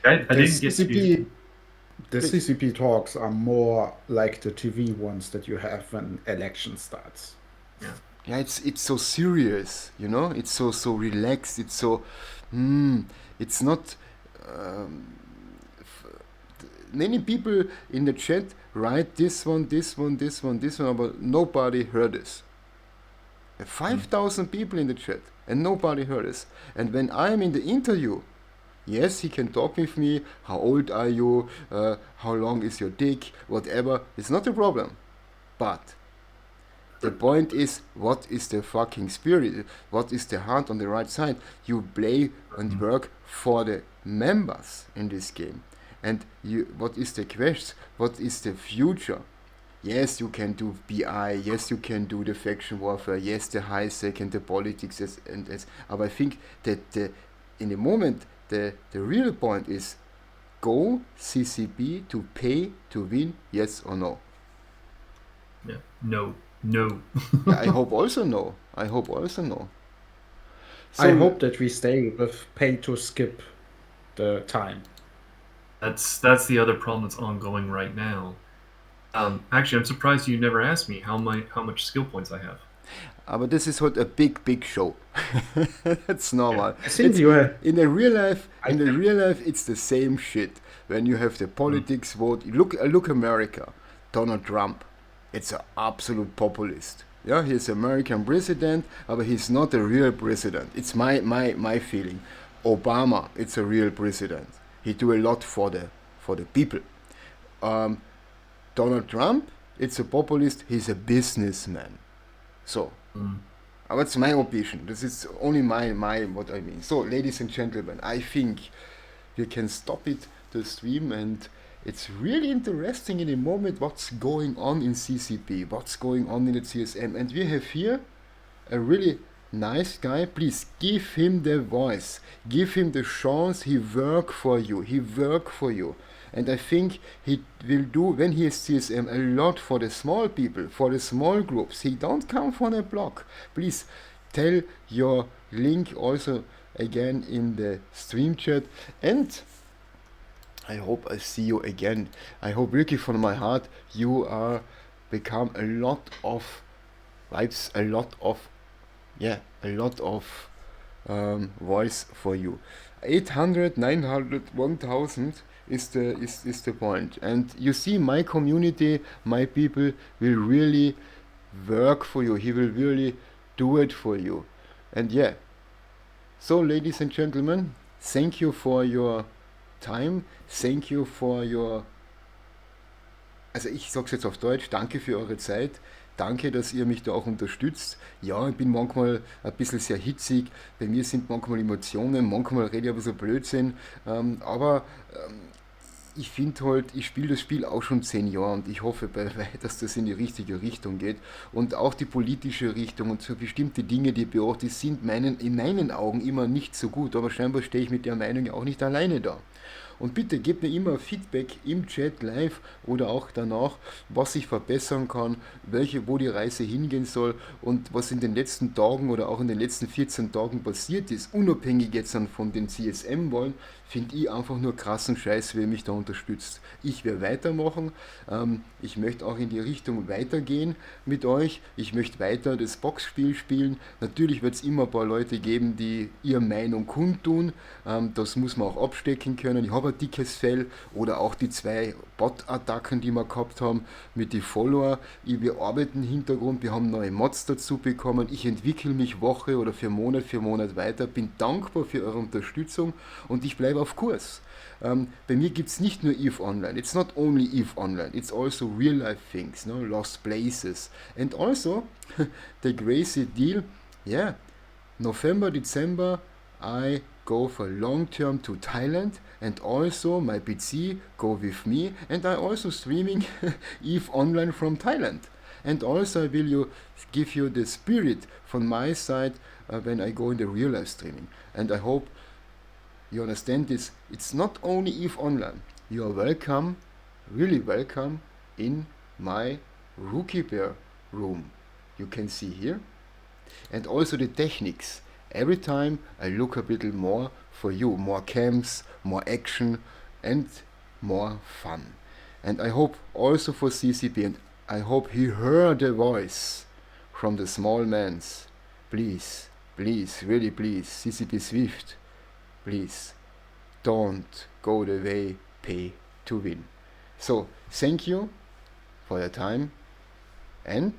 I didn't get to... The CCP talks are more like the TV ones that you have when election starts. Yeah, it's so serious, you know. It's so relaxed. It's so, it's not. Many people in the chat write this one, but nobody heard this. 5,000 people in the chat, and nobody heard this. And when I'm in the interview, yes, he can talk with me. How old are you? How long is your dick? Whatever. It's not a problem. But the point is, what is the fucking spirit? What is the heart on the right side? You play and work for the members in this game. And what is the quest? What is the future? Yes, you can do BI. Yes, you can do the faction warfare. Yes, the high sec and the politics. But I think that in the moment, the real point is, go CCP to pay to win, yes or no? Yeah. No. Yeah, I hope also no. So I hope that we stay with pay to skip the time. That's the other problem that's ongoing right now. Actually, I'm surprised you never asked me how much skill points I have. But this is what a big show. That's normal. I think in the real life, it's the same shit. When you have the politics vote, look America, Donald Trump. It's an absolute populist. Yeah, he's American president, but he's not a real president. It's my feeling. Obama, it's a real president. He do a lot for the people. Donald Trump, it's a populist. He's a businessman. So, that's my opinion. This is only my what I mean. So, ladies and gentlemen, I think we can stop the stream, and it's really interesting in the moment what's going on in CCP, what's going on in the CSM, and we have here a really nice guy. Please give him the voice, give him the chance. He work for you. And I think he will do, when he is CSM, a lot for the small people, for the small groups. He don't come from a block. Please tell your link also again in the stream chat. And I hope I see you again. I hope really from my heart you are become a lot of vibes, a lot of voice for you. 800, 900, 1000 is the point. And you see, my community, my people will really work for you. He will really do it for you. And yeah. So, ladies and gentlemen, thank you for your time. Thank you for your... Also ich sag's jetzt auf Deutsch. Danke für eure Zeit. Danke, dass ihr mich da auch unterstützt. Ja, ich bin manchmal ein bisschen sehr hitzig. Bei mir sind manchmal Emotionen, manchmal rede ich ein bisschen Blödsinn. Aber ich finde halt, ich spiele das Spiel auch schon 10 Jahre und ich hoffe, dass das in die richtige Richtung geht. Und auch die politische Richtung und so bestimmte Dinge, die beobachte, sind in meinen Augen immer nicht so gut. Aber scheinbar stehe ich mit der Meinung ja auch nicht alleine da. Und bitte gebt mir immer Feedback im Chat live oder auch danach, was ich verbessern kann, wo die Reise hingehen soll und was in den letzten Tagen oder auch in den letzten 14 Tagen passiert ist, unabhängig jetzt von den CSM-Wahlen, finde ich einfach nur krassen Scheiß, wer mich da unterstützt. Ich werde weitermachen, ich möchte auch in die Richtung weitergehen mit euch, ich möchte weiter das Boxspiel spielen. Natürlich wird es immer ein paar Leute geben, die ihre Meinung kundtun, das muss man auch abstecken können. Ich habe ein dickes Fell oder auch die 2 Bot-Attacken, die wir gehabt haben mit den Follower. Wir arbeiten im Hintergrund, wir haben neue Mods dazu bekommen. Ich entwickle mich Woche oder für Monat weiter, bin dankbar für eure Unterstützung und ich bleibe auf Kurs. Bei mir gibt es nicht nur EVE Online. It's not only EVE Online. It's also real life things, no? Lost places. And also, the crazy deal, yeah, November, December, I go for long term to Thailand and also my PC go with me and I also streaming EVE Online from Thailand. And also I will give you the spirit from my side when I go in the real life streaming. And I hope you understand this. It's not only EVE Online. You are welcome, really welcome in my Rookie Bear room. You can see here. And also the techniques. Every time I look a little more for you, more camps, more action and more fun. And I hope also for CCP, and I hope he heard the voice from the small mans. Please, please, really please, CCP Swift, please, don't go the way pay to win. So, thank you for your time and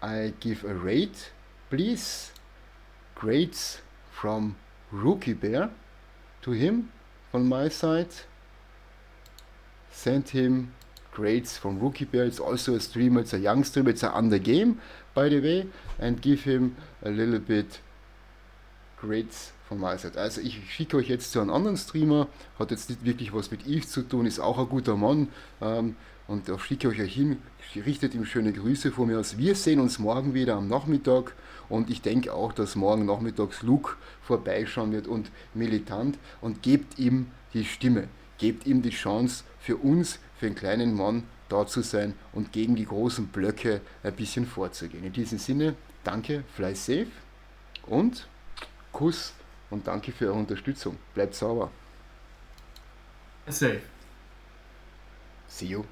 I give a rate, please, grades from Rookie Bear to him on my side. Send him grades from Rookie Bear. It's also a streamer, it's a young streamer, it's an under game, by the way, and give him a little bit grades von my side. Also ich schicke euch jetzt zu einem anderen Streamer, hat jetzt nicht wirklich was mit Eve zu tun, ist auch ein guter Mann und da schicke ich euch hin, richtet ihm schöne Grüße von mir aus. Wir sehen uns morgen wieder am Nachmittag und ich denke auch, dass morgen nachmittags Luke vorbeischauen wird und militant und gebt ihm die Stimme, gebt ihm die Chance für uns, für einen kleinen Mann da zu sein und gegen die großen Blöcke ein bisschen vorzugehen. In diesem Sinne, danke, fly safe und Kuss und danke für eure Unterstützung. Bleibt sauber. Safe. See you.